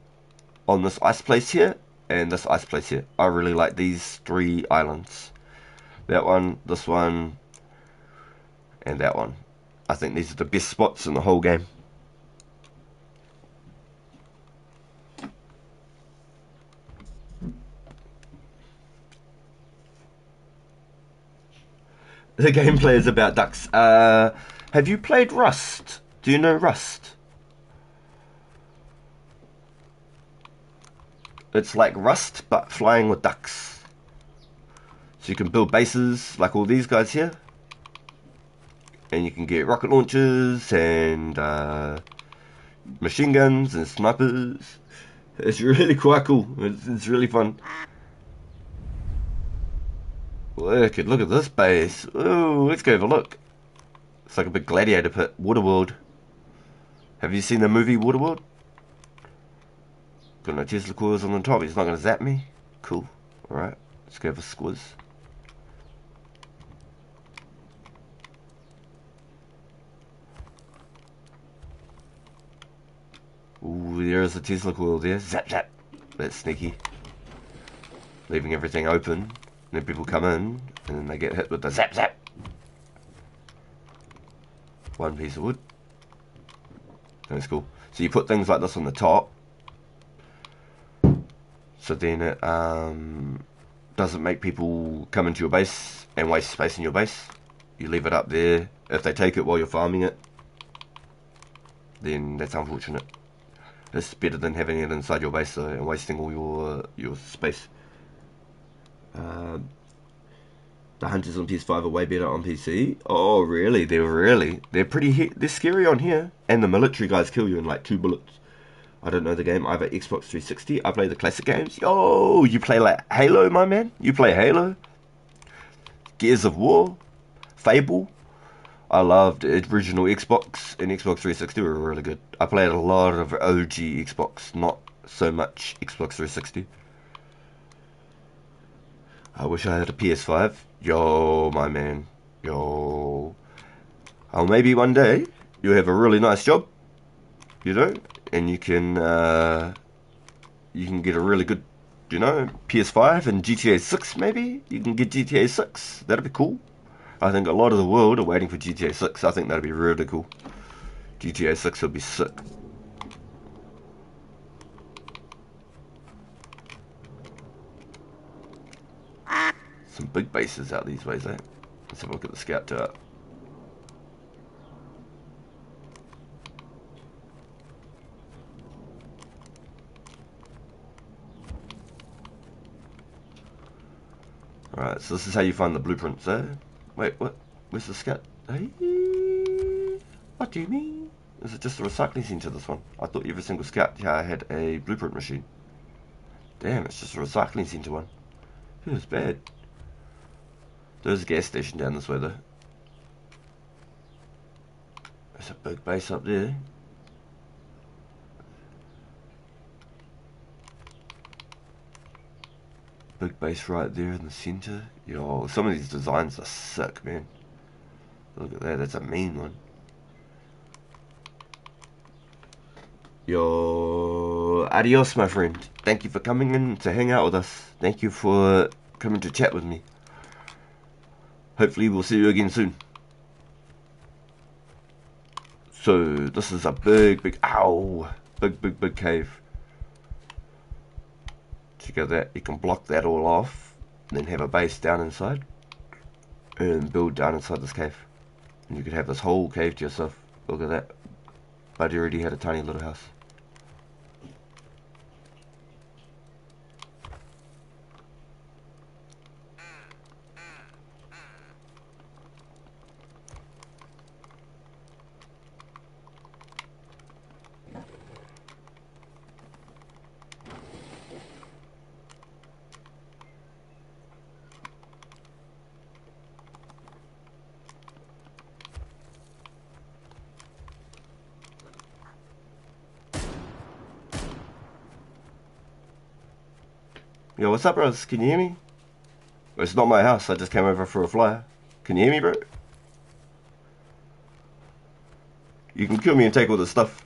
on this ice place here, and this ice place here. I really like these 3 islands. That one, this one, and that one. I think these are the best spots in the whole game. The gameplay is about ducks. Have you played Rust? Do you know Rust? It's like Rust, but flying with ducks. So you can build bases like all these guys here. and you can get rocket launchers and machine guns and snipers. It's really quite cool. It's really fun. Look at this base. Ooh, let's go have a look. It's like a big gladiator pit. Waterworld. Have you seen the movie Waterworld? Got no Tesla coils on the top. He's not going to zap me. Cool. Alright, let's go have a squiz. Ooh, there's a Tesla coil there. Zap, zap. That's sneaky. Leaving everything open. And then people come in, and then they get hit with the zap, zap. One piece of wood. That's cool. So you put things like this on the top. So then it doesn't make people come into your base and waste space in your base. You leave it up there. If they take it while you're farming it, then that's unfortunate. It's better than having it inside your base though, and wasting all your space. The hunters on PS5 are way better on PC. Oh really? They're pretty. They're scary on here, and the military guys kill you in like 2 bullets. I don't know the game. I have an Xbox 360. I play the classic games. Yo, you play like Halo, my man? You play Halo? Gears of War? Fable? I loved original Xbox and Xbox 360 were really good. I played a lot of OG Xbox, not so much Xbox 360. I wish I had a PS5. Yo, my man. Yo. Oh, maybe one day you'll have a really nice job, you know, and you can get a really good, you know, PS5 and GTA 6 maybe. You can get GTA 6. That'd be cool. I think a lot of the world are waiting for GTA 6. I think that'd be really cool. GTA 6 would be sick. Some big bases out these ways, eh? Let's have a look at the scout tower. Alright, so this is how you find the blueprints, eh? Wait, what? Where's the scout? Hey? What do you mean? Is it just a recycling centre, this one? I thought every single scout tower had a blueprint machine. Damn, it's just a recycling centre one. It was bad. There's a gas station down this way, though. There's a big base up there. Big base right there in the centre. Yo, some of these designs are sick, man. Look at that, that's a mean one. Yo, adios, my friend. Thank you for coming in to hang out with us. Thank you for coming to chat with me. Hopefully we'll see you again soon. So, this is a big cave. Check out that, you can block that all off, and then have a base down inside, and build down inside this cave. And you could have this whole cave to yourself. Look at that. But you already had a tiny little house. Yo, what's up, bros? Can you hear me? It's not my house, I just came over for a flyer. Can you hear me, bro? You can kill me and take all the stuff.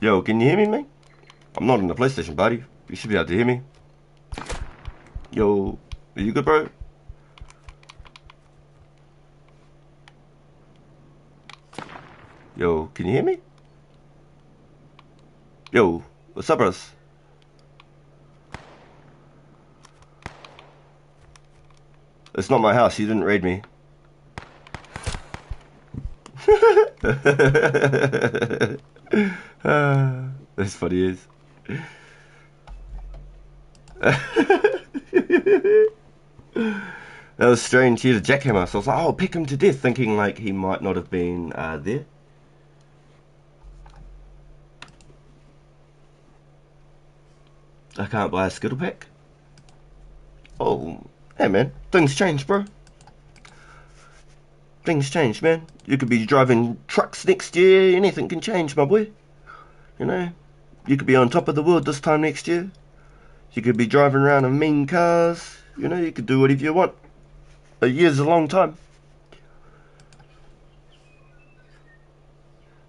Yo, can you hear me, man? I'm not in the PlayStation party. You should be able to hear me. Yo, are you good, bro? Yo, can you hear me? Yo, what's up, bros? It's not my house, you didn't raid me. That's funny as. That was strange. He had a jackhammer, so I was like, oh, pick him to death, thinking like he might not have been there. I can't buy a Skittle pack. Oh, hey man, things change, bro. Things change, man. You could be driving trucks next year. Anything can change, my boy. You know, you could be on top of the world this time next year. You could be driving around in mean cars. You know, you could do whatever you want. A year's a long time.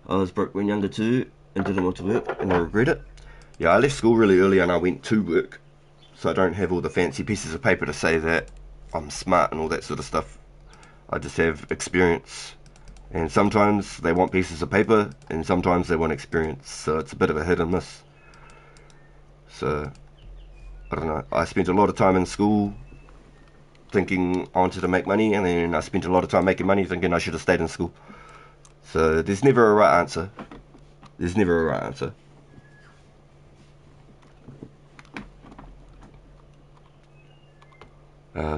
I was broke when younger too and didn't want to work and I regret it. Yeah, I left school really early and I went to work. So I don't have all the fancy pieces of paper to say that I'm smart and all that sort of stuff. I just have experience. And sometimes they want pieces of paper and sometimes they want experience. So it's a bit of a hit and miss. So, I don't know. I spent a lot of time in school thinking I wanted to make money, and then I spent a lot of time making money thinking I should have stayed in school. So there's never a right answer. There's never a right answer.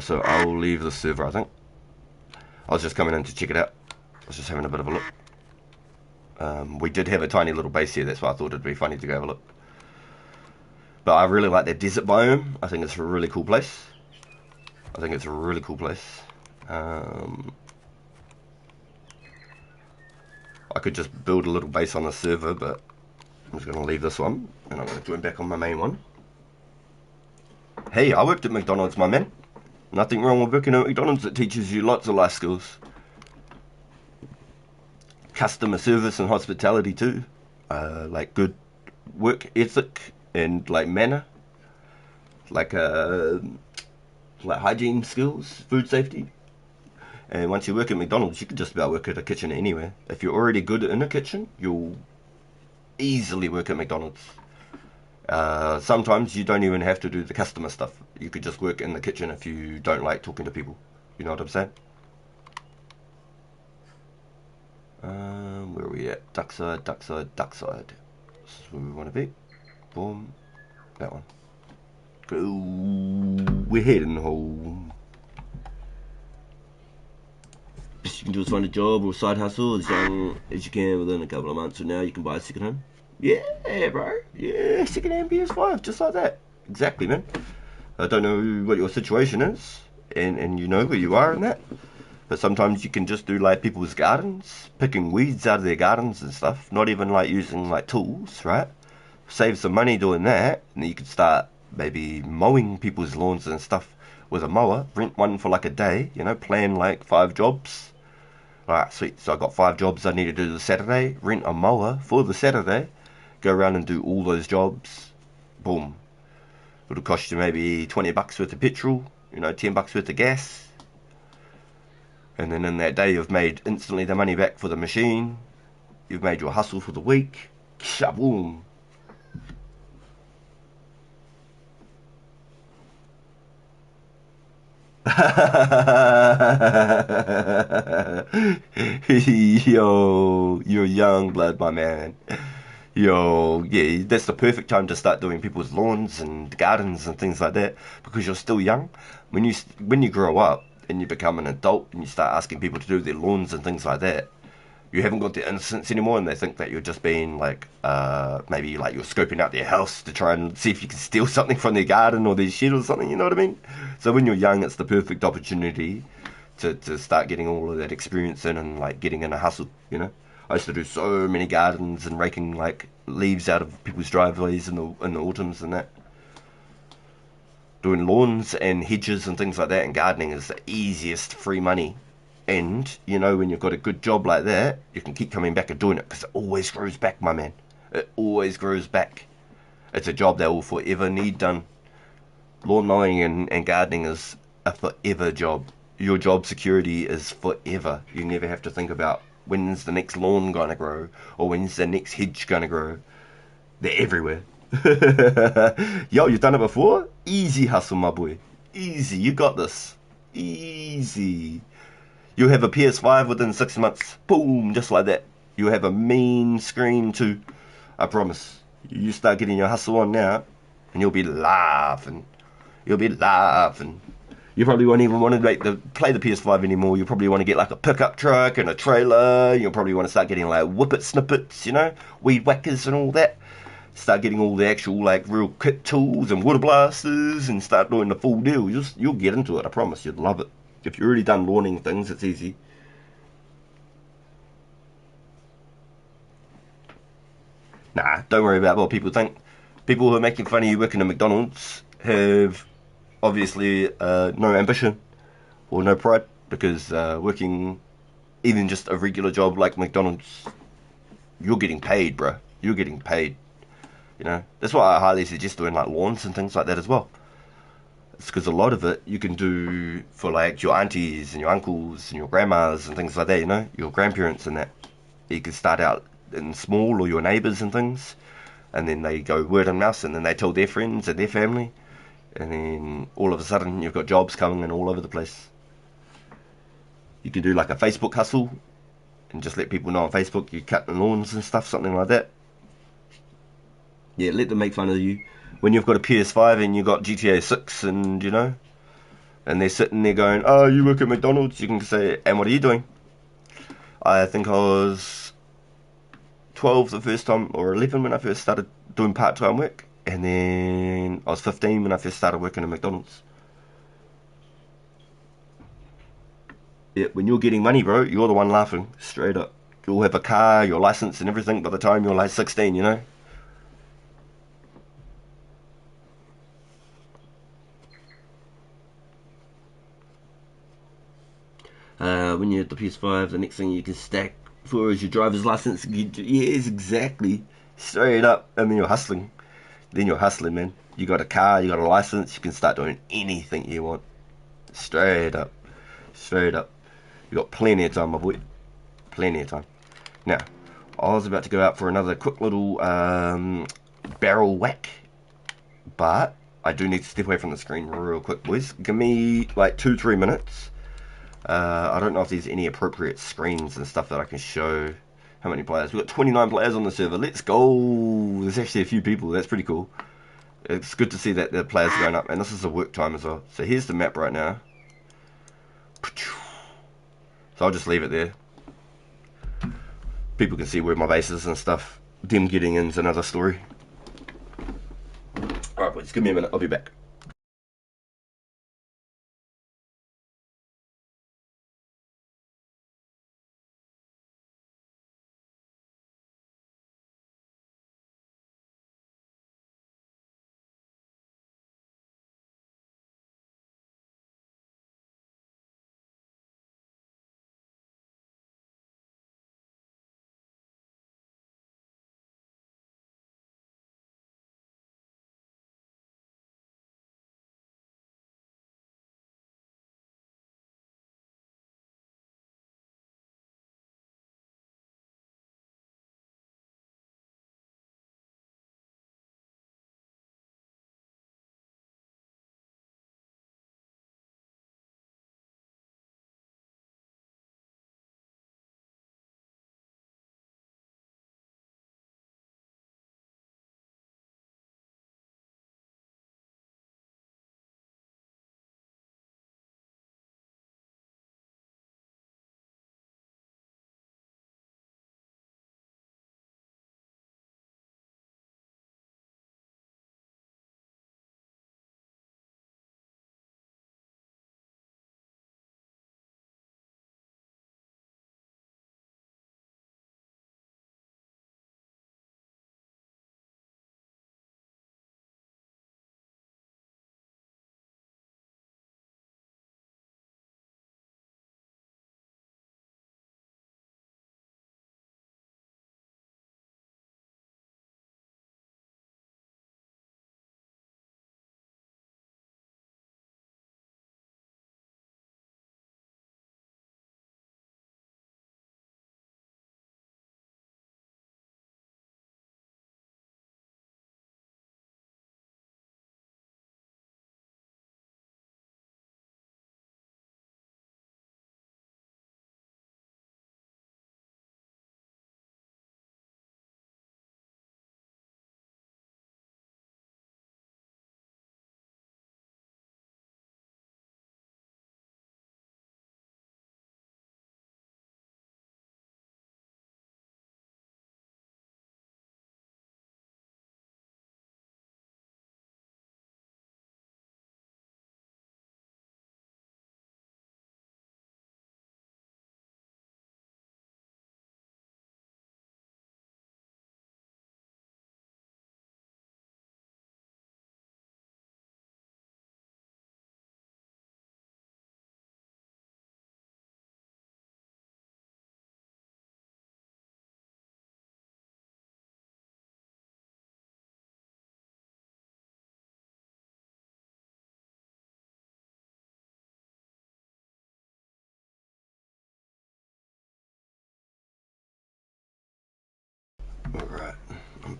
So I'll leave the server, I think. I was just coming in to check it out. I was just having a bit of a look. We did have a tiny little base here, that's why I thought it'd be funny to go have a look. But I really like that desert biome. I think it's a really cool place. I could just build a little base on the server, but I'm just going to leave this one, and I'm going to join back on my main one. Hey, I worked at McDonald's, my man. Nothing wrong with working at McDonald's. It teaches you lots of life skills. Customer service and hospitality too. Like good work ethic and like manner. Like hygiene skills, food safety. And once you work at McDonald's, you can just about work at a kitchen anywhere. If you're already good in a kitchen, you'll easily work at McDonald's. Sometimes you don't even have to do the customer stuff. You could just work in the kitchen if you don't like talking to people. You know what I'm saying? Where are we at? Duckside. This is where we want to be. Boom. That one. Go. We're heading home. Best you can do is find a job or a side hustle as young as you can within a couple of months from now. You can buy a second home. Yeah, bro. Yeah, second-hand PS5, just like that. Exactly, man. I don't know what your situation is, and you know where you are in that. But sometimes you can just do like people's gardens, picking weeds out of their gardens and stuff. Not even like using like tools, right? Save some money doing that, and then you could start maybe mowing people's lawns and stuff with a mower. Rent one for like a day, you know, plan like 5 jobs. Alright, sweet. So I got 5 jobs I need to do this Saturday. Rent a mower for the Saturday. Go around and do all those jobs. Boom. It'll cost you maybe 20 bucks worth of petrol, you know, 10 bucks worth of gas. And then in that day you've made instantly the money back for the machine. You've made your hustle for the week. Shaboom. Yo, you're young blood, my man. Yo, yeah, that's the perfect time to start doing people's lawns and gardens and things like that because you're still young. When you grow up and you become an adult and you start asking people to do their lawns and things like that, you haven't got the innocence anymore, and they think that you're just being like, maybe like you're scoping out their house to try and see if you can steal something from their garden or their shed or something. You know what I mean? So when you're young, it's the perfect opportunity to start getting all of that experience in and like getting in a hustle. You know, I used to do so many gardens and raking like leaves out of people's driveways in the autumns and that. Doing lawns and hedges and things like that, and gardening is the easiest free money. And, you know, when you've got a good job like that, you can keep coming back and doing it because it always grows back, my man. It always grows back. It's a job that will forever need done. Lawn mowing and gardening is a forever job. Your job security is forever. You never have to think about when's the next lawn going to grow or when's the next hedge going to grow. They're everywhere. Yo, you've done it before? Easy hustle, my boy. Easy. You got this. Easy. You'll have a PS5 within 6 months. Boom, just like that. You'll have a mean screen too. I promise. You start getting your hustle on now, and you'll be laughing. You'll be laughing. You probably won't even want to play the PS5 anymore. You probably want to get like a pickup truck and a trailer. You'll probably want to start getting like whippet snippets, weed whackers and all that. Start getting all the actual like real kit tools and water blasters and start doing the full deal. You'll get into it. I promise. You'd love it. If you're already done lawning things, it's easy. Nah, don't worry about what people think. People who are making fun of you working at McDonald's have obviously no ambition or no pride because working even just a regular job like McDonald's, you're getting paid, bro. You're getting paid. That's why I highly suggest doing like lawns and things like that as well. It's because a lot of it you can do for like your aunties and your uncles and your grandmas and things like that. Your grandparents and that. You can start out in small or your neighbours and things, and then they go word of mouth, and then they tell their friends and their family, and then all of a sudden you've got jobs coming in all over the place. You can do like a Facebook hustle and just let people know on Facebook you're cutting lawns and stuff, something like that. Yeah, let them make fun of you when you've got a PS5 and you've got GTA 6 and and they're sitting there going, "Oh, you work at McDonald's." You can say, "And what are you doing?" I think I was 12 the first time, or 11 when I first started doing part-time work, and then I was 15 when I first started working at McDonald's. Yeah, when you're getting money, bro, you're the one laughing, straight up. You'll have a car, your license, and everything by the time you're like 16. When you have the PS5, the next thing you can stack for is your driver's license. Yes, exactly. Straight up. I mean, you're hustling. Then you're hustling, man. You got a car, you got a license, you can start doing anything you want. Straight up. Straight up. You got plenty of time, my boy. Plenty of time. Now, I was about to go out for another quick little barrel whack, but I do need to step away from the screen real quick, boys. Give me like 2-3 minutes. I don't know if there's any appropriate screens and stuff that I can show. How many players? We've got 29 players on the server. Let's go. There's actually a few people. That's pretty cool. It's good to see that the players are going up. And this is a work time as well. So here's the map right now. So I'll just leave it there. People can see where my base is and stuff. Them getting in's another story. Alright, boys. Give me a minute. I'll be back.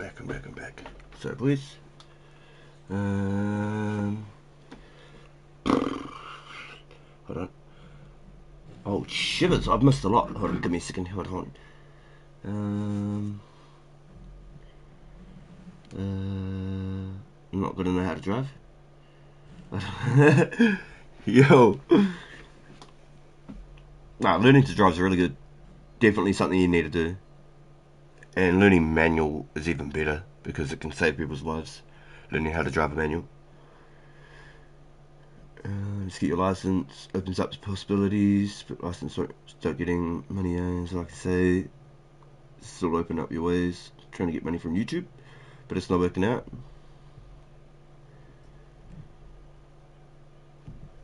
I'm back. So, boys. Hold on. Oh, shivers. I've missed a lot. Hold on, give me a second. Hold on. I'm not gonna know how to drive. Yo. Nah, learning to drive is really good. Definitely something you need to do. And learning manual is even better because it can save people's lives. Learning how to drive a manual. Just get your license, opens up possibilities, but license start getting money earns, like I say. This will open up your ways, trying to get money from YouTube, but it's not working out.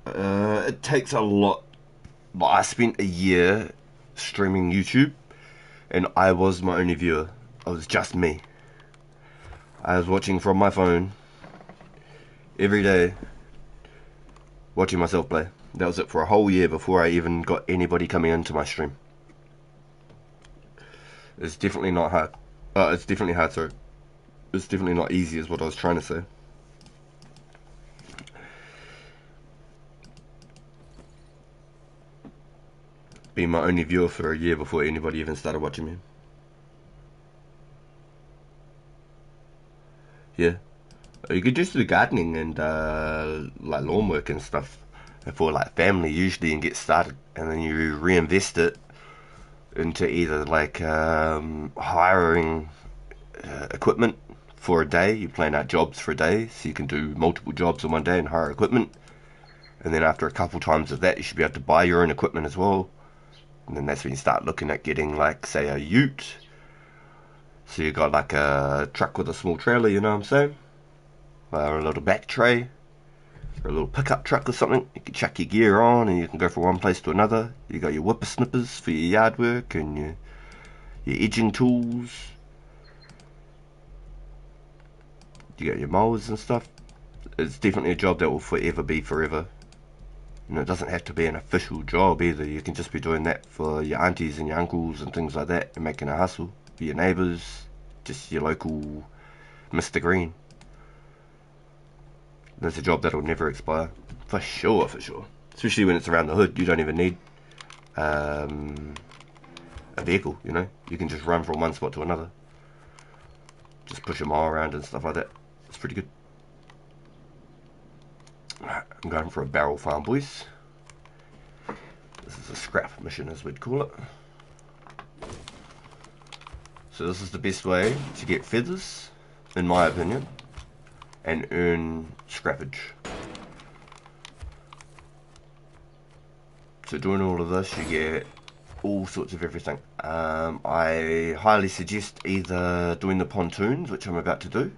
It takes a lot, but I spent a year streaming YouTube, and I was my only viewer. It was just me. I was watching from my phone every day, watching myself play. That was it for a whole year before I even got anybody coming into my stream. It's definitely not hard. It's definitely hard, sorry. It's definitely not easy is what I was trying to say. Being my only viewer for a year before anybody even started watching me. Yeah. You could just do gardening and like lawn work and stuff for like family usually and get started, and then you reinvest it into either like hiring equipment for a day. You plan out jobs for a day, so you can do multiple jobs in one day and hire equipment. And then after a couple times of that, you should be able to buy your own equipment as well. And then that's when you start looking at getting like, say, a ute. So you got like a truck with a small trailer, you know what I'm saying? Or a little back tray, or a little pickup truck or something. You can chuck your gear on and you can go from one place to another. You got your whippersnippers for your yard work and your edging tools. You got your mowers and stuff. It's definitely a job that will forever be forever. And it doesn't have to be an official job either. You can just be doing that for your aunties and your uncles and things like that, and making a hustle for your neighbours, just your local Mr. Green. That's a job that'll never expire. For sure. Especially when it's around the hood. You don't even need a vehicle, you know. You can just run from one spot to another. Just push a mile around and stuff like that. It's pretty good. I'm going for a barrel farm, boys. This is a scrap mission, as we'd call it. So this is the best way to get feathers, in my opinion, and earn scrappage. So doing all of this, you get all sorts of everything. I highly suggest either doing the pontoons, which I'm about to do,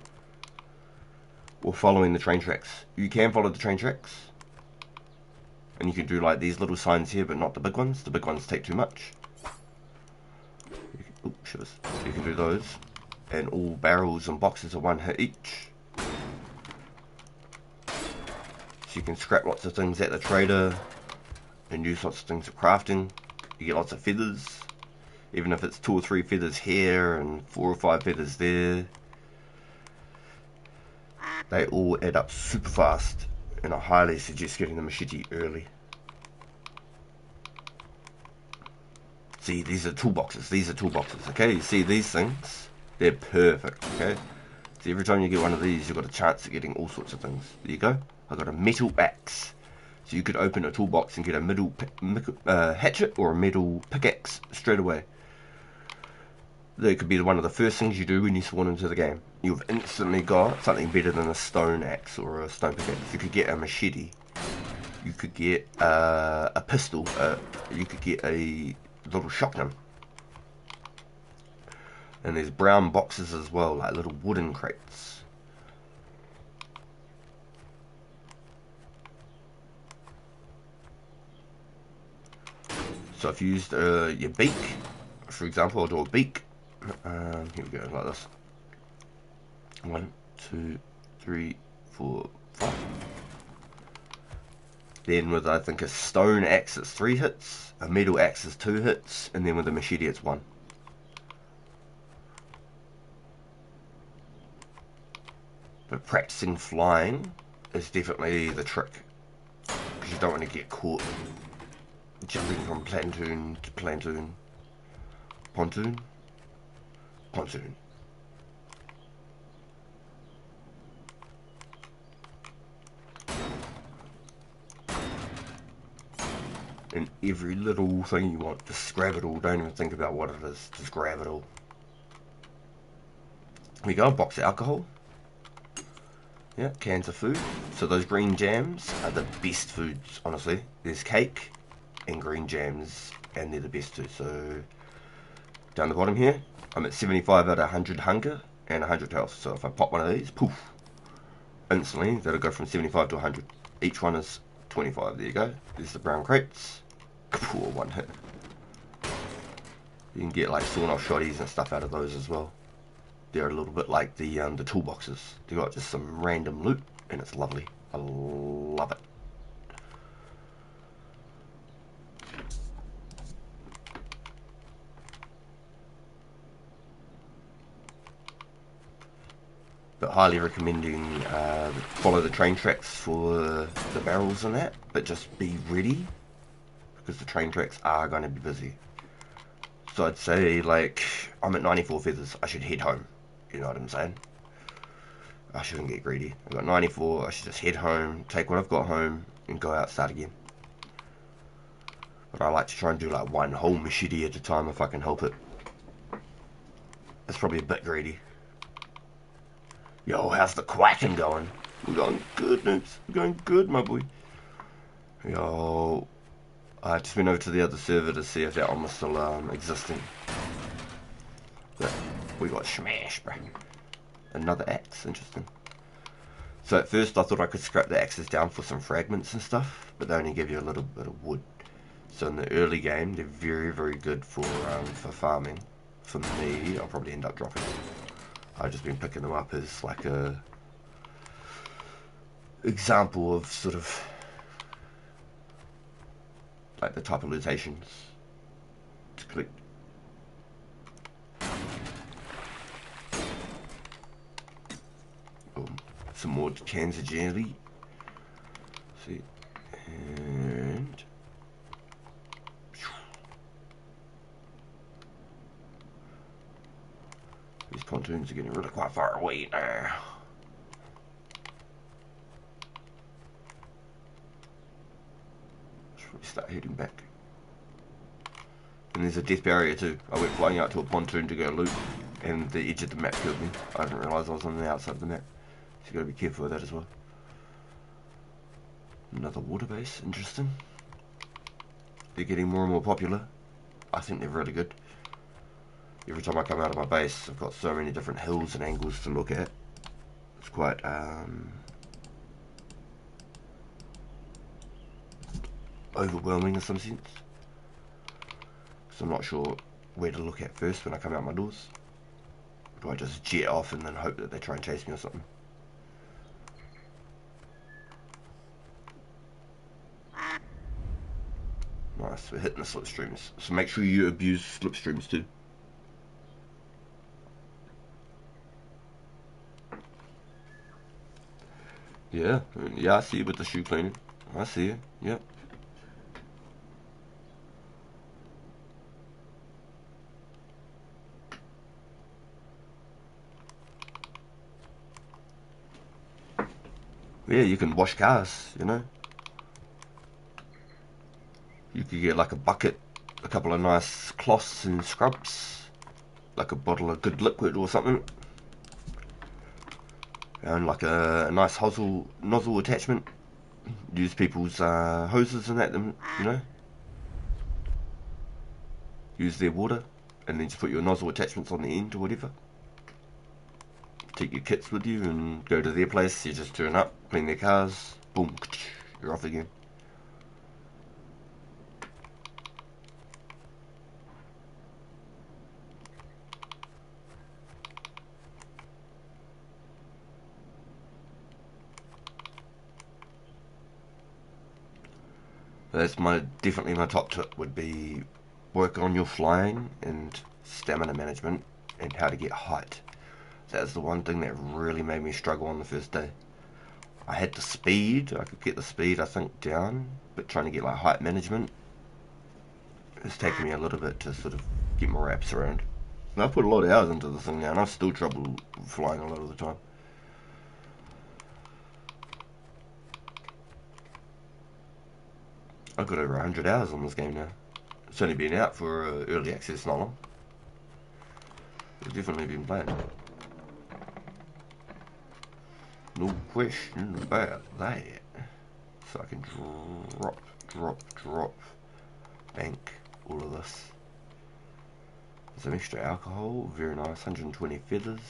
or following the train tracks. You can follow the train tracks, and you can do like these little signs here, but not the big ones. The big ones take too much. You can do those, and all barrels and boxes are 1 hit each. So you can scrap lots of things at the trader and use lots of things for crafting. You get lots of feathers, even if it's 2 or 3 feathers here and 4 or 5 feathers there. They all add up super fast, and I highly suggest getting the machete early. See, these are toolboxes, okay? You see these things? They're perfect, okay? So every time you get one of these, you've got a chance of getting all sorts of things. There you go. I got a metal axe. So you could open a toolbox and get a metal hatchet or a metal pickaxe straight away. That could be one of the first things you do when you spawn into the game. You've instantly got something better than a stone axe or a stone pickaxe. You could get a machete. You could get a pistol. You could get a little shotgun. And there's brown boxes as well, like little wooden crates. So if you used your beak, for example, I'll do a beak. Here we go, like this. 1, 2, 3, 4, 5. Then with, I think, a stone axe it's 3 hits, a metal axe is 2 hits, and then with a machete it's 1. But practicing flying is definitely the trick, because you don't want to get caught jumping from pontoon to pontoon. And every little thing you want, just grab it all. Don't even think about what it is, just grab it all. We go, a box of alcohol. Yeah, cans of food. So those green jams are the best foods, honestly. There's cake and green jams, and they're the best too. So down the bottom here, I'm at 75 out of 100 hunger and 100 health. So if I pop one of these, poof, instantly that'll go from 75 to 100. Each one is 25. There you go. There's the brown crates. Poor one hit. You can get like sawn off shotties and stuff out of those as well. They're a little bit like the toolboxes. They got just some random loot, and it's lovely. I love it. But highly recommending follow the train tracks for the barrels and that, but just be ready, because the train tracks are going to be busy. So I'd say, like, I'm at 94 feathers, I should head home. You know what I'm saying? I shouldn't get greedy. I've got 94, I should just head home, take what I've got home, and go out, start again. But I like to try and do like one whole machete at a time if I can help it. It's probably a bit greedy. Yo, how's the quacking going? We're going good, noobs. We're going good, my boy. Yo, I just went over to the other server to see if that one was still existing. But we got smashed, bro. Another axe, interesting. So at first I thought I could scrap the axes down for some fragments and stuff, but they only give you a little bit of wood. So in the early game, they're very, very good for farming. For me, I'll probably end up dropping them. I've just been picking them up as like a example of sort of like the type of lutations to collect. Some more cans of jelly. See, and these pontoons are getting really quite far away now. Should probably start heading back. And there's a death barrier too. I went flying out to a pontoon to go loot, and the edge of the map killed me. I didn't realise I was on the outside of the map. So you gotta be careful with that as well. Another water base, interesting. They're getting more and more popular. I think they're really good. Every time I come out of my base, I've got so many different hills and angles to look at. It's quite overwhelming in some sense. So I'm not sure where to look at first when I come out my doors. Do I just jet off and then hope that they try and chase me or something? Nice, we're hitting the slipstreams. So make sure you abuse slipstreams too. Yeah, I see you with the shoe cleaning. I see you, yep. Yeah, you can wash cars, you know. You could get like a bucket, a couple of nice cloths and scrubs, like a bottle of good liquid or something, and like a nice nozzle attachment. Use people's hoses and that, you know. Use their water, and then just put your nozzle attachments on the end or whatever. Take your kits with you and go to their place. You just turn up, clean their cars, boom, you're off again. That's definitely my top tip would be work on your flying and stamina management and how to get height. That's the one thing that really made me struggle on the first day. I had the speed. I could get the speed, I think, down, but trying to get like height management, it's taken me a little bit to sort of get my wraps around. And I've put a lot of hours into this thing now, and I've still trouble flying a lot of the time. I've got over 100 hours on this game now. It's only been out for early access not long. I've definitely been playing it. No question about that. So I can drop, bank all of this. Some extra alcohol, very nice, 120 feathers.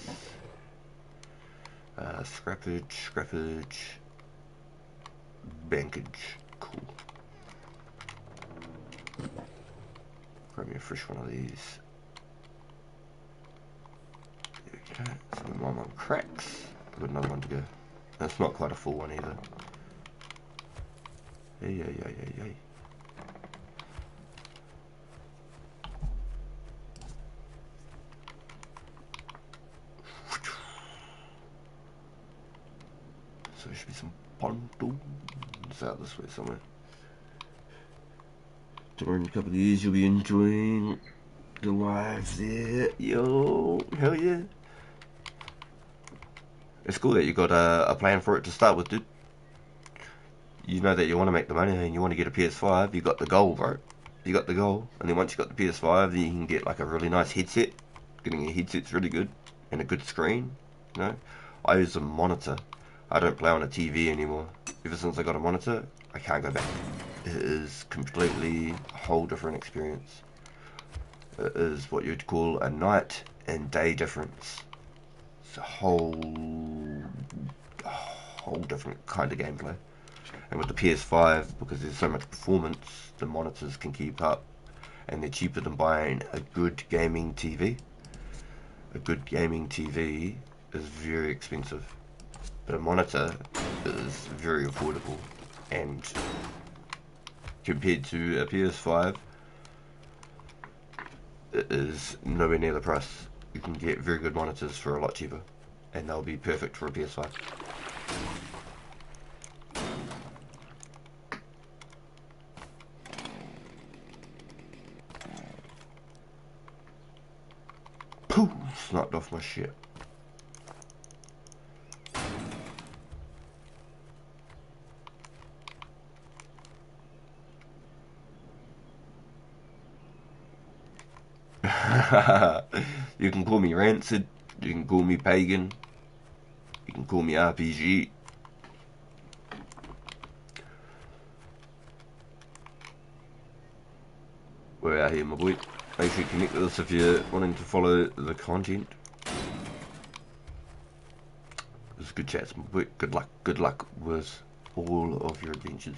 Scrappage, bankage, cool. Grab me a fresh one of these. There we go, so my one cracks. I've got another one to go. That's not quite a full one either. Yay. So there should be some pontoons out this way somewhere. During a couple of years you'll be enjoying the live there. Yo, hell yeah. It's cool that you got a plan for it to start with, dude. You know that you want to make the money and you want to get a PS5. You got the goal, bro. You got the goal. And then once you got the PS5, then you can get like a really nice headset. Getting a headset's really good. And a good screen, you know. I use a monitor. I don't play on a TV anymore. Ever since I got a monitor, I can't go back. It is completely a whole different experience. It is what you'd call a night and day difference. It's a whole different kind of gameplay. And with the PS5, because there's so much performance, the monitors can keep up, and they're cheaper than buying a good gaming TV. A good gaming TV is very expensive, but a monitor is very affordable, and compared to a PS5, it is nowhere near the price. You can get very good monitors for a lot cheaper, and they'll be perfect for a PS5. Pooh! Snapped off my shit. You can call me Rancid, you can call me Pagan, you can call me RPG. We're out here, my boy. Make sure you connect with us if you're wanting to follow the content. It's good chats, my boy. Good luck with all of your adventures.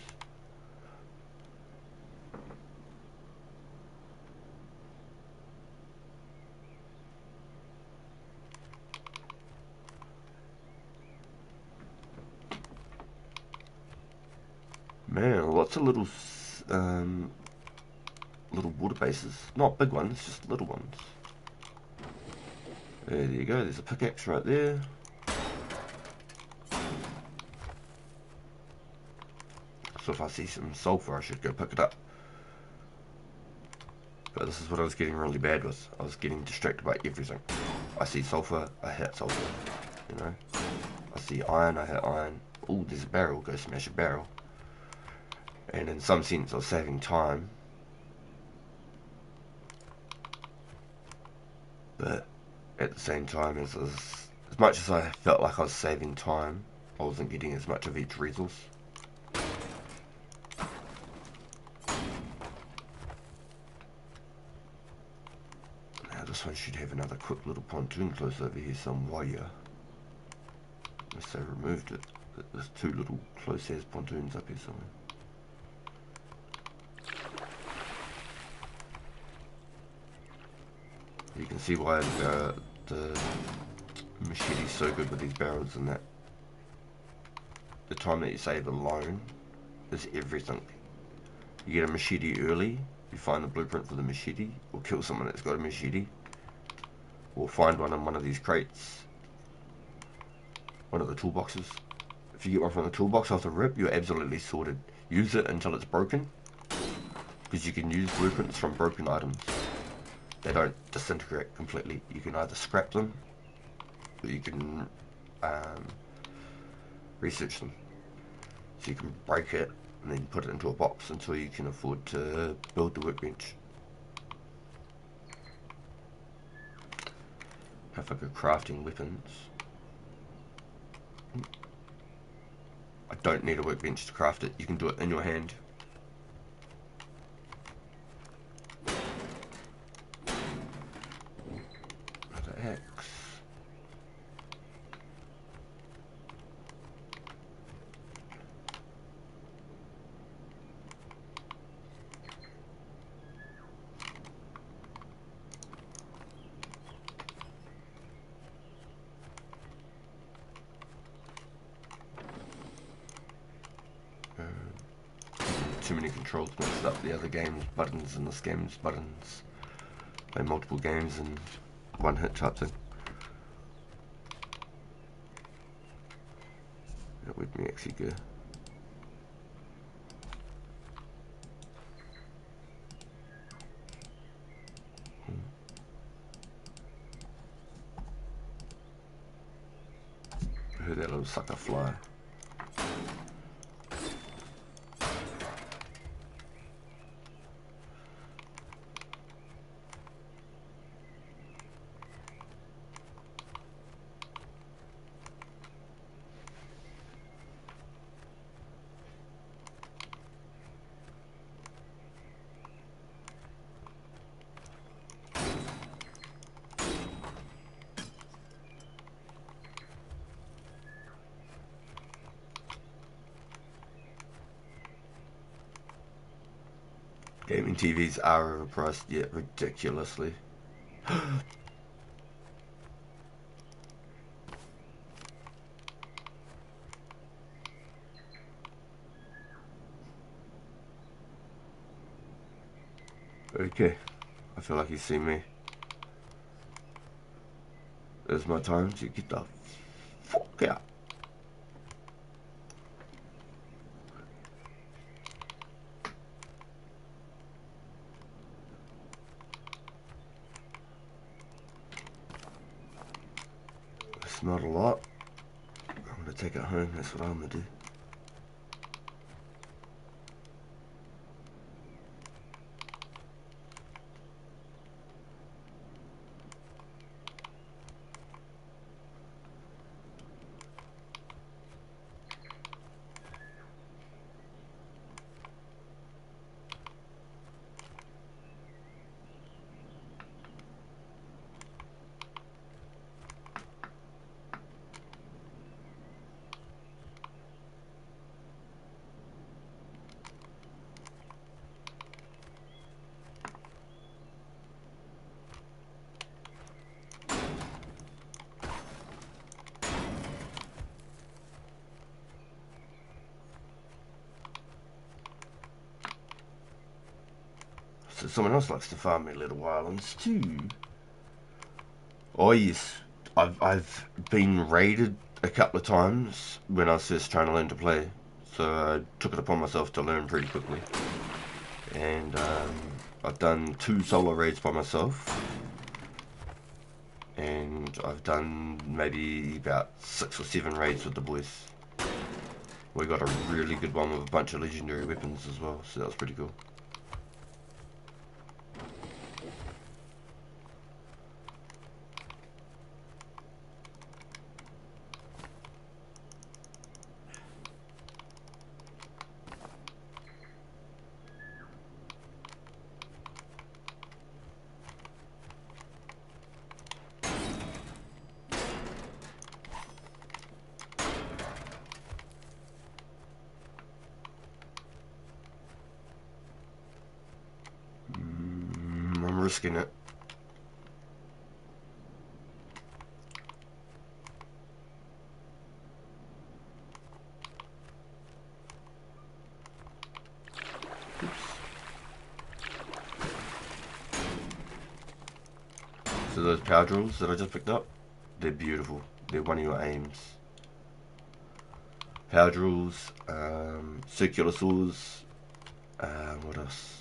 Man, lots of little water bases. Not big ones, just little ones. There you go, there's a pickaxe right there. So if I see some sulfur, I should go pick it up. But this is what I was getting really bad with. I was getting distracted by everything. I see sulfur, I hit sulfur. You know? I see iron, I hit iron. Oh, there's a barrel, go smash a barrel. And in some sense I was saving time. But at the same time, as much as I felt like I was saving time, I wasn't getting as much of each resource. Now this one should have another quick little pontoon close over here somewhere. Unless they removed it. There's two little close-as pontoons up here somewhere. You can see why the machete's so good with these barrels, and that the time that you save alone is everything. You get a machete early, you find the blueprint for the machete, or kill someone that's got a machete, or find one in one of these crates, one of the toolboxes. If you get one from the toolbox off the rip, you're absolutely sorted. Use it until it's broken, because you can use blueprints from broken items. They don't disintegrate completely. You can either scrap them, or you can research them. So you can break it and then put it into a box until you can afford to build the workbench. Have a good crafting weapons. I don't need a workbench to craft it. You can do it in your hand. Another axe. Too many controls mixed up the other game's buttons and this game's buttons. Play multiple games in one hit type thing. That would be actually good. I heard that little sucker fly. Gaming TVs are overpriced, yet ridiculously. Okay, I feel like he's seen me. It's my time to get the fuck out. It's not a lot. I'm gonna take it home, that's what I'm gonna do. So someone else likes to farm me little islands too. Oh yes, I've been raided a couple of times when I was first trying to learn to play, so I took it upon myself to learn pretty quickly. And I've done 2 solo raids by myself, and I've done maybe about 6 or 7 raids with the boys. We got a really good one with a bunch of legendary weapons as well, so that was pretty cool. I'm risking it. So those power drills that I just picked up, they're beautiful. They're one of your aims. power drills, circular saws, what else?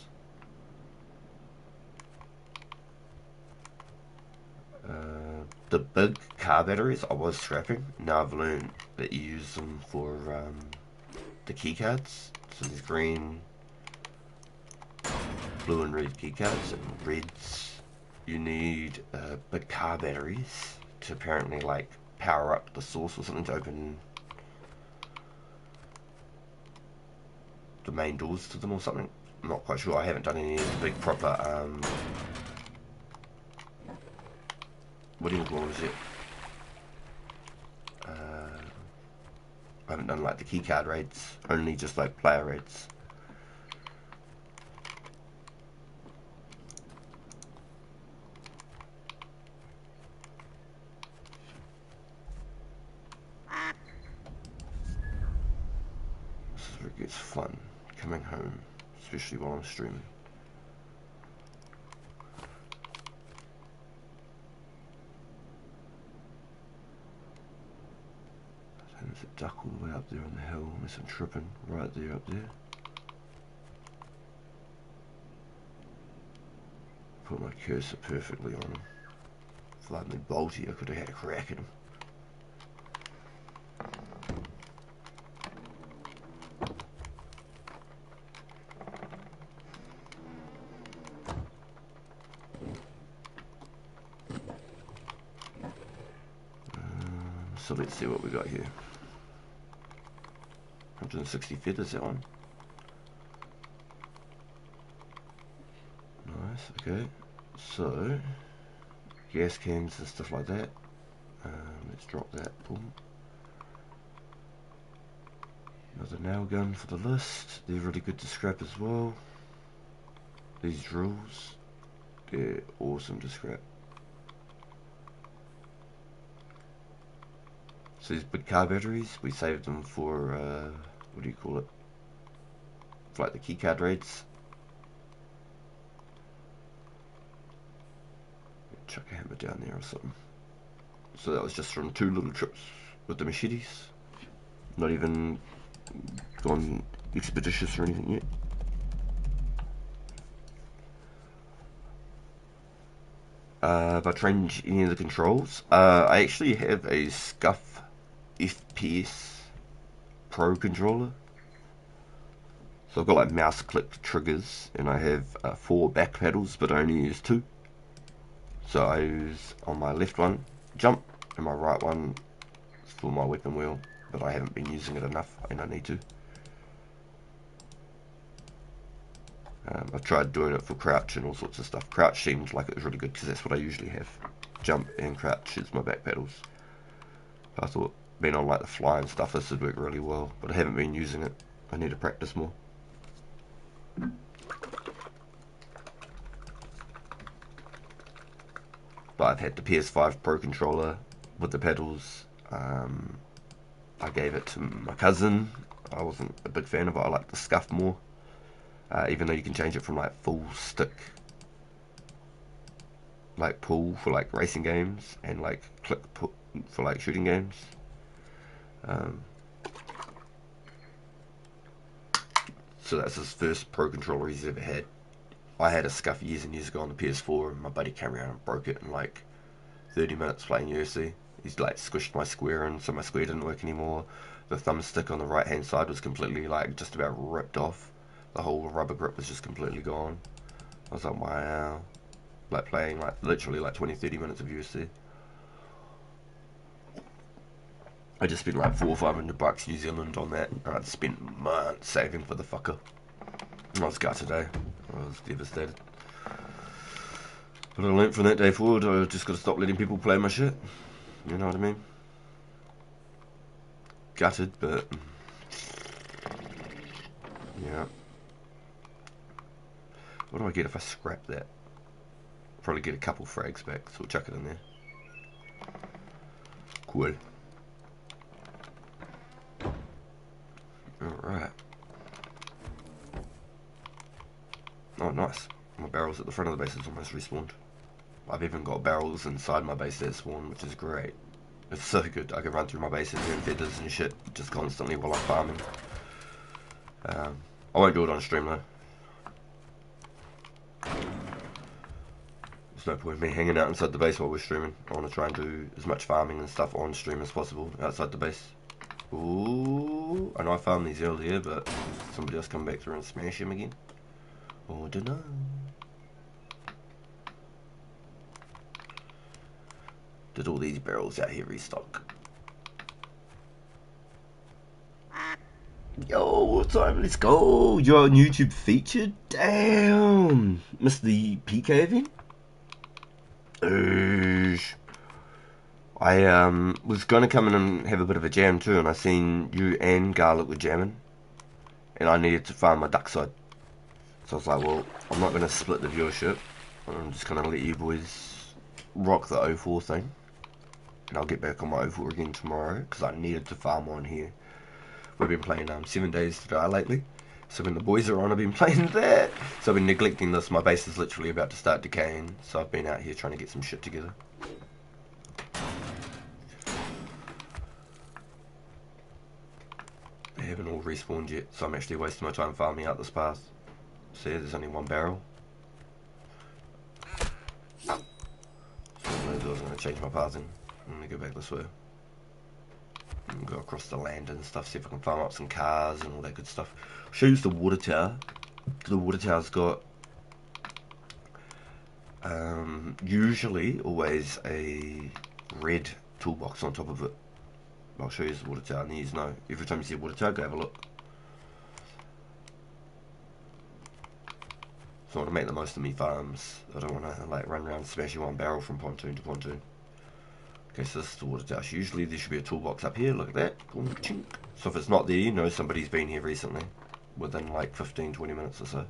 The big car batteries I was scrapping. Now I've learned that you use them for the keycards. So there's green, blue and red keycards, and reds you need big car batteries to apparently like power up the source or something to open the main doors to them or something. I'm not quite sure. I haven't done any of the big proper what do you call it? I haven't done like the keycard raids, only just like player raids. This is where it gets fun, coming home, especially while I'm streaming. There's a duck all the way up there on the hill, unless I'm tripping, right there up there. Put my cursor perfectly on him. If I'd been bolty, I could have had a crack at him. So let's see what we got here. 160 feathers, that one. Nice, okay. So, gas cans and stuff like that. Let's drop that. Boom. Another nail gun for the list. They're really good to scrap as well. These drills, they're awesome to scrap. So these big car batteries, we saved them for, what do you call it? For like the keycard raids. Chuck a hammer down there or something. So that was just from 2 little trips with the machetes. Not even gone expeditious or anything yet. If I change any of the controls, I actually have a Scuff FPS Pro controller. So I've got like mouse click triggers, and I have 4 back pedals, but I only use 2. So I use on my left one jump, and my right one for my weapon wheel, but I haven't been using it enough, and I need to. I've tried doing it for crouch and all sorts of stuff. Crouch seemed like it was really good because that's what I usually have. Jump and crouch is my back pedals. I thought being on like the fly and stuff, this would work really well, but I haven't been using it. I need to practice more. But I've had the PS5 Pro controller with the pedals. I gave it to my cousin. I wasn't a big fan of it. I like the Scuff more. Even though you can change it from like full stick, like pull for like racing games, and like click put for like shooting games. So that's his first Pro controller he's ever had. I had a Scuff years and years ago on the PS4, and my buddy came around and broke it in like 30 minutes playing UFC. He's like squished my square, and so my square didn't work anymore. The thumbstick on the right hand side was completely like just about ripped off. The whole rubber grip was just completely gone. I was like, wow. Like playing like literally like 20-30 minutes of UFC. I just spent like 400 or 500 bucks New Zealand on that, and I'd spent months saving for the fucker. I was gutted today. I was devastated. But I learnt from that day forward, I just got to stop letting people play my shit. You know what I mean? Gutted, but yeah. What do I get if I scrap that? Probably get a couple frags back, so we'll chuck it in there. Cool. Alright. Oh, nice. My barrels at the front of the base is almost respawned. I've even got barrels inside my base that spawn, which is great. It's so good. I can run through my base and doing feathers and shit just constantly while I'm farming. I won't do it on stream though. There's no point in me hanging out inside the base while we're streaming. I want to try and do as much farming and stuff on stream as possible outside the base. Ooh, I know I farmed these earlier, but somebody else come back through and smash him again. Oh, I don't know. Did all these barrels out here restock? Yo, what time? Let's go. You're on YouTube featured? Damn. Missed the PK event? I was gonna come in and have a bit of a jam too, and I seen you and Garlic were jamming, and I needed to farm my Duckside. So I was like, well, I'm not gonna split the viewership. I'm just gonna let you boys rock the 04 thing, and I'll get back on my 04 again tomorrow because I needed to farm on here. We've been playing 7 Days to Die lately, so when the boys are on, I've been playing that. So I've been neglecting this. My base is literally about to start decaying, so I've been out here trying to get some shit together. They haven't all respawned yet, so I'm actually wasting my time farming out this path. See, there's only one barrel. So I'm going to change my pathing. I'm going to go back this way. And go across the land and stuff, see if I can farm up some cars and all that good stuff. I'll show you the water tower. The water tower's got usually always a red toolbox on top of it. I'll show you the water tower, and you know, every time you see a water tower, go have a look. So I want to make the most of me farms. I don't want to like run around smashing one barrel from pontoon to pontoon. Okay, so this is the water tower. Usually there should be a toolbox up here, look at that. So if it's not there, you know somebody's been here recently. Within like 15-20 minutes or so.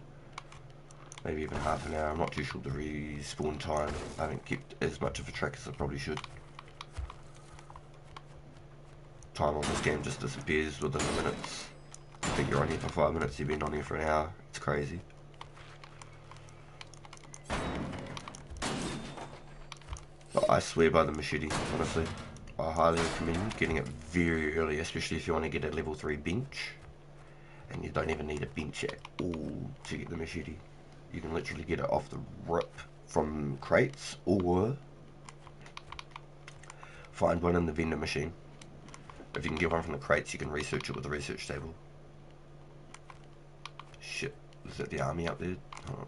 Maybe even half an hour, I'm not too sure the respawn time. I haven't kept as much of a track as I probably should. Time on this game just disappears within the minutes. I think you're on here for 5 minutes, you've been on here for an hour. It's crazy. But I swear by the machete, honestly. I highly recommend getting it very early, especially if you want to get a level 3 bench. And you don't even need a bench at all to get the machete. You can literally get it off the rip from crates, or find one in the vendor machine. If you can get one from the crates, you can research it with the research table. Shit, is that the army up there? Oh.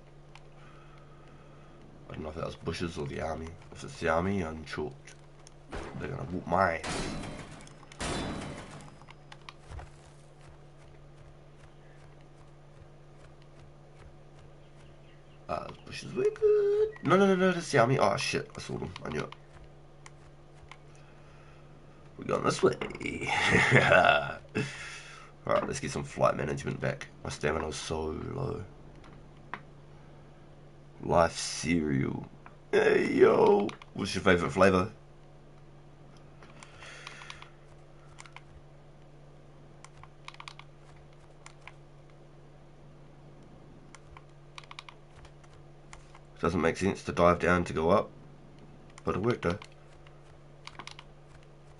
I don't know if that was bushes or the army. If it's the army, I'm chalked. They're gonna whoop my ass. Those bushes were good. No, that's the army. Oh shit, I saw them. I knew it. We're going this way. Alright, let's get some flight management back. My stamina was so low. Life cereal. Hey yo, what's your favourite flavour? Doesn't make sense to dive down to go up, but it worked though.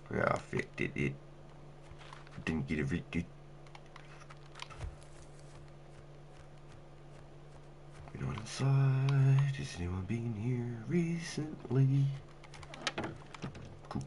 Yeah, affected it. Didn't get evicted. Anyone inside? Has anyone been here recently? Cool.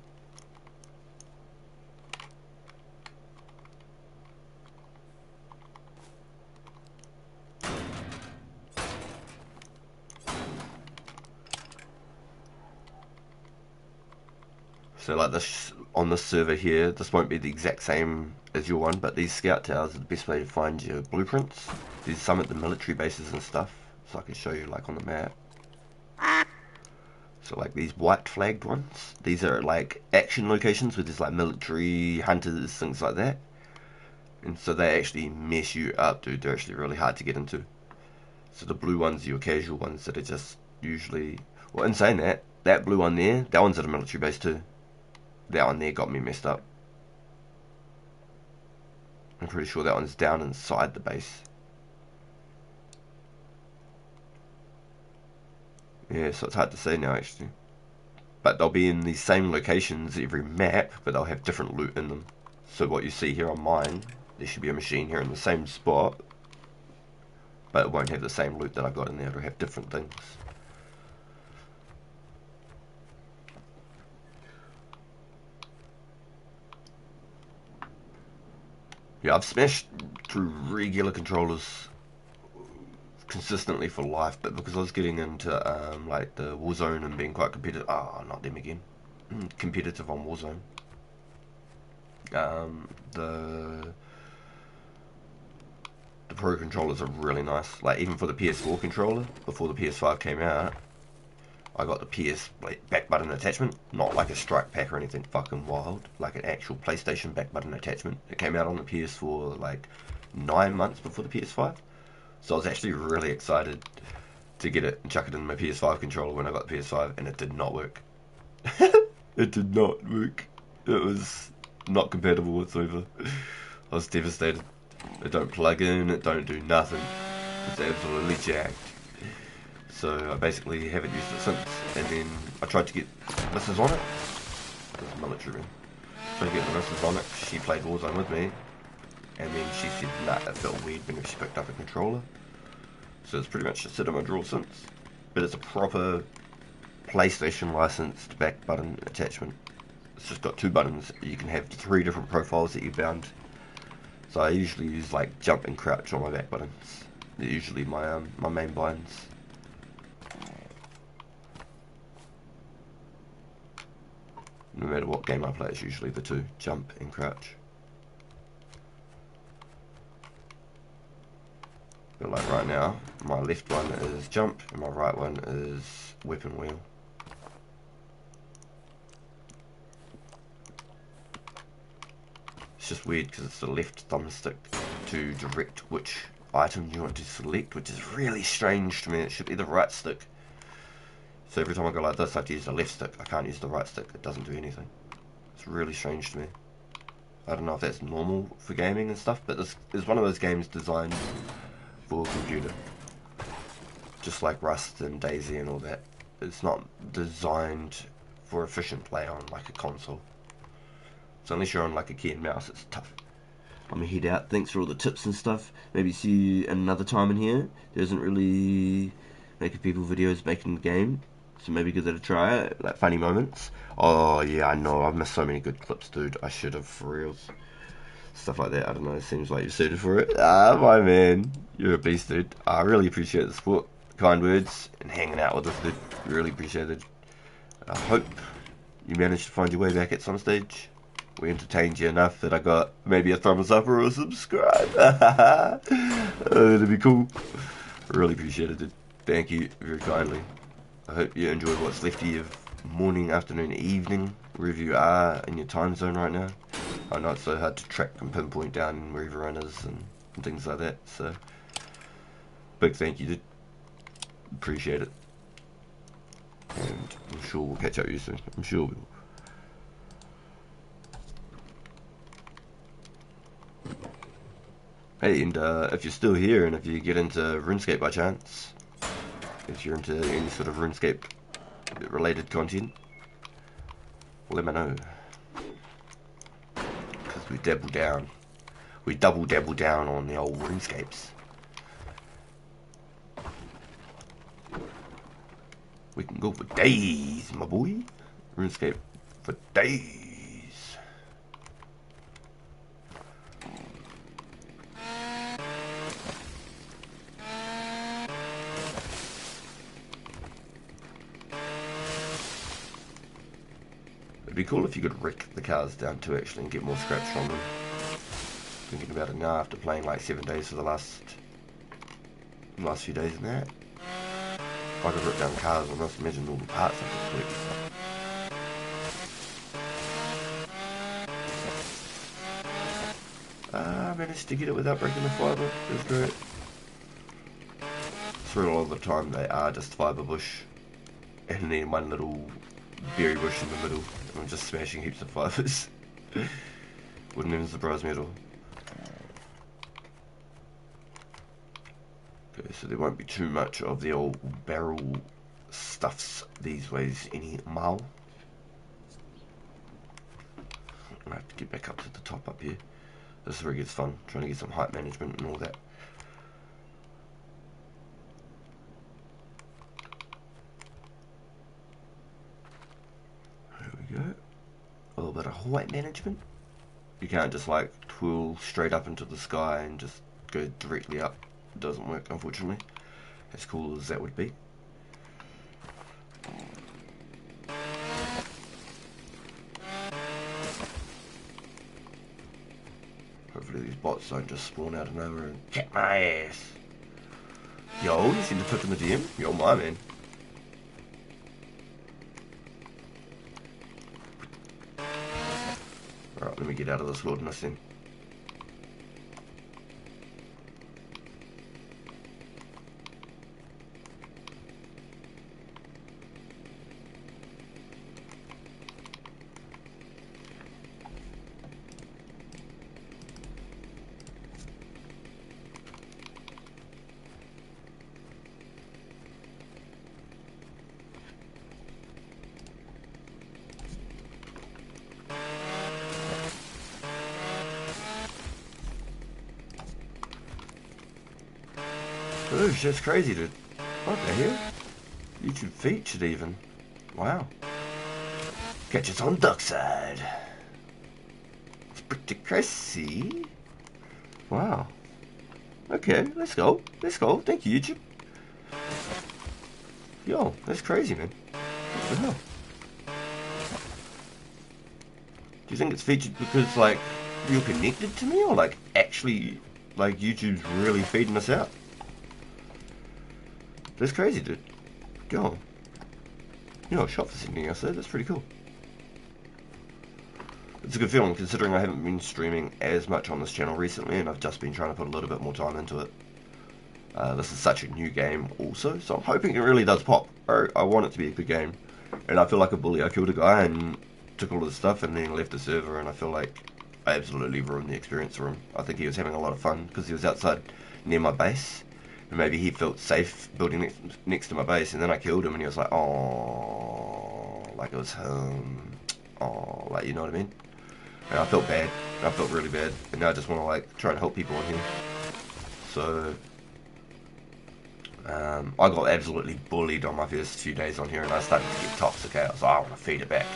So like this, on this server here, this won't be the exact same as your one, but these scout towers are the best way to find your blueprints. There's some at the military bases and stuff, so I can show you like on the map. So like these white flagged ones, these are like action locations where there's like military, hunters, things like that. And so they actually mess you up, dude. They're actually really hard to get into. So the blue ones are your casual ones that are just usually... Well, in saying that, that blue one there, that one's at a military base too. That one there got me messed up. I'm pretty sure that one's down inside the base. Yeah, so it's hard to say now actually. but they'll be in the same locations every map, but they'll have different loot in them. So what you see here on mine, there should be a machine here in the same spot, but it won't have the same loot that I got in there. It'll have different things. Yeah, I've smashed through regular controllers consistently for life, but because I was getting into like the Warzone and being quite competitive, not them again, competitive on Warzone. The Pro controllers are really nice. Like even for the PS4 controller, before the PS5 came out, I got the PS back button attachment, not like a strike pack or anything fucking wild, like an actual PlayStation back button attachment. It came out on the PS4 like 9 months before the PS5, so I was actually really excited to get it and chuck it in my PS5 controller when I got the PS5, and it did not work. It did not work. It was not compatible whatsoever. I was devastated. It don't plug in, it don't do nothing. It's absolutely jacked. So I basically haven't used it since. And then I tried to get Mrs. on it. It's military. Tried to get the Mrs. on it. She played Warzone with me. And then she said, nah, it felt weird whenever she picked up a controller. So it's pretty much just sit in my drawer since. But it's a proper PlayStation licensed back button attachment. It's just got 2 buttons. You can have 3 different profiles that you bound. So I usually use like jump and crouch on my back buttons. They're usually my my main binds. No matter what game I play, it's usually the 2, jump and crouch. But like right now, my left one is jump and my right one is weapon wheel. It's just weird because it's the left thumbstick to direct which item you want to select, which is really strange to me. It should be the right stick. So every time I go like this, I have to use the left stick. I can't use the right stick. It doesn't do anything. It's really strange to me. I don't know if that's normal for gaming and stuff, but this is one of those games designed for a computer. Just like Rust and DayZ and all that. It's not designed for efficient play on like a console. So unless you're on like a key and mouse, it's tough. I'm gonna head out. Thanks for all the tips and stuff. Maybe see you another time in here. There isn't really making people videos making the game, so maybe give that a try. Like funny moments. Oh yeah, I know. I've missed so many good clips, dude. I should have for reals. Stuff like that. I don't know. It seems like you're suited for it. My man, you're a beast, dude. I really appreciate the support, kind words, and hanging out with us, dude. Really appreciate it. I hope you managed to find your way back at some stage. We entertained you enough that I got maybe a thumbs up or a subscribe. That'd be cool. Really appreciate it, dude. Thank you very kindly. I hope you enjoyed what's left of your morning, afternoon, evening, wherever you are in your time zone right now. I know it's so hard to track and pinpoint down where everyone is and things like that. So, big thank you, dude. Appreciate it. And I'm sure we'll catch up with you soon. I'm sure we will. Hey, and if you're still here and if you get into RuneScape by chance, if you're into any sort of RuneScape related content, let me know. Because we double dabble down on the old RuneScapes. We can go for days, my boy. RuneScape for days. It'd be cool if you could wreck the cars down too, actually, and get more scraps from them. Thinking about it now after playing like 7 days for the last few days in that. If I could rip down cars, I must imagine all the parts I could collect. I managed to get it without breaking the fibre. It was great. Through a lot of the time they are just fibre bush, and then one little berry bush in the middle, and I'm just smashing heaps of fibres. Wouldn't even surprise me at all. Okay, so there won't be too much of the old barrel stuffs these ways anymore. I have to get back up to the top up here. This is where it gets fun, trying to get some height management and all that. There we go. A little bit of height management. You can't just like twirl straight up into the sky and just go directly up. It doesn't work, unfortunately, as cool as that would be. Hopefully these bots don't just spawn out of nowhere and kick my ass. Yo, you seen the clip in the DM? Yo, my man. Alright, let me get out of this wilderness then. Oh, shit's crazy, dude. What the hell? YouTube featured even. Wow. Catch us on Duckside. It's pretty crazy. Wow. Okay, let's go. Let's go. Thank you, YouTube. Yo, that's crazy, man. What the hell? Do you think it's featured because, like, you're connected to me? Or, like, actually, like, YouTube's really feeding us out? That's crazy, dude. Go on. You know, shot for sending us there. That's pretty cool. It's a good feeling considering I haven't been streaming as much on this channel recently and I've just been trying to put a little bit more time into it. This is such a new game also, so I'm hoping it really does pop. I want it to be a good game. And I feel like a bully. I killed a guy and took all of his stuff and then left the server, and I feel like I absolutely ruined the experience for him. I think he was having a lot of fun because he was outside near my base. And maybe he felt safe building next to my base, and then I killed him, and he was like, oh, like it was him, oh, like, you know what I mean? And I felt bad, I felt really bad, and now I just want to, like, try and help people in here. So, I got absolutely bullied on my first few days on here, and I started to get toxic. I was like, I want to feed it back.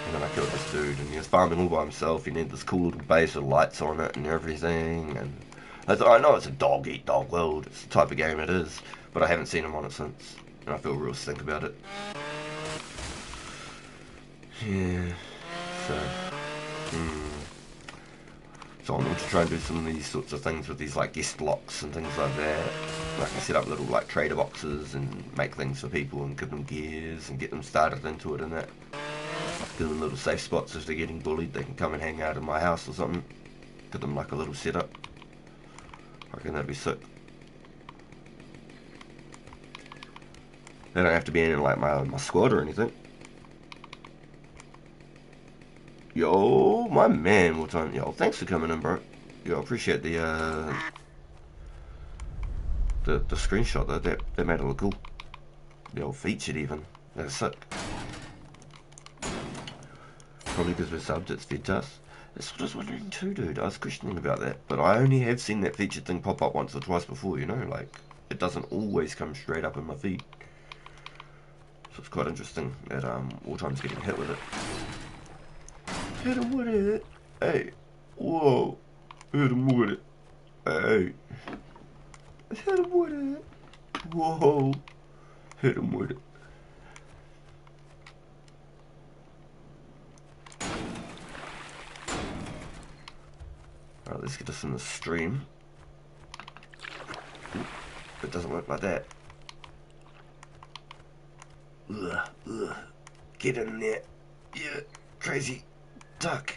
And then I killed this dude, and he was farming all by himself. He had this cool little base with lights on it and everything, and I know it's a dog-eat-dog world, it's the type of game it is, but I haven't seen him on it since, and I feel real stink about it. Yeah, so I'm going to try and do some of these sorts of things with these, like, guest locks and things like that. Like, I set up little, like, trader boxes and make things for people and give them gears and get them started into it and that. Give them little safe spots if they're getting bullied, they can come and hang out in my house or something. Give them, like, a little setup. I reckon that'd be sick. They don't have to be in like my squad or anything. Yo, my man, what time? Yo, thanks for coming in, bro. Yo, appreciate the screenshot though. That made it look cool. The old featured even. That's sick. Probably because we're subbed, it's fed to us. That's what I was wondering too, dude. I was questioning about that, but I only have seen that featured thing pop up once or twice before, you know, like, it doesn't always come straight up in my feed. So it's quite interesting that all times getting hit with it. Hit him with it. Hey. Whoa. Hit him with it. Hey. Hit him with it. Whoa. Hit him with it. Alright, let's get this in the stream. It doesn't work like that. Ugh. Get in there. Yeah. Crazy. Duck.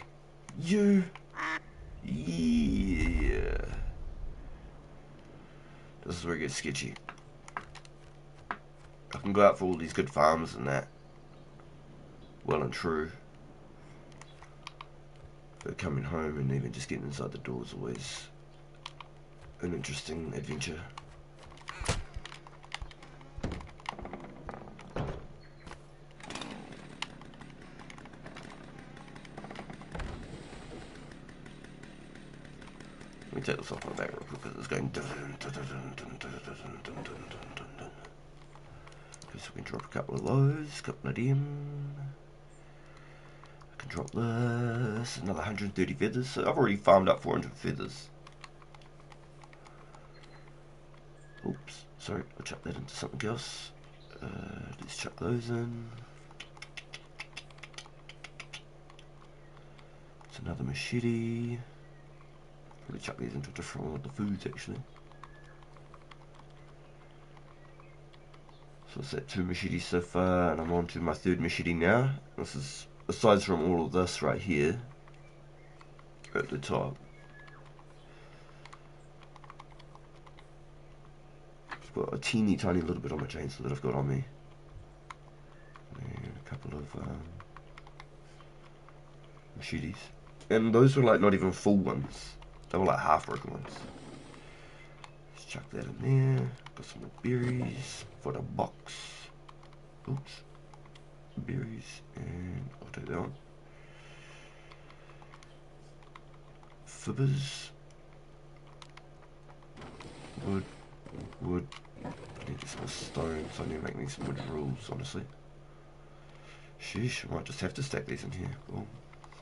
You. Yeah. This is where it gets sketchy. I can go out for all these good farms and that. Well and true. But coming home and even just getting inside the door is always an interesting adventure. me take this off my back real quick because it's going. Guess we can drop a couple of those, couple of them. I can drop this, another 130 feathers. So I've already farmed up 400 feathers. Oops, sorry, I'll chuck that into something else. Let's chuck those in. It's another machete. Probably chuck these into a different one with the foods actually. So it's at 2 machetes so far, and I'm on to my 3rd machete now. This is, aside from all of this right here, at the top. I've got a teeny tiny little bit on my chainsaw that I've got on me. And a couple of machetes. And those were like not even full ones. They were like half broken ones. Let's chuck that in there. Got some more berries for the box. Oops. Berries, and I'll take that one. Fibbers. Wood. Wood. Need some more stone, so I need to make me some wood rules, honestly. Sheesh, I might just have to stack these in here. Boom.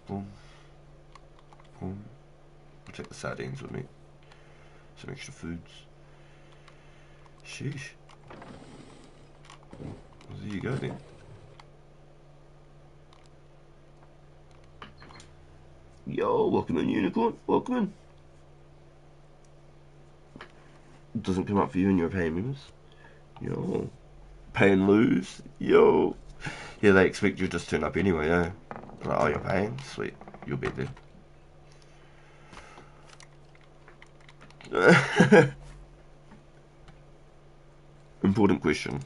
Boom. Boom. I'll take the sardines with me. Some extra foods. Sheesh. Well, there you go then. Yo, welcome in, Unicorn. Welcome in. It doesn't come up for you in your pay members. Yo. Pay and lose. Yo. Yeah, they expect you to just turn up anyway, eh? Like, oh, you're paying? Sweet. You'll be there. Important question.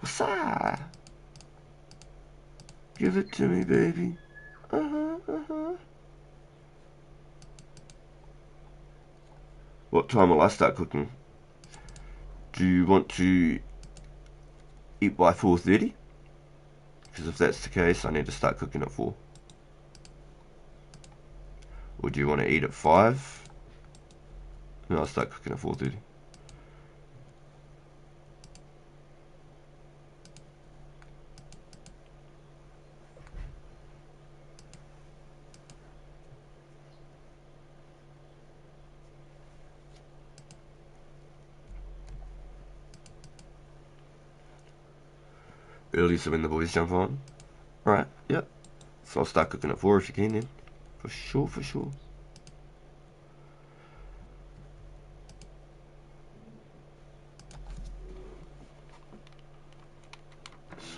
What's that? Give it to me, baby. What time will I start cooking? Do you want to eat by 4:30? Because if that's the case, I need to start cooking at 4. Or do you want to eat at 5? No, I'll start cooking at 4:30. Early, so when the boys jump on. Right, yep. So I'll start cooking at 4 if you can then. For sure, for sure.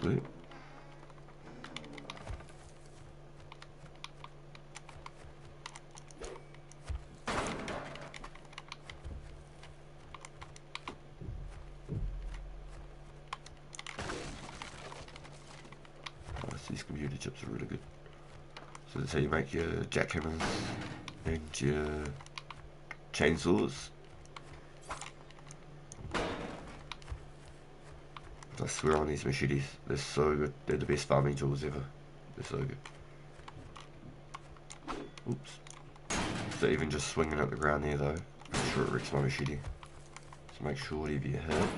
Sweet. These computer chips are really good. So that's how you make your jackhammers and your chainsaws. I swear on these machetes, they're so good. They're the best farming tools ever. They're so good. Oops. So even just swinging at the ground there though, I'm sure it wrecks my machete. So make sure whatever you hit,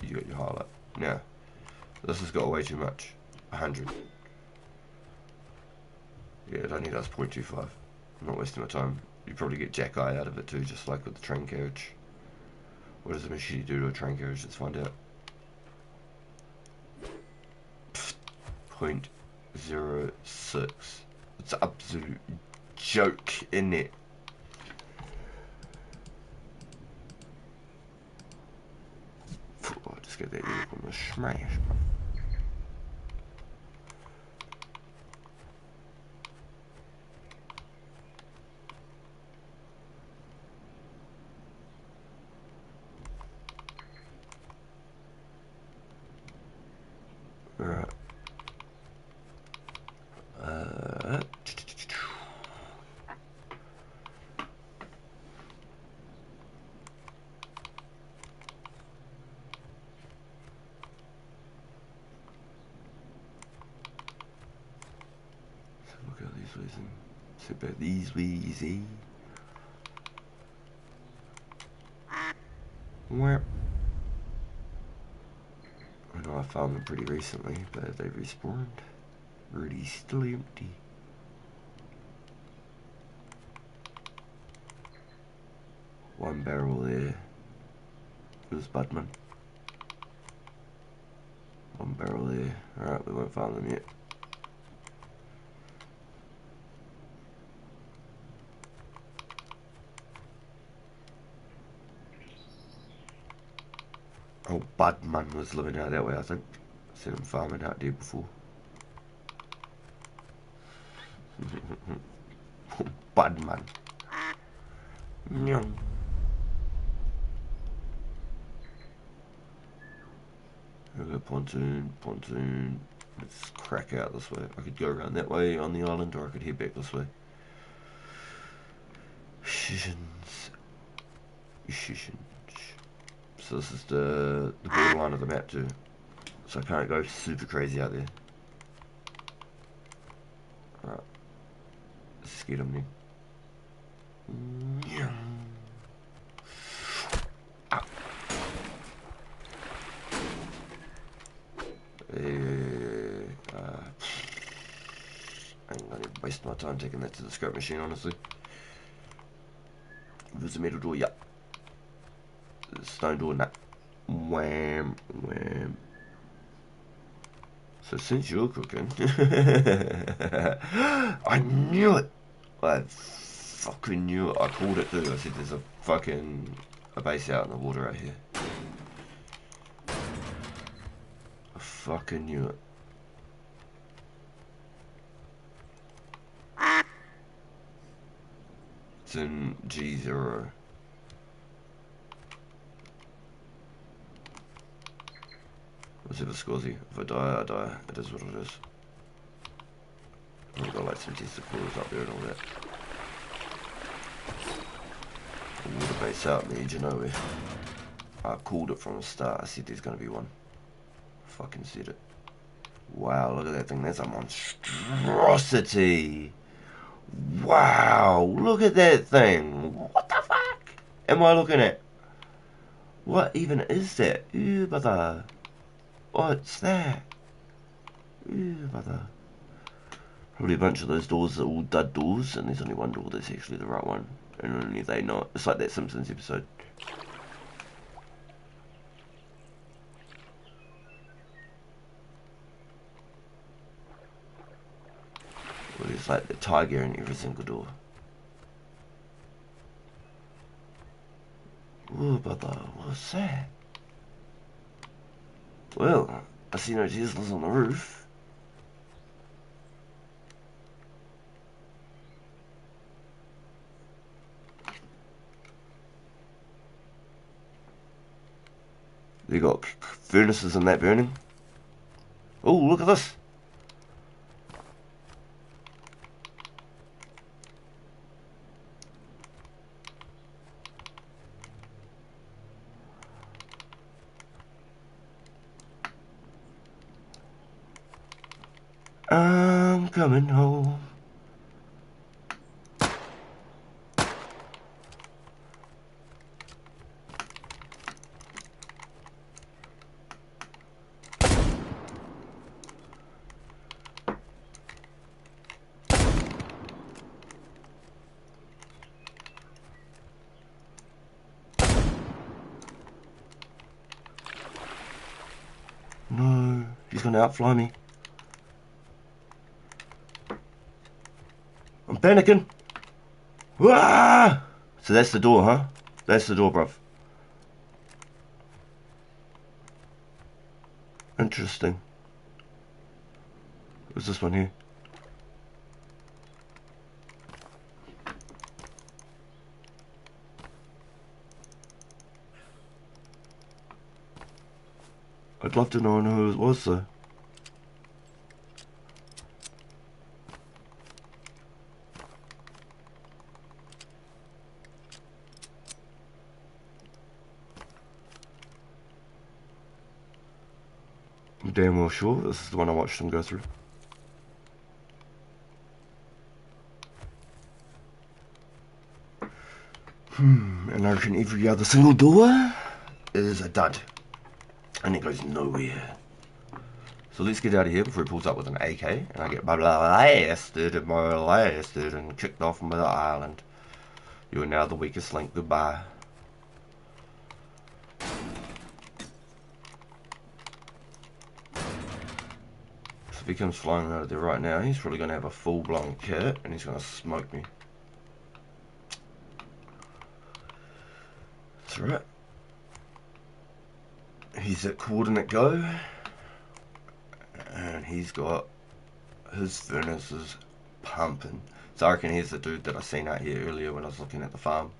you got your highlight. Now, this has got way too much. 100. Yeah, it only does 0.25. I'm not wasting my time. You probably get jack eye out of it too, just like with the train carriage. What does a machete do to a train carriage? Let's find out. 0.06. It's an absolute joke, isn't it? I'll just get that unicorn to smash. Alright. Look at these ways and Sit back these ways, eh? Where? I know I found them pretty recently, but they respawned. Really still empty. One barrel there. It was Budman. One barrel there. Alright, we won't find them yet. Oh, Budman was living out that way, I think. Seen him farming out there before. Budman. Nyong. Pontoon, pontoon. Let's crack out this way. I could go around that way on the island, or I could head back this way. Shisons. So this is the borderline of the map too. So I can't go super crazy out there. Alright. Let's get him then. Ah. I ain't gonna waste my time taking that to the scrap machine, honestly. There's a metal door, yeah. Stone door, nah. Wham, wham. So since you're cooking, I knew it. I fucking knew it. I called it too. I said there's a base out in the water right here. I fucking knew it. It's in G0. Let's have a scorsy. If I die, I die. It is what it is. I've got like some testicles up there and all that. A water base out in the edge of nowhere. I called it from the start. I said there's gonna be one. Fucking said it. Wow, look at that thing. That's a monstrosity. Wow, look at that thing. What the fuck am I looking at? What even is that? Ooh, brother. What's that? Ooh, brother. Probably a bunch of those doors are all dud doors, and there's only one door that's actually the right one. And only they know it. It's like that Simpsons episode. Well, there's like the tiger in every single door. Ooh, brother, what's that? Well, I see no Teslas on the roof. They got furnaces in that burning. Oh, look at this. I'm coming home. No, he's gonna outfly me. I'm panicking. Ah! So that's the door, huh? That's the door, bruv. Interesting. What's this one here? I'd love to know who it was, though. I'm damn well sure this is the one I watched them go through. And I reckon every other single door is a dud. And it goes nowhere. So let's get out of here before he pulls up with an AK and I get blasted and kicked off from the island. You are now the weakest link. Goodbye. So if he comes flying out of there right now, he's probably going to have a full-blown kit and he's going to smoke me. That's right. He's at coordinate go. And he's got his furnaces pumping. So I reckon he's the dude that I seen out here earlier when I was looking at the farm.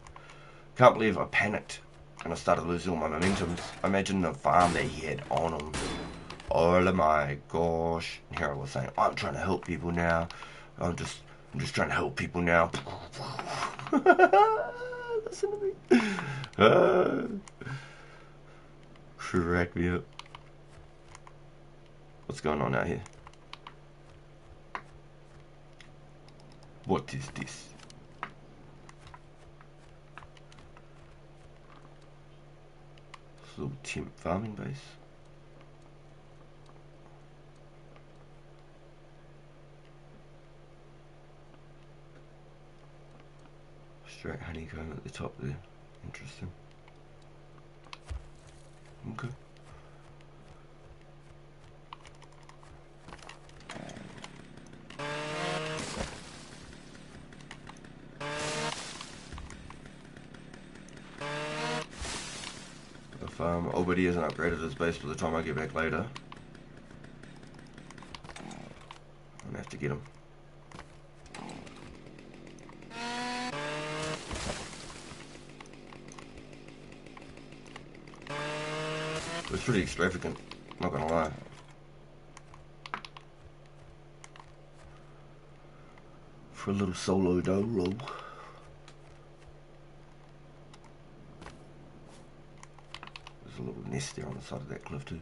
Can't believe I panicked and I started losing all my momentums. Imagine the farm that he had on him. Oh my gosh. And here I was saying, I'm trying to help people now. I'm just trying to help people now. Listen to me. Crack me up. What's going on out here? What is this? This little temp farming base. Straight honeycomb at the top there. Interesting. Okay. Oh, but he hasn't upgraded his base by the time I get back later. I'm gonna have to get him. It's pretty extravagant, not gonna lie. For a little solo dolo. There's a little nest there on the side of that cliff too.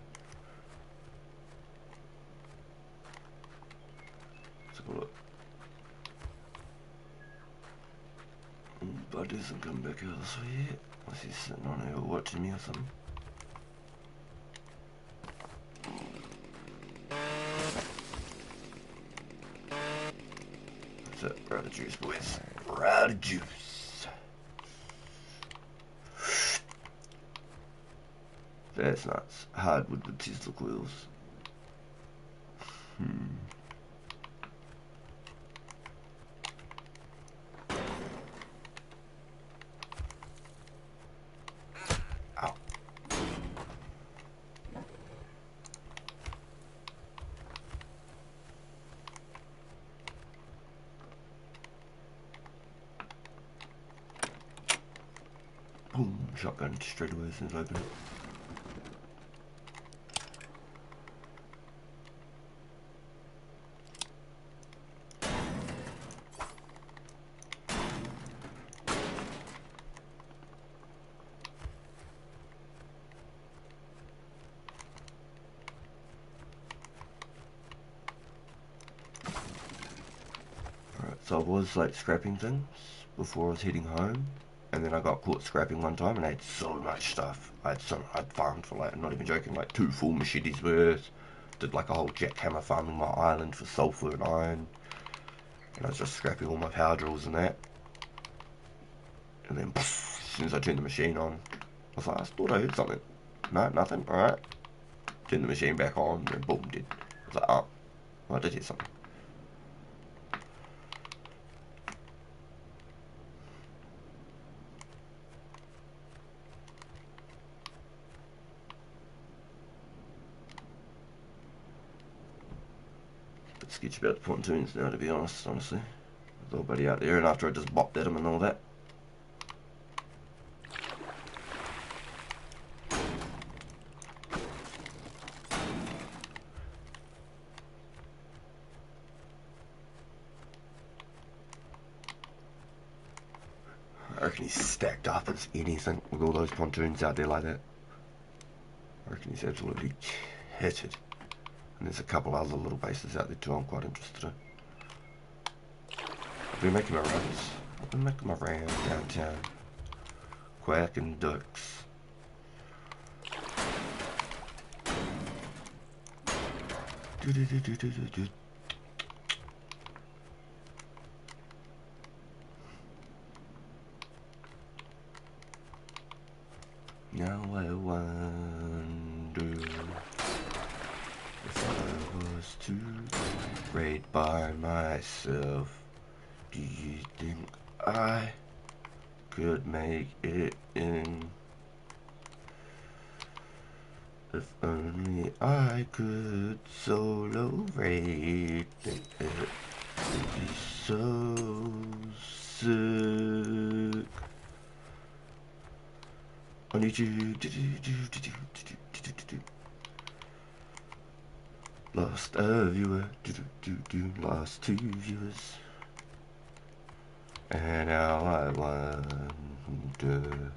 Let's have a look. Bud isn't coming back out this way yet. Unless he's sitting on here watching me or something. That's it. We're out of juice, boys. We're out of juice. That's nuts. Hardwood with Tesla coils. Ow. Boom. Shotgun straight away as soon as I open it. So I was like scrapping things before I was heading home, and then I got caught scrapping one time and I had so much stuff. I'd farmed for like, I'm not even joking, like 2 full machetes worth. Did like a whole jackhammer farming my island for sulfur and iron. And I was just scrapping all my power drills and that. And then poof, as soon as I turned the machine on, I was like, I thought I heard something. No, nothing, alright. Turned the machine back on and boom, dead. I was like, oh, well, I did hear something. Sketch about the pontoons now, to be honestly. With old buddy out there, and after I just bopped at him and all that. I reckon he's stacked up as anything with all those pontoons out there like that. I reckon he's absolutely kitted. And there's a couple other little bases out there too I'm quite interested in. I've been making my runs. I've been making my rounds downtown. quacking ducks. Now I wonder if I was to raid by myself, do you think I could make it in? If only I could solo raid, it would be so sick. I need you. Lost a viewer. Lost 2 viewers. And now I wonder.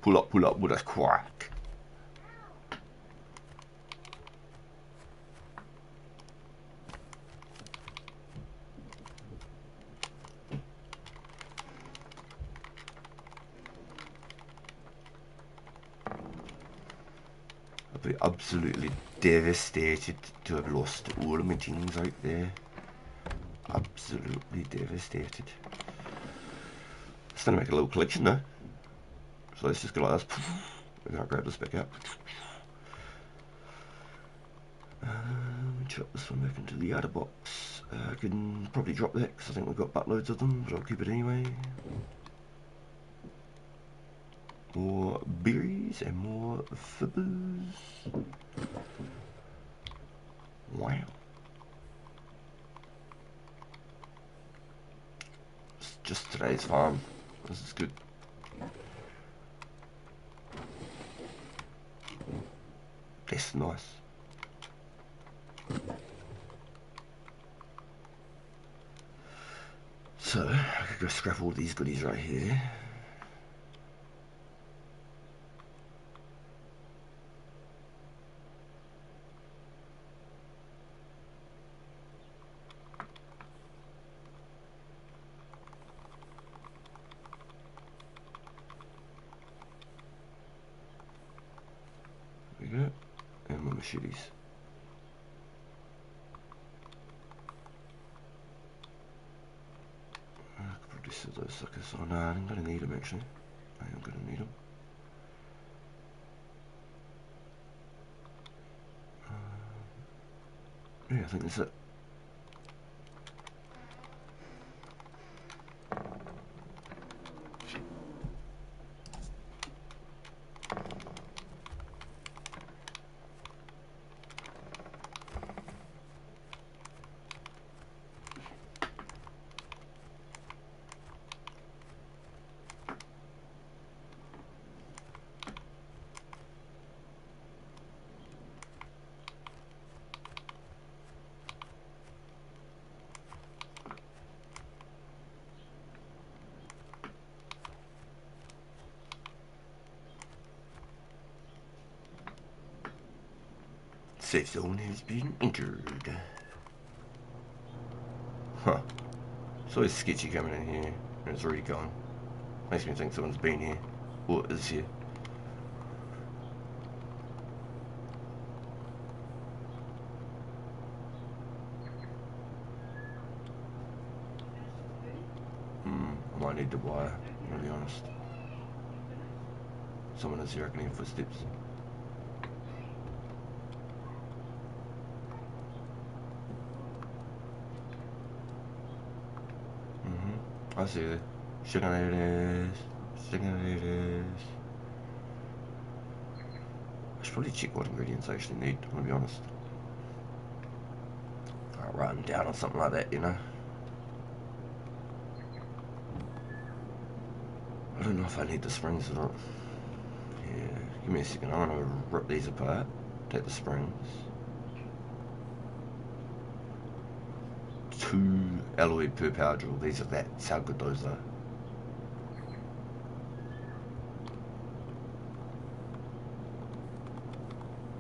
Pull up with a quack. I'd be absolutely devastated to have lost all of my things out there. Absolutely devastated. It's going to make a little collection though. So let's just go like this. We're going to grab this back out. Chuck this one back into the other box. I can probably drop that because I think we've got buttloads of them, but I'll keep it anyway. More berries and more fibbers. Wow. It's just today's farm. This is good. That's nice. So, I could go scrap all these goodies right here. There we go. And my machetes. I could probably sell those suckers. Oh no, I'm gonna need them actually. I am gonna need them. Yeah, I think that's it. Safe zone has been entered. Huh. It's always sketchy coming in here, and it's already gone. Makes me think someone's been here, or is here. I might need the wire, to be honest. Someone is here, I can hear footsteps. I see it. Chicken ladies. Chicken ladies. I should probably check what ingredients I actually need, to be honest. I'll write them down or something like that, you know. I don't know if I need the springs or not. Yeah, give me a second. I'm gonna rip these apart. Take the springs. 2 alloy per power drill. That's how good those are.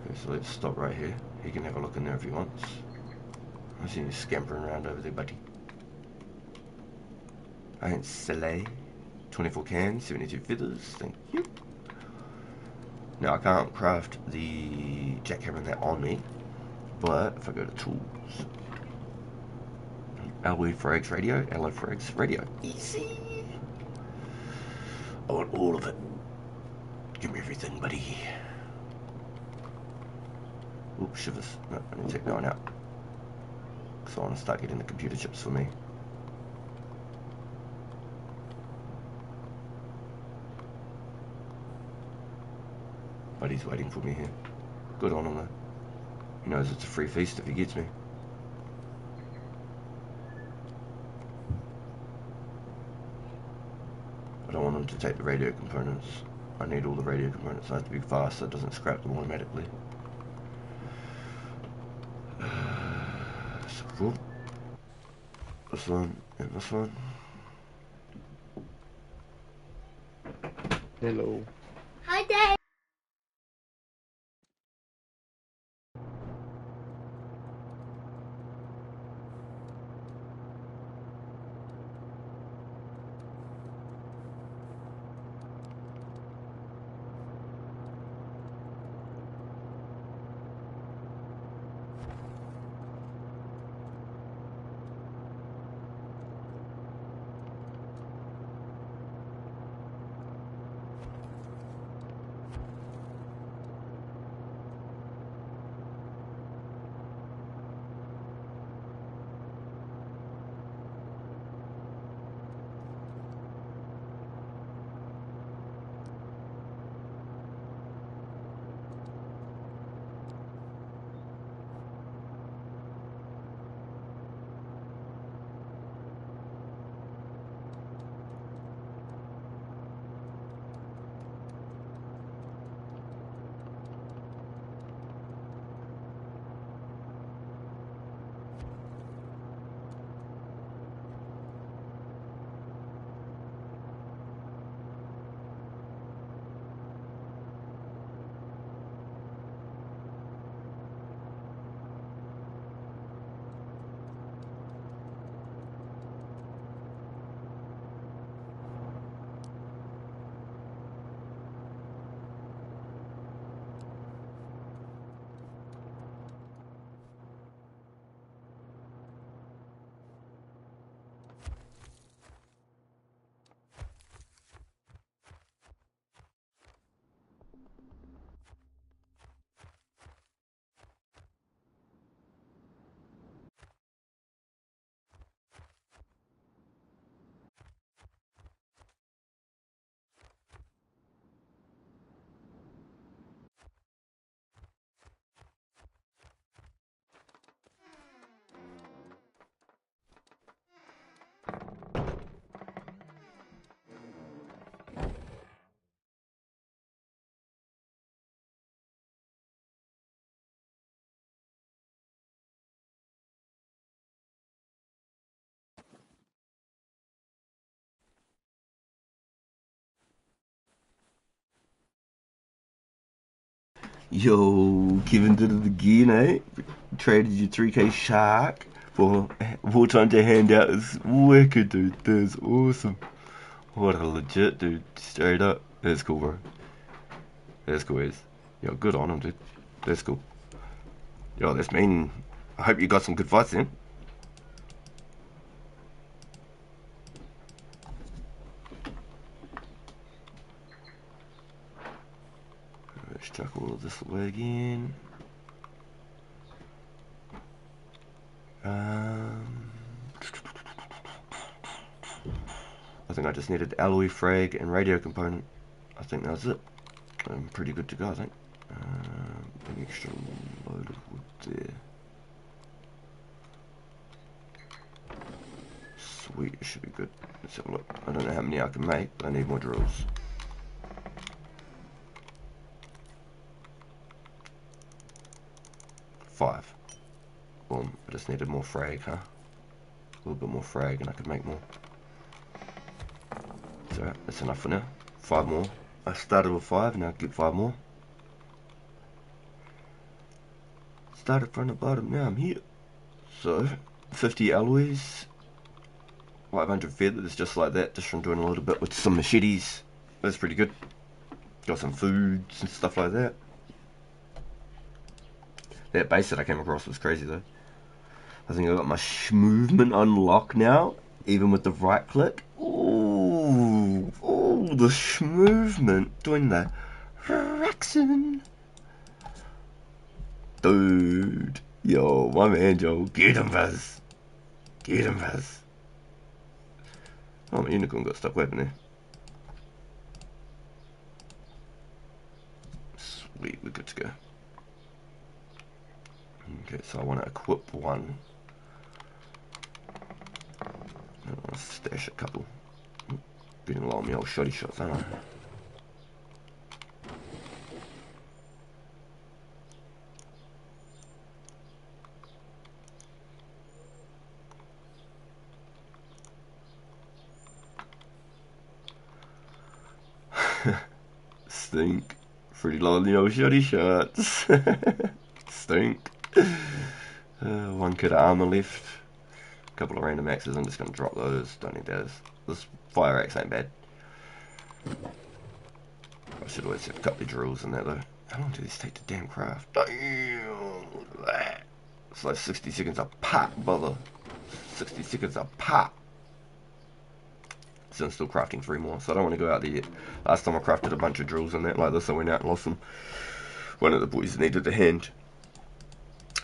Okay, so let's stop right here. He can have a look in there if he wants. I see you scampering around over there, buddy. I ain't silly. 24 cans, 72 feathers, thank you. Now I can't craft the jackhammer and that on me, but if I go to tools, alloy frags radio, easy. I want all of it. Give me everything, buddy. Oops, shivers. No, I need to take that one out. Because I want to start getting the computer chips for me. Buddy's waiting for me here. Good on him though. He knows it's a free feast if he gets me. I don't want him to take the radio components. I need all the radio components. I have to be fast so it doesn't scrap them automatically. So cool. This one and this one. Hello. Hi, Dad. Yo, Kevin did it again, eh? Traded your 3K shark for time to hand out this wicked, dude. That's awesome. What a legit dude. Straight up. That's cool, bro. That's cool, as. Yo, good on him, dude. That's cool. Yo, that's mean. I hope you got some good fights then. Let's chuck all of this away again. I think I just needed alloy frag and radio component. I think that's it. I'm pretty good to go, I think. An extra load of wood there. Sweet, it should be good. Let's have a look. I don't know how many I can make, but I need more drills. Five. Boom. I just needed more frag, huh? A little bit more frag and I could make more. So that's enough for now. 5 more. I started with 5, now I get 5 more. Started from the bottom, now I'm here. So, 50 alloys, 500 feathers, just like that, just from doing a little bit with some machetes. That's pretty good. Got some foods and stuff like that. That base that I came across was crazy though. I think I got my movement unlocked now, even with the right click. Ooh, the movement, doing the Rexon. Dude, yo, my man Joe, get him, Vaz. Get him, Vaz. Oh, my unicorn got stuck weapon there. Sweet, we're good to go. Okay, so I want to equip one. I want to stash a couple. Getting low on my old shoddy shots, aren't I? Stink. Pretty low on the old shoddy shots. Stink. One kit of armor left. A couple of random axes, I'm just going to drop those. Don't need those. This fire axe ain't bad. I should always have a couple of drills in there though. How long do these take to damn craft? Damn! It's like 60 seconds a pop, brother. 60 seconds a pop. So I'm still crafting 3 more, so I don't want to go out there yet. Last time I crafted a bunch of drills in that like this, I went out and lost them. One of the boys needed a hand,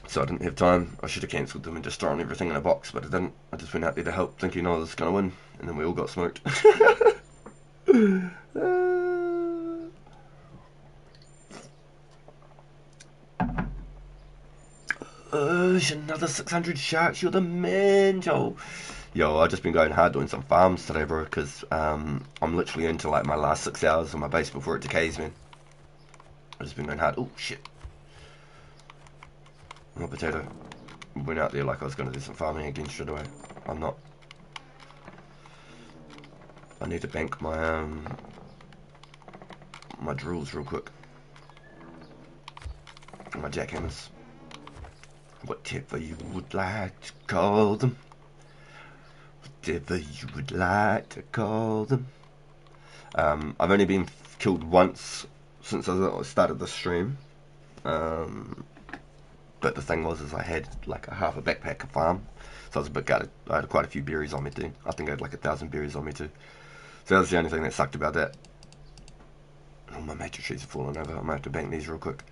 so I didn't have time. I should have cancelled them and just thrown everything in a box, but I didn't. I just went out there to help, thinking I was going to win, and then we all got smoked. Another 600 sharks, you're the man, Joe. Yo, I've just been going hard doing some farms today, bro, because I'm literally into like my last 6 hours on my base before it decays, man. I've just been going hard. Oh, shit. My potato. Went out there like I was going to do some farming again straight away. I'm not. I need to bank my my drills real quick. My jackhammers. Whatever you would like to call them. Whatever you would like to call them. I've only been killed once since I started the stream. But the thing was, is I had like a half a backpack of farm, so I was a bit gutted. I had quite a few berries on me too. I think I had like 1,000 berries on me too. So that was the only thing that sucked about that. All my matrix trees are falling over. I might have to bank these real quick.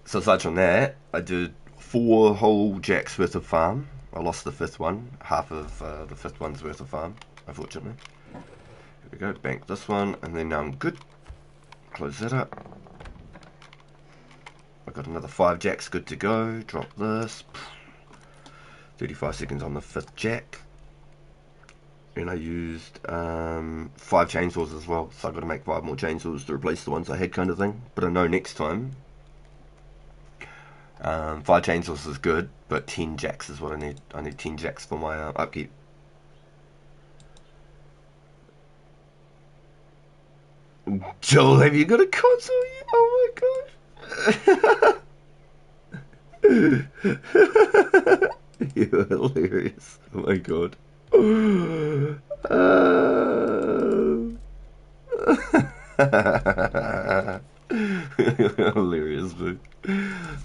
So aside from that, I did 4 whole jacks worth of farm. I lost the 5th one. Half of the 5th one's worth of farm, unfortunately. Here we go. Bank this one, and then now I'm good. Close that up. I've got another 5 jacks good to go. Drop this. 35 seconds on the 5th jack. And I used 5 chainsaws as well, so I've got to make 5 more chainsaws to replace the ones I had, kind of thing. But I know next time 5 chainsaws is good, but 10 jacks is what I need. I need 10 jacks for my upkeep. Joel, have you got a console yet? Oh my god. You're hilarious. Oh my god. Hilarious, dude.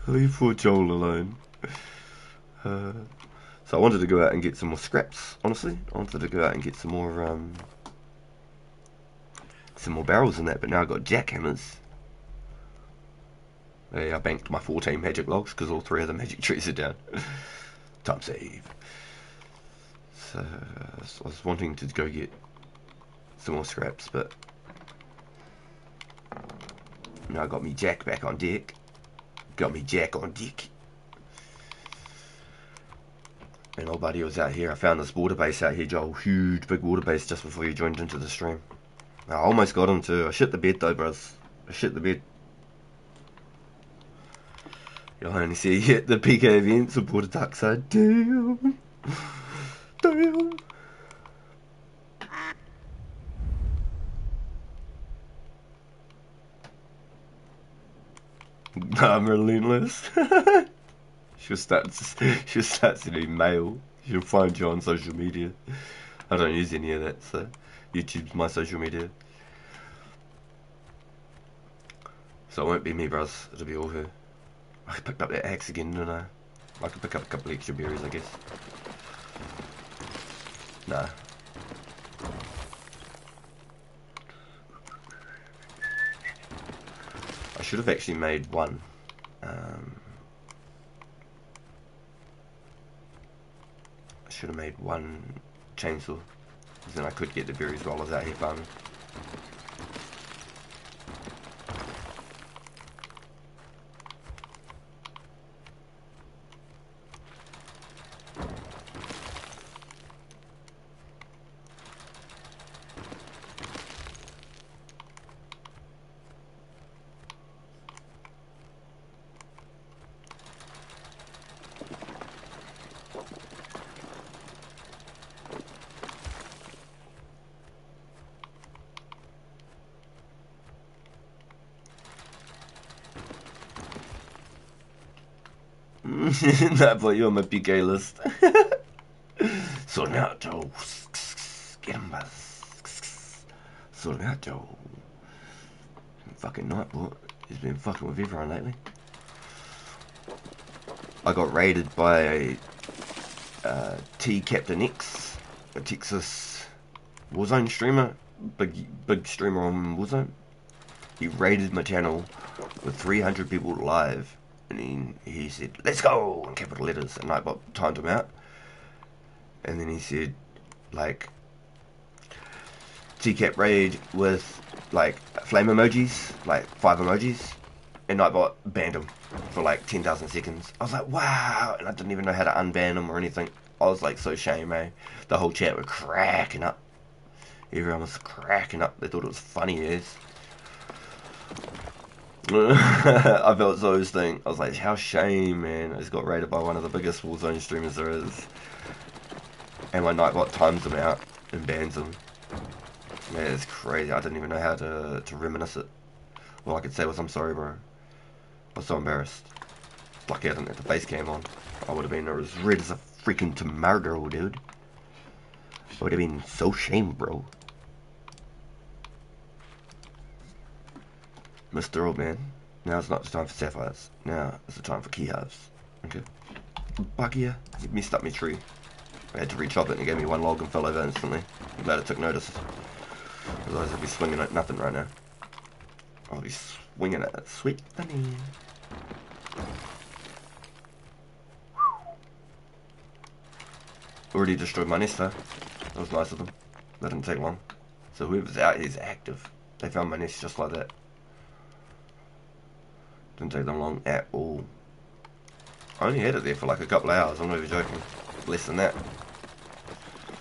Leave poor Joel alone. So I wanted to go out and get some more scraps, honestly. I wanted to go out and get some more barrels in that, but now I've got jackhammers. Yeah, I banked my 14 magic logs because all 3 of the magic trees are down. Time save. So I was wanting to go get some more scraps, but now I got me jack back on deck. Got me jack on deck. And old buddy was out here. I found this water base out here, Joel. Huge, big water base just before you joined into the stream. I almost got him too. I shit the bed though, bros. I shit the bed. You'll only see hit the PK event support a Duckside. Damn. Damn. I'm relentless. She'll start sending mail. She'll find you on social media. I don't use any of that, so YouTube's my social media. So it won't be me, bros. It'll be all her. I picked up that axe again, didn't I? I could pick up a couple extra berries, I guess. Nah. I should have actually made one. I should have made one chainsaw. Because then I could get the berries while I was out here farming. Nah, but you're on my PK list. So now, Joe. Get him, buzz. So now, Joe. Fucking Nightbot. He's been fucking with everyone lately. I got raided by T Captain X, a Texas Warzone streamer, big streamer on Warzone. He raided my channel with 300 people live, and he said, "Let's go!" in capital letters, and Nightbot timed him out. And then he said, like, T-Cap raid with, like, flame emojis, like 5 emojis, and Nightbot banned him for like 10,000 seconds. I was like, wow, and I didn't even know how to unban him or anything. I was like so ashamed, eh? The whole chat were cracking up. Everyone was cracking up. They thought it was funny as. I felt so thing. I was like, how shame, man. I just got raided by one of the biggest Warzone streamers there is. And my Nightbot times him out and bans him. Man, it's crazy. I didn't even know how to reminisce it. All I could say was, I'm sorry, bro. I was so embarrassed. Lucky I didn't have the face cam on. I would have been as red as a freaking tomato, dude. I would have been so shamed, bro. Mr. Old Man, now it's not the time for sapphires. Now it's the time for key halves. Okay. Buckia, you messed up my tree. I had to re-chop it and it gave me one log and fell over instantly. I'm glad it took notice. Otherwise I'd be swinging at nothing right now. I'll be swinging at it. Sweet bunny. Already destroyed my nest though. That was nice of them. That didn't take long. So whoever's out here is active. They found my nest just like that. Didn't take them long at all. I only had it there for like a couple of hours, I'm not even joking. Less than that.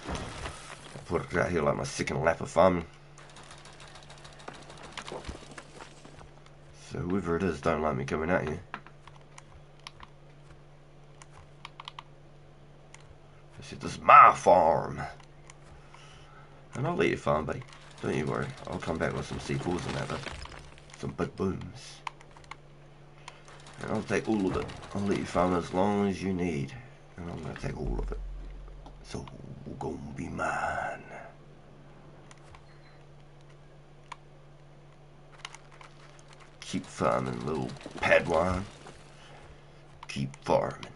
I put it out here like my second lap of farming. So whoever it is don't like me coming out here. I said, this is my farm. And I'll let you farm, buddy. Don't you worry. I'll come back with some C4s and that, though. Some big booms. And I'll take all of it. I'll let you farm as long as you need. And I'm gonna take all of it. So, gonna be mine. Keep farming, little Padawan. Keep farming.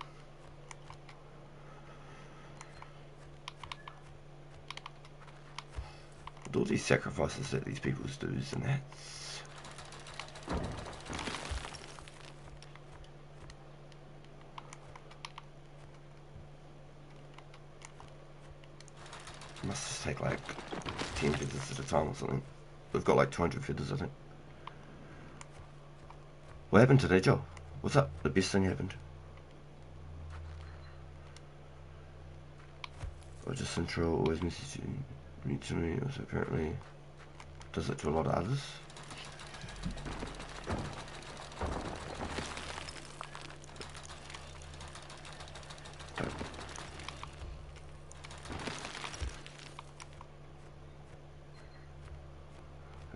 With all these sacrifices that these people do, and that's... It must just take like 10 feathers at a time or something. We've got like 200 feathers, I think. What happened today, Joe? What's up? The best thing happened. Or just intro always messaging me to me, also apparently does it to a lot of others.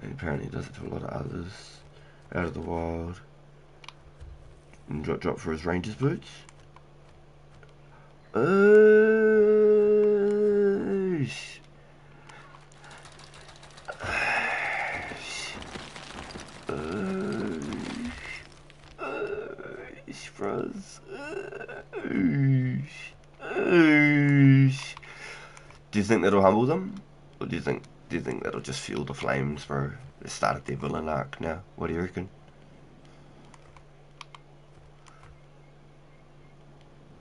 And apparently does it to a lot of others. Out of the wild. And drop for his Rangers boots. Froze. Do you think that'll humble them? Or do you think that'll just fuel the flames for the start of their villain arc now? What do you reckon?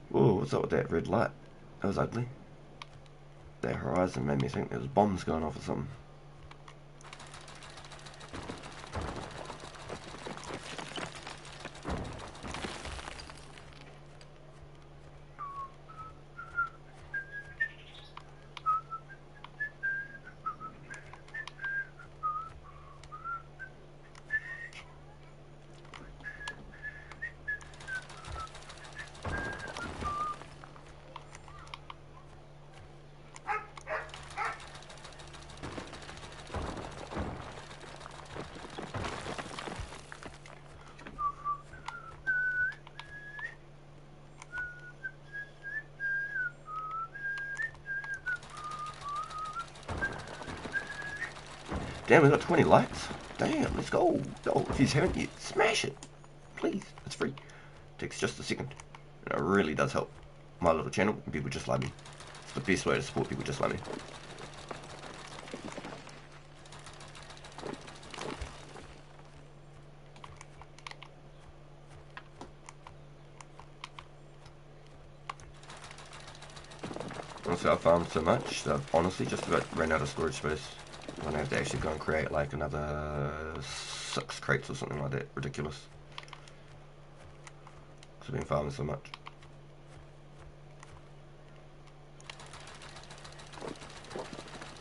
Whoa, what's up with that red light? That was ugly. That horizon made me think there was bombs going off or something. Damn, we got 20 likes. Damn, let's go. Go. If you haven't yet, smash it. Please. It's free. Takes just a second. And it really does help my little channel and people just like me. It's the best way to support people just like me. Honestly, I farmed so much that I've honestly just about ran out of storage space. I'm gonna have to actually go and create like another 6 crates or something like that. Ridiculous. Because I've been farming so much.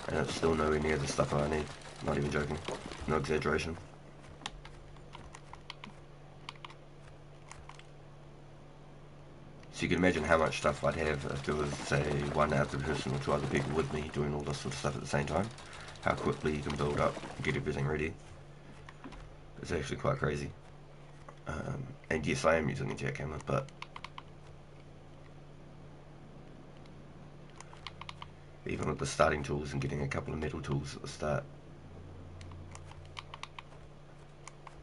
And it's still nowhere near the stuff I need. Not even joking. No exaggeration. So you can imagine how much stuff I'd have if there was, say, one other person or 2 other people with me doing all this sort of stuff at the same time. How quickly you can build up and get everything ready. It's actually quite crazy. And yes, I am using a jackhammer, but even with the starting tools and getting a couple of metal tools at the start,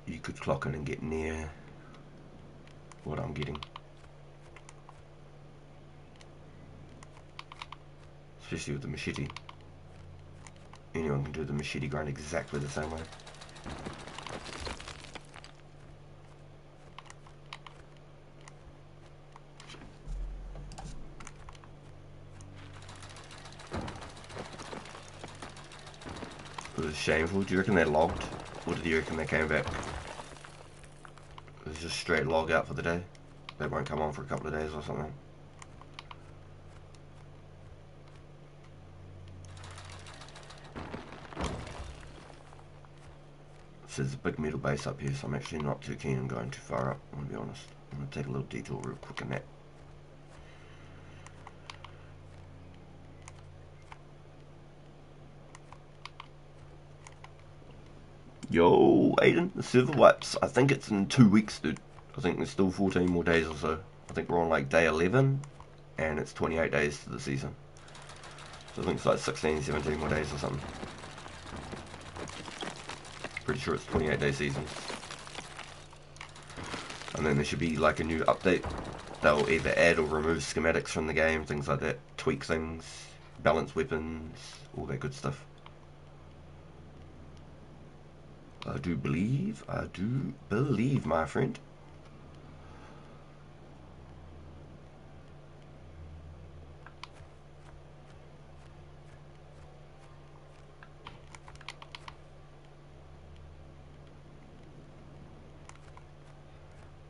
you could clock in and get near what I'm getting. Especially with the machete. Anyone can do the machete grind exactly the same way. It was shameful. Do you reckon they logged? Or do you reckon they came back? It was just straight log out for the day. They won't come on for a couple of days or something. So there's a big metal base up here, so I'm actually not too keen on going too far up, I'm gonna be honest. I'm gonna take a little detour real quick in that. Yo, Aiden, the server wipes. I think it's in 2 weeks, dude. I think there's still 14 more days or so. I think we're on like day 11, and it's 28 days to the season. So I think it's like 16, 17 more days or something. Pretty sure it's 28-day season. And then there should be like a new update that will either add or remove schematics from the game, things like that, tweak things, balance weapons, all that good stuff. I do believe, my friend.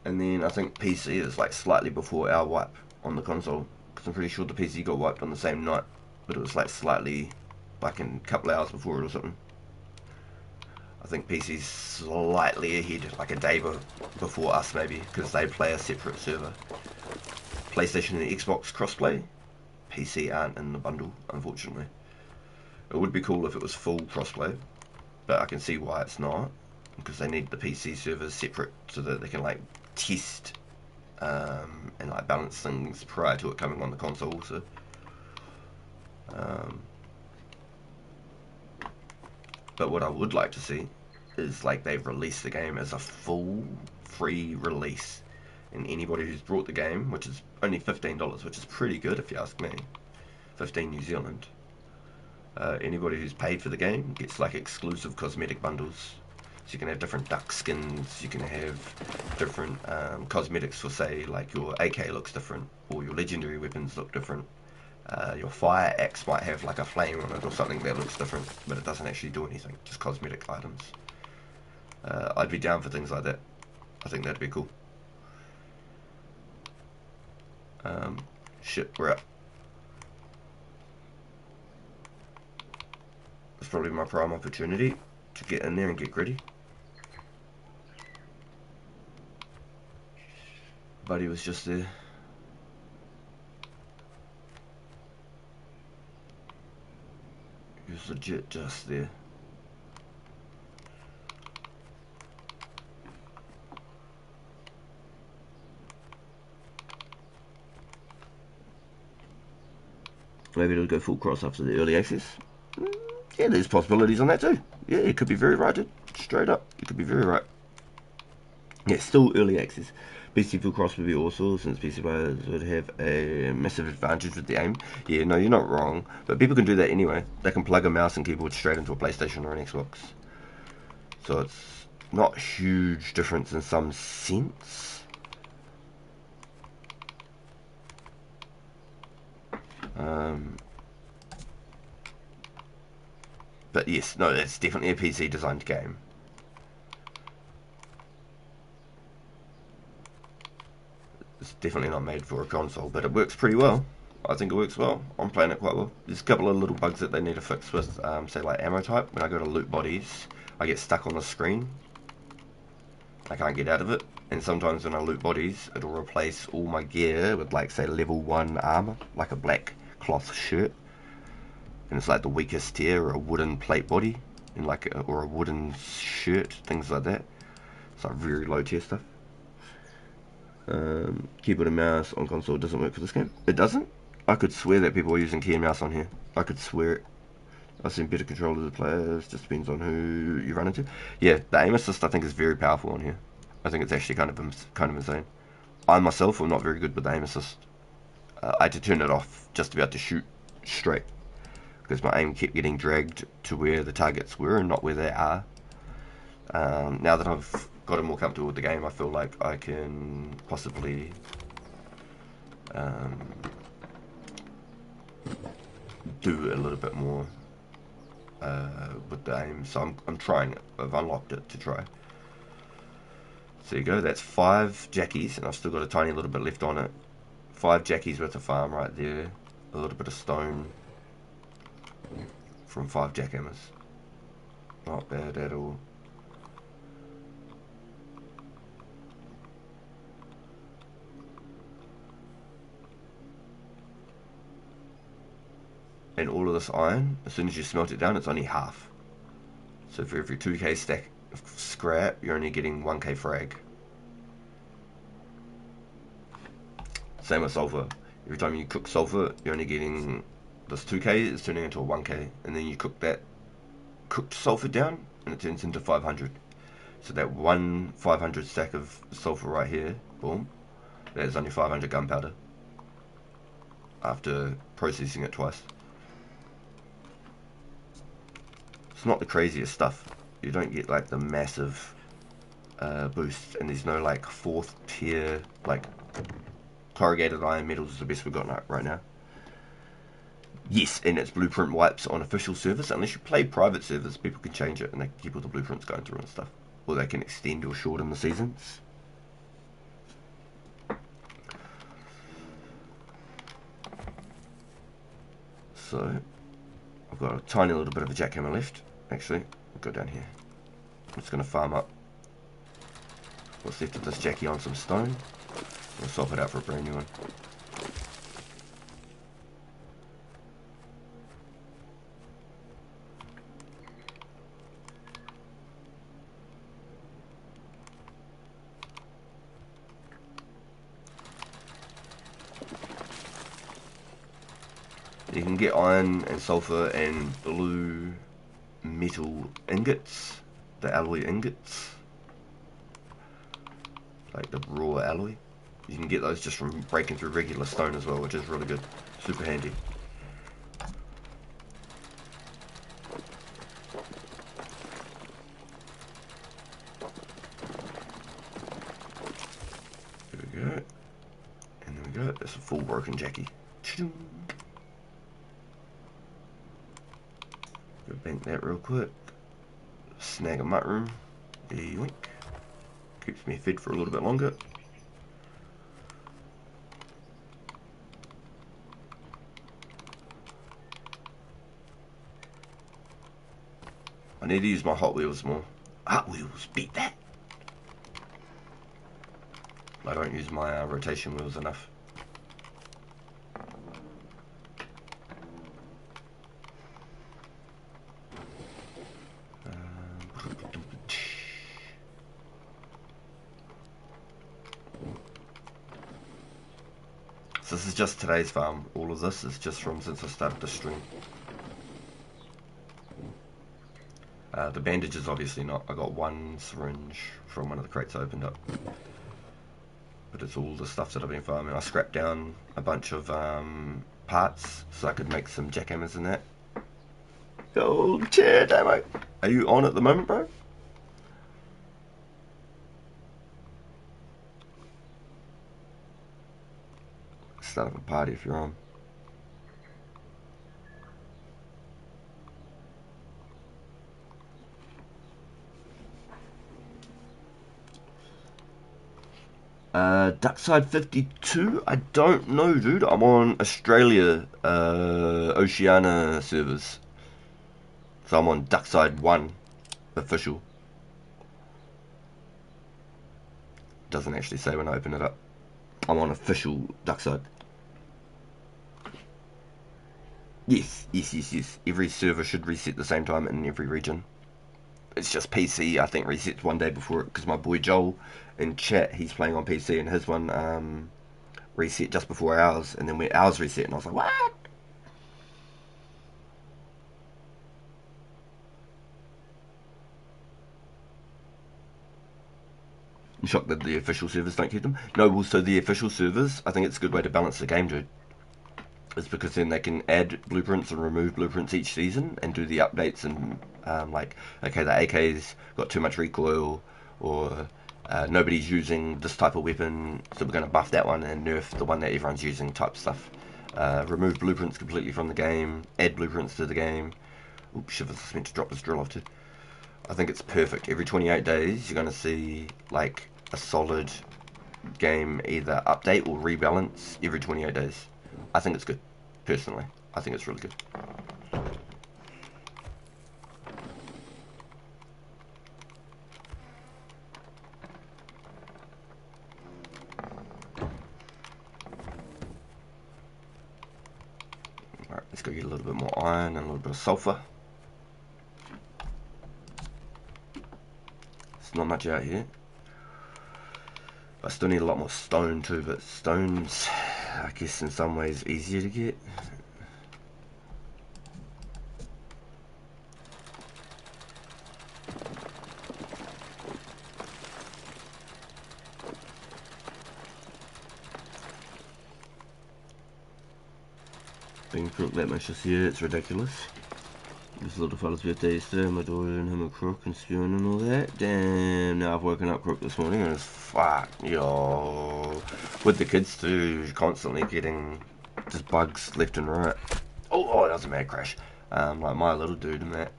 And then I think PC is like slightly before our wipe on the console, because I'm pretty sure the PC got wiped on the same night, but it was like slightly, like in a couple hours before it or something. I think PC's slightly ahead, like a day before us maybe, because they play a separate server. PlayStation and Xbox crossplay, PC aren't in the bundle, unfortunately. It would be cool if it was full crossplay, but I can see why it's not, because they need the PC servers separate so that they can like test and like balance things prior to it coming on the console also. But what I would like to see is like they've released the game as a full free release, and anybody who's brought the game, which is only $15, which is pretty good if you ask me, 15 New Zealand. Anybody who's paid for the game gets like exclusive cosmetic bundles. So you can have different duck skins, you can have different cosmetics for, say, like your AK looks different, or your legendary weapons look different. Your fire axe might have like a flame on it or something that looks different, but it doesn't actually do anything, just cosmetic items. I'd be down for things like that. I think that'd be cool. Shit, we're up. It's probably my prime opportunity to get in there and get gritty. Buddy was just there. He was legit just there. Maybe it'll go full cross after the early access. Yeah, there's possibilities on that too. Yeah, it could be very right, dude. Straight up, it could be very right. Yeah, still early access. PC full cross would be also, since PC players would have a massive advantage with the aim. Yeah, no, you're not wrong. But people can do that anyway. They can plug a mouse and keyboard straight into a PlayStation or an Xbox. So it's not a huge difference in some sense. But yes, no, it's definitely a PC designed game. It's definitely not made for a console, but it works pretty well. I think it works well. I'm playing it quite well. There's a couple of little bugs that they need to fix with, say, like ammo type. When I go to loot bodies, I get stuck on the screen. I can't get out of it. And sometimes when I loot bodies, it'll replace all my gear with, like, say, level 1 armor, like a black cloth shirt. And it's like the weakest tier, or a wooden plate body, and like or a wooden shirt, things like that. It's like very low tier stuff. Keyboard and mouse on console doesn't work for this game. It doesn't? I could swear that people are using key and mouse on here. I could swear it. I've seen better control of the players, just depends on who you run into. Yeah, the aim assist I think is very powerful on here. I think it's actually kind of insane. I myself am not very good with the aim assist. I had to turn it off just to be able to shoot straight, because my aim kept getting dragged to where the targets were and not where they are. Now that I've gotten more comfortable with the game, I feel like I can possibly do a little bit more with the aim. So I'm trying it. I've unlocked it to try. So there you go. That's 5 jackies, and I've still got a tiny little bit left on it. 5 jackies worth of farm right there. A little bit of stone from 5 jackhammers. Not bad at all. And all of this iron, as soon as you smelt it down, it's only half. So for every 2k stack of scrap, you're only getting 1k frag. Same with sulfur. Every time you cook sulfur, you're only getting this 2k is turning into a 1k, and then you cook that cooked sulfur down, and it turns into 500. So that one 500 stack of sulfur right here, boom, that is only 500 gunpowder after processing it twice. It's not the craziest stuff. You don't get like the massive boosts, and there's no like 4th tier like corrugated iron metals is the best we've got right now. Yes, and it's blueprint wipes on official servers. Unless you play private servers, people can change it and they can keep all the blueprints going through and stuff. Or they can extend or shorten the seasons. So, I've got a tiny little bit of a jackhammer left. Actually, I'll go down here. I'm just going to farm up what's left of this jackie on some stone. I'll swap it out for a brand new one. get iron and sulfur and blue metal ingots, the alloy ingots, like the raw alloy. You can get those just from breaking through regular stone as well, which is really good, super handy. There we go, and there we go. That's a full broken Jackie. Go bank that real quick. Snag a mushroom. Yoink. Keeps me fed for a little bit longer. I need to use my Hot Wheels more. Hot Wheels, beat that! I don't use my rotation wheels enough. So this is just today's farm. All of this is just from since I started the stream. The bandages obviously not. I got one syringe from one of the crates I opened up. But it's all the stuff that I've been farming. I scrapped down a bunch of parts so I could make some jackhammers and that. Oh, chair, demo. Are you on at the moment, bro? Start up a party if you're on. Duckside 52? I don't know, dude. I'm on Australia, Oceania servers. So I'm on Duckside 1, official. Doesn't actually say when I open it up. I'm on official Duckside. Yes. Every server should reset the same time in every region. It's just PC, I think, resets one day before it, because my boy Joel in chat, he's playing on PC, and his one reset just before ours, and then when ours reset, and I was like, what? I'm shocked that the official servers don't keep them. No, well, so the official servers, I think it's a good way to balance the game, dude. It's because then they can add blueprints and remove blueprints each season and do the updates and like, okay, the AK's got too much recoil, or nobody's using this type of weapon, so we're going to buff that one and nerf the one that everyone's using type stuff. Remove blueprints completely from the game, add blueprints to the game. Oops, shit, I was meant to drop this drill off too. I think it's perfect. Every 28 days, you're going to see like a solid game either update or rebalance every 28 days. I think it's good. Personally, I think it's really good. Alright, let's go get a little bit more iron and a little bit of sulfur. There's not much out here. I still need a lot more stone too, but stone's, I guess, in some ways easier to get. Being crook that much this year, it's ridiculous. This little fella's birthday yesterday, my daughter and him a crook and spewing and all that. Damn, now I've woken up crook this morning and it's fuck, yo. With the kids too, constantly getting just bugs left and right. Oh, that was a mad crash. Like my little dude and that.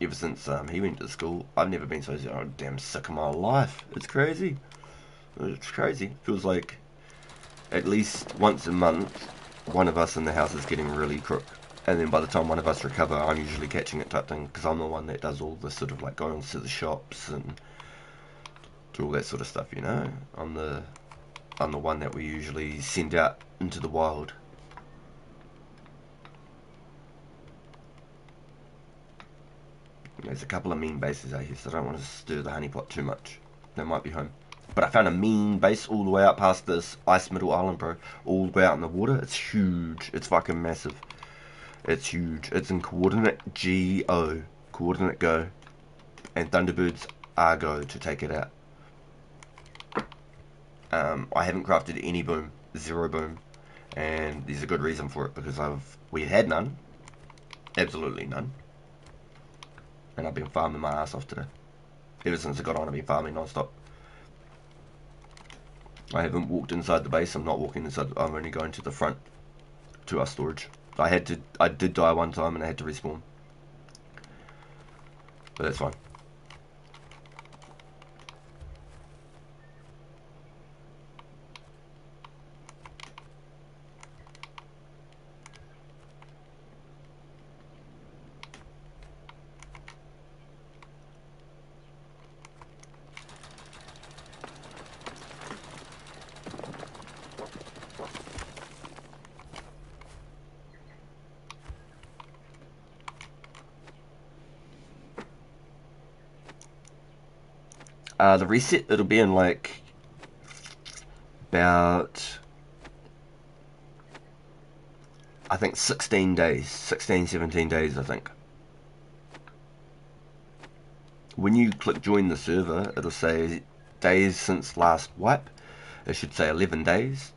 Ever since he went to school, I've never been so damn sick of my life. It's crazy. It's crazy. Feels like at least once a month, one of us in the house is getting really crook. And then by the time one of us recover, I'm usually catching it type thing, because I'm the one that does all this sort of like going to the shops and do all that sort of stuff, you know. I'm the one that we usually send out into the wild. There's a couple of mean bases out here, so I don't want to stir the honeypot too much. They might be home. But I found a mean base all the way out past this ice middle island, bro. All the way out in the water. It's huge. It's fucking massive. It's huge. It's in coordinate GO. Coordinate go. And Thunderbirds are go to take it out. I haven't crafted any boom. Zero boom. And there's a good reason for it, because we had none. Absolutely none. And I've been farming my ass off today. Ever since I got on, I've been farming non-stop. I haven't walked inside the base. I'm not walking inside. I'm only going to the front, to our storage. I did die one time and I had to respawn. But that's fine. The reset, it'll be in like about, I think 16 days, 16, 17 days, I think. When you click join the server, it'll say days since last wipe. It should say 11 days,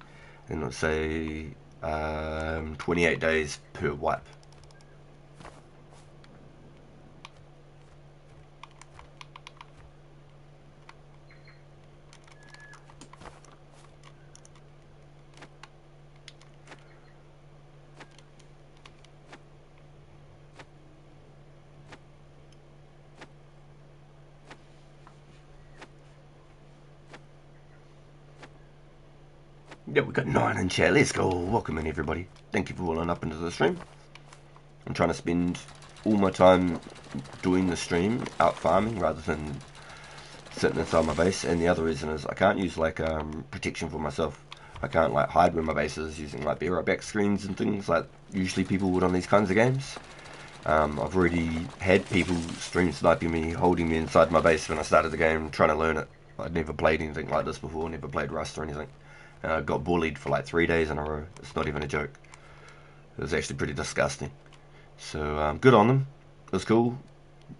and it'll say 28 days per wipe. Yeah, we got 9 in chat. Let's go. Welcome in, everybody. Thank you for rolling up into the stream. I'm trying to spend all my time doing the stream out farming rather than sitting inside my base. And the other reason is I can't use like protection for myself. I can't like hide where my base is using like bear back screens and things like usually people would on these kinds of games. I've already had people stream sniping me, holding me inside my base when I started the game, trying to learn it. I'd never played anything like this before, never played Rust or anything. And I got bullied for like 3 days in a row. It's not even a joke. It was actually pretty disgusting. So good on them. It was cool.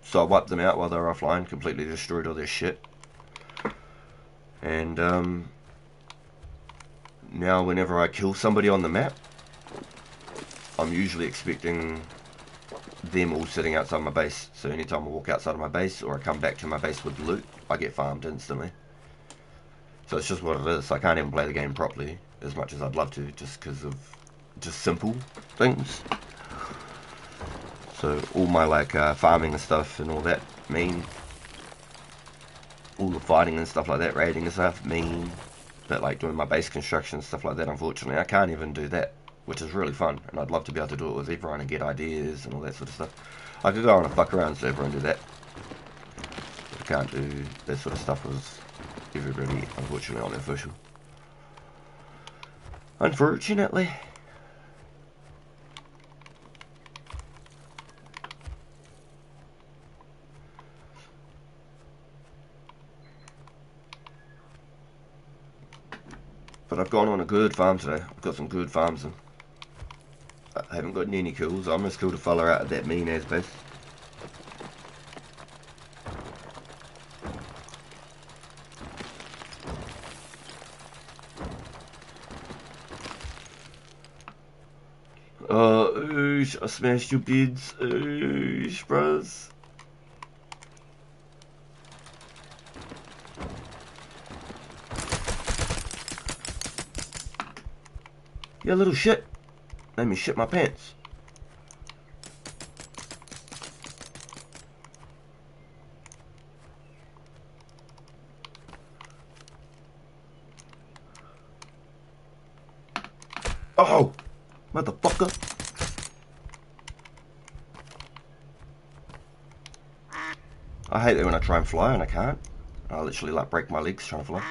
So I wiped them out while they were offline, completely destroyed all their shit. And now whenever I kill somebody on the map, I'm usually expecting them all sitting outside my base. So anytime I walk outside of my base or I come back to my base with loot, I get farmed instantly. So it's just what it is. I can't even play the game properly as much as I'd love to, just because of just simple things. So all my like farming and stuff and all that mean, all the fighting and stuff like that, raiding and stuff mean, but like doing my base construction and stuff like that, unfortunately I can't even do that, which is really fun, and I'd love to be able to do it with everyone and get ideas and all that sort of stuff. I could go on a fuck around server and do that, but I can't do that sort of stuff with everybody, unfortunately, unofficial. Unfortunately. But I've gone on a good farm today. I've got some good farms in. I haven't got any kills. I almost killed a fella out of that mean ass base. Oosh, I smashed your beds. Oosh, bros. You little shit. Made me shit my pants. Oh! Motherfucker. I hate it when I try and fly and I can't. I literally like break my legs trying to fly.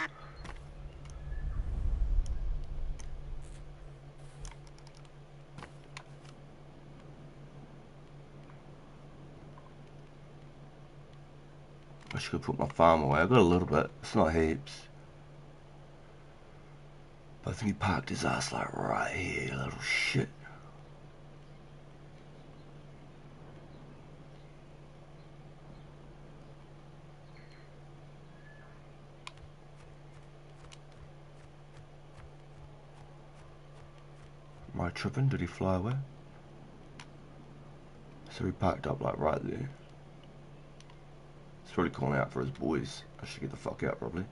I should put my farm away. I've got a little bit. It's not heaps. I think he parked his ass like right here, little shit. Am I tripping? Did he fly away? So he parked up like right there. He's probably calling out for his boys. I should get the fuck out probably.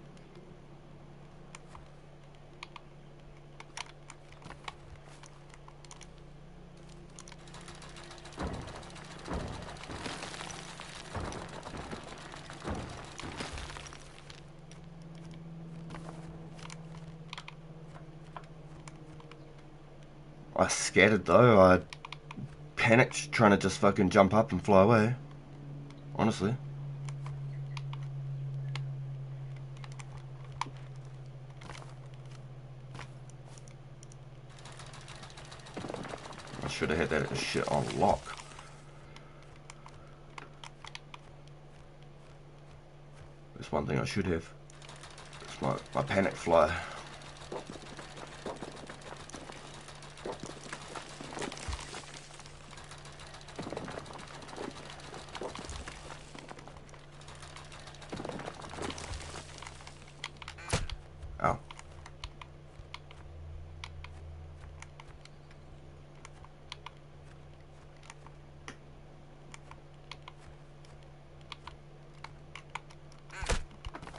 I scattered though. I panicked trying to just fucking jump up and fly away. Honestly. I should have had that shit on lock. That's one thing I should have. It's my panic fly. Ow.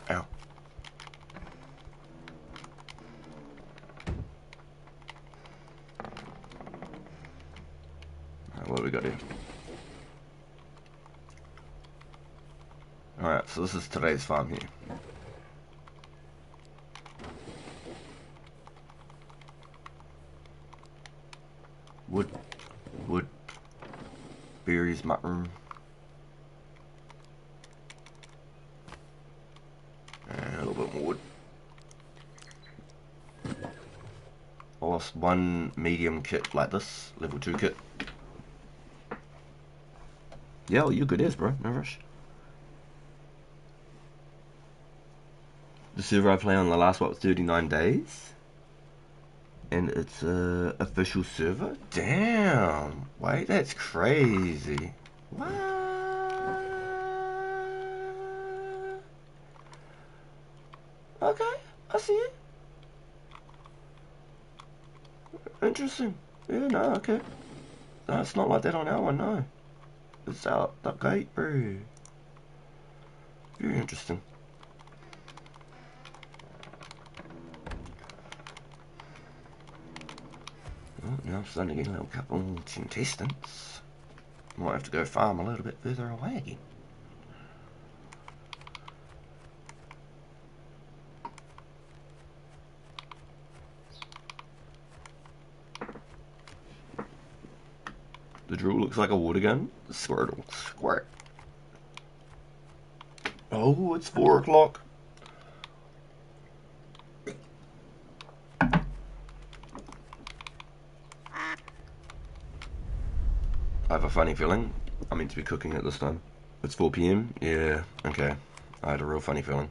Ow. Alright, what do we got here? Alright, so this is today's farm here. Wood, berries, mushroom. And a little bit more wood. I lost one medium kit like this, level 2 kit. Yeah, well, you're good as, bro, no rush. The server I play on the last, what, 39 days? And it's a official server? Damn! Wait, that's crazy. What? Okay, I see it. Interesting. Yeah, no, okay. No, it's not like that on our one, no. It's out the gate, bro. Very interesting. Well, now I'm starting to get a little couple of contestants. Might have to go farm a little bit further away again. The drill looks like a water gun. Squirtle. Squirt. Oh, it's 4 o'clock. I have a funny feeling I'm meant to be cooking at this time. It's 4 PM? Yeah, okay. I had a real funny feeling.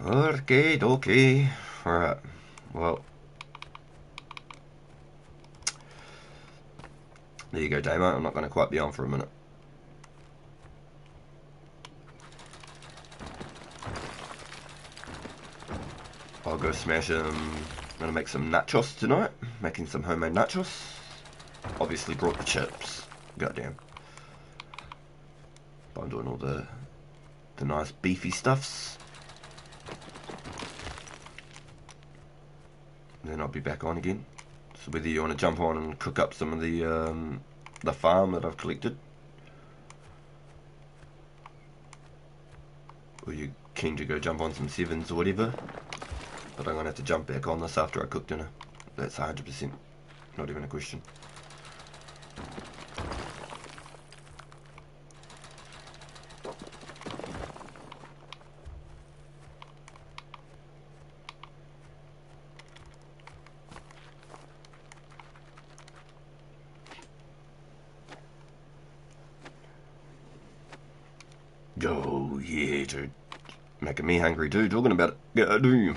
Okay. Alright. Well. There you go, Damo. I'm not going to quite be on for a minute. I'll go smash them. I'm going to make some nachos tonight. Making some homemade nachos. Obviously brought the chips. Goddamn. But I'm doing all the nice beefy stuffs. And then I'll be back on again. So whether you want to jump on and cook up some of the farm that I've collected, or you're keen to go jump on some sevens or whatever, but I'm going to have to jump back on this after I cook dinner. That's 100%. Not even a question. Oh, yeah, dude. Making me hungry, dude. Talking about it. Yeah, I do.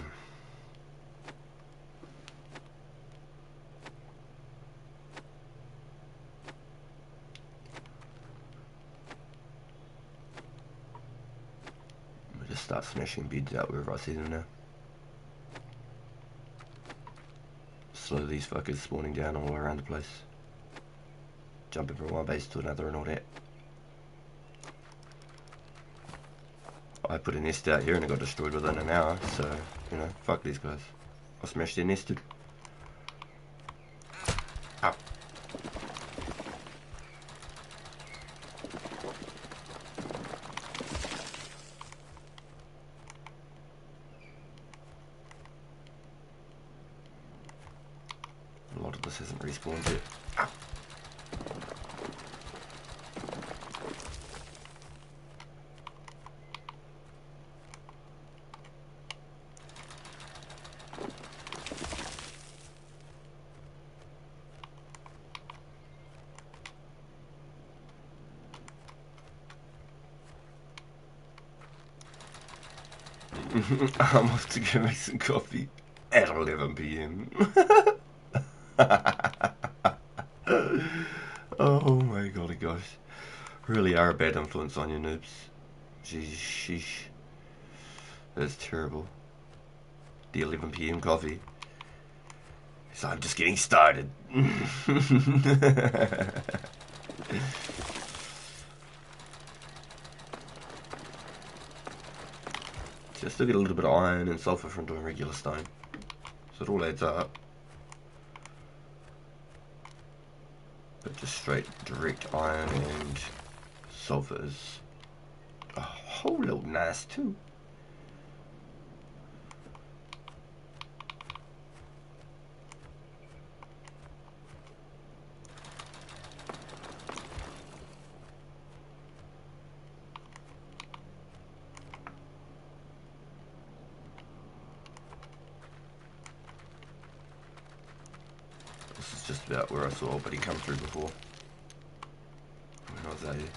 just start smashing beds out wherever I see them now. Slow these fuckers spawning down all around the place. Jumping from one base to another and all that. I put a nest out here and it got destroyed within an hour, so, you know, fuck these guys. I'll smash their nest too. Ow. A lot of this hasn't respawned yet. Ow. I'm off to go make some coffee at 11 PM. Oh my golly gosh. Really are a bad influence on you noobs. Jeez, sheesh. That's terrible. The 11 PM coffee. So I'm just getting started. So I still get a little bit of iron and sulfur from doing regular stone. So it all adds up. But just straight direct iron and sulfur is a whole little nice too. This is just about where I saw old buddy come through before. When I was out here.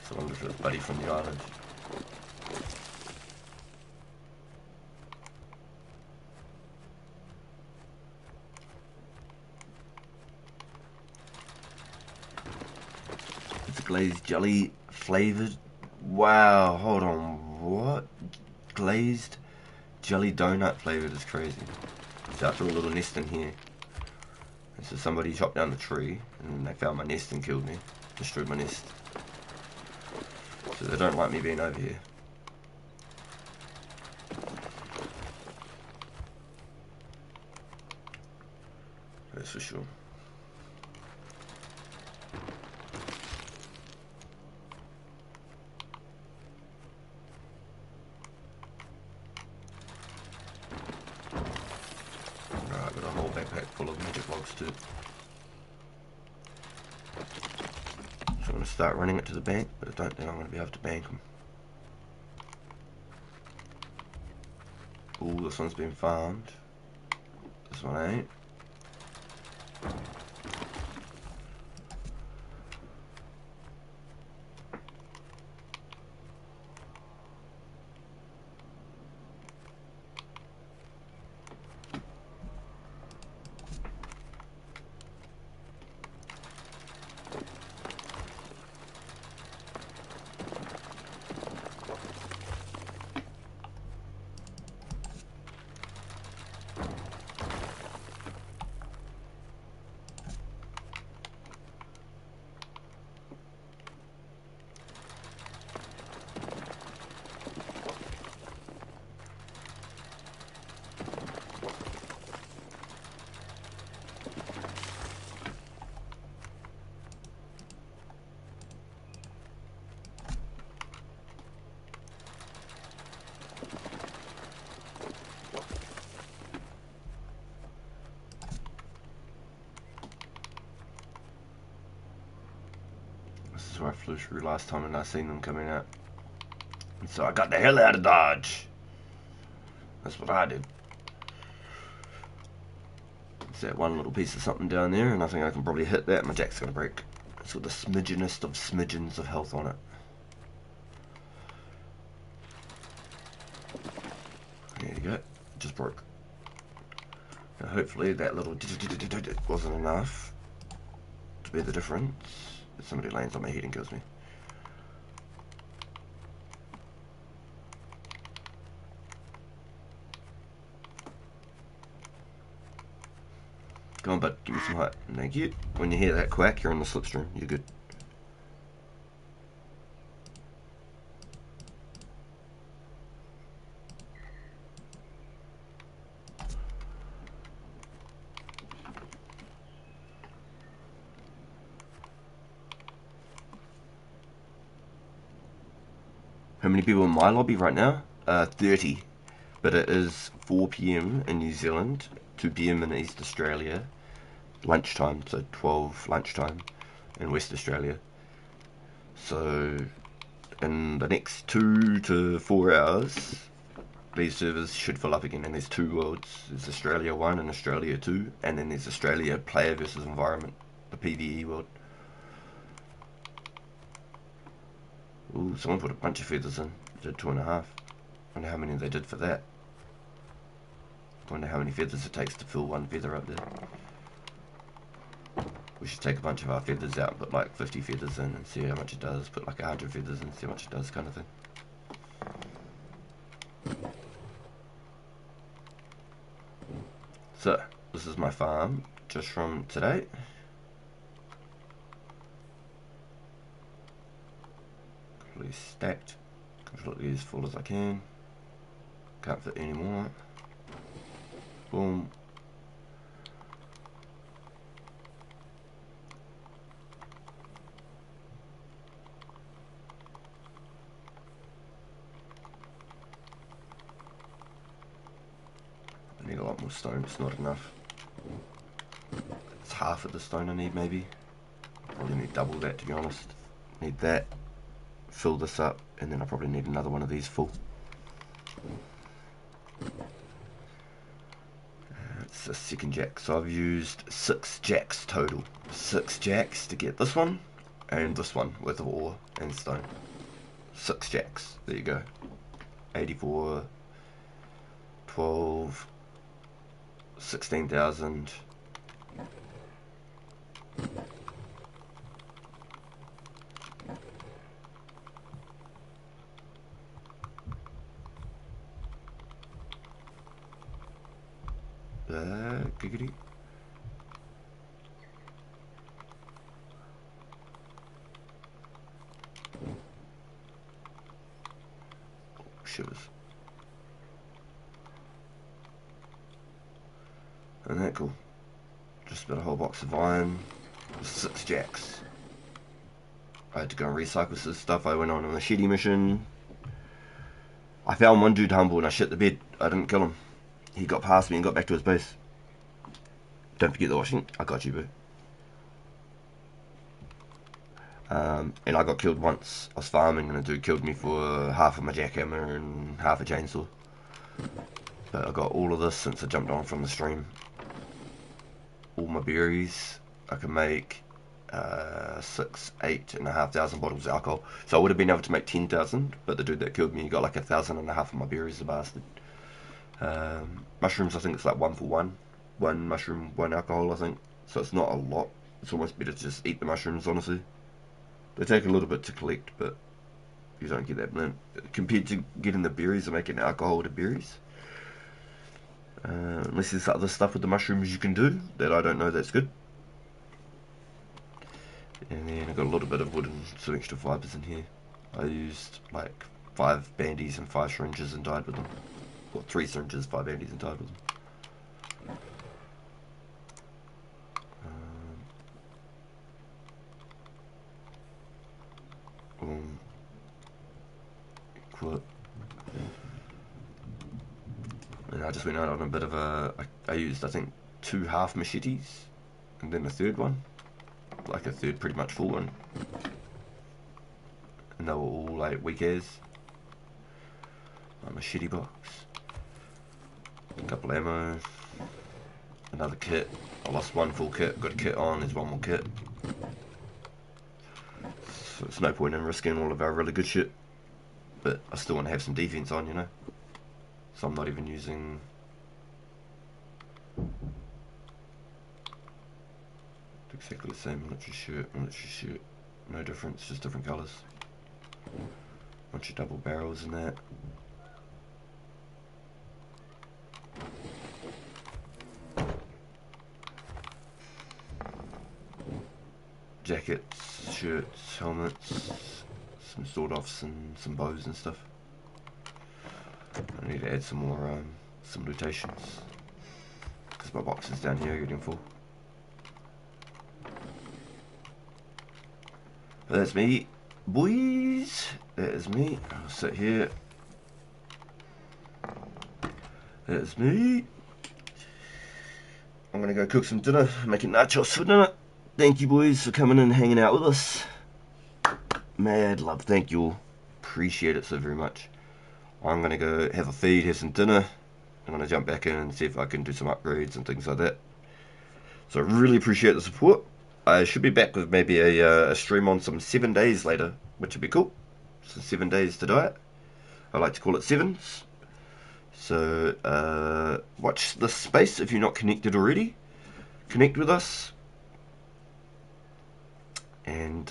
So I wonder if it was Buddy from the island. It's a glazed jelly flavored. Wow, hold on. What? Glazed jelly donut flavored is crazy. So I threw a little nest in here. And so somebody chopped down the tree and then they found my nest and killed me. Destroyed my nest. So they don't like me being over here. That's for sure. Right, I've got a whole backpack full of magic logs too. So I'm going to start running it to the bank, but I don't think I'm going to be able to bank them. Ooh, this one's been farmed. This one ain't. This is where I flew through last time and I seen them coming out. And so I got the hell out of Dodge. That's what I did. It's that one little piece of something down there and I think I can probably hit that and my jack's gonna break. It's got the smidgenest of smidgens of health on it. There you go. It just broke. Now hopefully that little wasn't enough to be the difference. If somebody lands on my head and kills me. Come on, bud, give me some height. Thank you. When you hear that quack, you're on the slipstream. You're good. How many people in my lobby right now? 30. But it is 4 p.m. in New Zealand, 2 p.m. in East Australia, lunchtime, so 12 lunchtime in West Australia. So in the next 2 to 4 hours, these servers should fill up again, and there's two worlds. There's Australia 1 and Australia 2, and then there's Australia player versus environment, the PvE world. Ooh, someone put a bunch of feathers in. Did 2.5. Wonder how many they did for that. Wonder how many feathers it takes to fill one feather up there. We should take a bunch of our feathers out and put like 50 feathers in and see how much it does. Put like 100 feathers in and see how much it does, kind of thing. So, this is my farm just from today. Completely stacked. Completely as full as I can. Can't fit any more. Boom. I need a lot more stone, it's not enough. It's half of the stone I need, maybe. Probably need double that, to be honest. Need that. Fill this up, and then I probably need another one of these full. It's a second jack, so I've used 6 jacks total. 6 jacks to get this one, and this one with ore and stone. 6 jacks, there you go. 84, 12, 16,000. Giggity. Shivers. Isn't that cool? Just about a whole box of iron. 6 jacks. I had to go and recycle some stuff. I went on a machete mission. I found one dude humble and I shit the bed. I didn't kill him. He got past me and got back to his base. Don't forget the washing. I got you, boo. And I got killed once. I was farming and a dude killed me for half of my jackhammer and half a chainsaw. But I got all of this since I jumped on from the stream. All my berries. I can make 8,500 bottles of alcohol. So I would have been able to make 10,000, but the dude that killed me got like 1,500 of my berries, the bastard. Mushrooms, I think it's like 1 for 1. 1 mushroom, 1 alcohol, I think. So it's not a lot. It's almost better to just eat the mushrooms, honestly. They take a little bit to collect, but you don't get that blend. Compared to getting the berries or making alcohol with the berries. Unless there's other stuff with the mushrooms you can do that I don't know that's good. And then I got a little bit of wood and some extra fibers in here. I used like 5 bandies and 5 syringes and died with them. Or 3 syringes, 5 bandies and died with them. Equip. And I just went out on a bit of a... I used, I think, 2 half machetes. And then a third one. Like a third pretty much full one. And they were all like weak as. My machete box. A couple ammo. Another kit. I lost 1 full kit. Got a kit on. There's 1 more kit. So it's no point in risking all of our really good shit. But I still want to have some defense on, you know. So I'm not even using... exactly the same military shirt. No difference, just different colours. Bunch of double barrels in that. jackets, shirts, helmets, some sword-offs and some bows and stuff. I need to add some more, some lutations, because my boxes down here are getting full. But that's me, boys. That is me. I'll sit here. That's me. I'm gonna go cook some dinner, making nachos for dinner. Thank you, boys, for coming and hanging out with us. Mad love, thank you all. Appreciate it so very much. I'm gonna go have a feed, have some dinner. I'm gonna jump back in and see if I can do some upgrades and things like that. So I really appreciate the support. I should be back with maybe a stream on some 7 days later, which would be cool. So 7 days to diet. I like to call it sevens. So watch this space if you're not connected already. Connect with us. And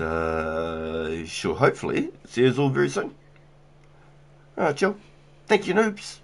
sure, hopefully, see you all very soon. Alright, chill. Thank you, noobs.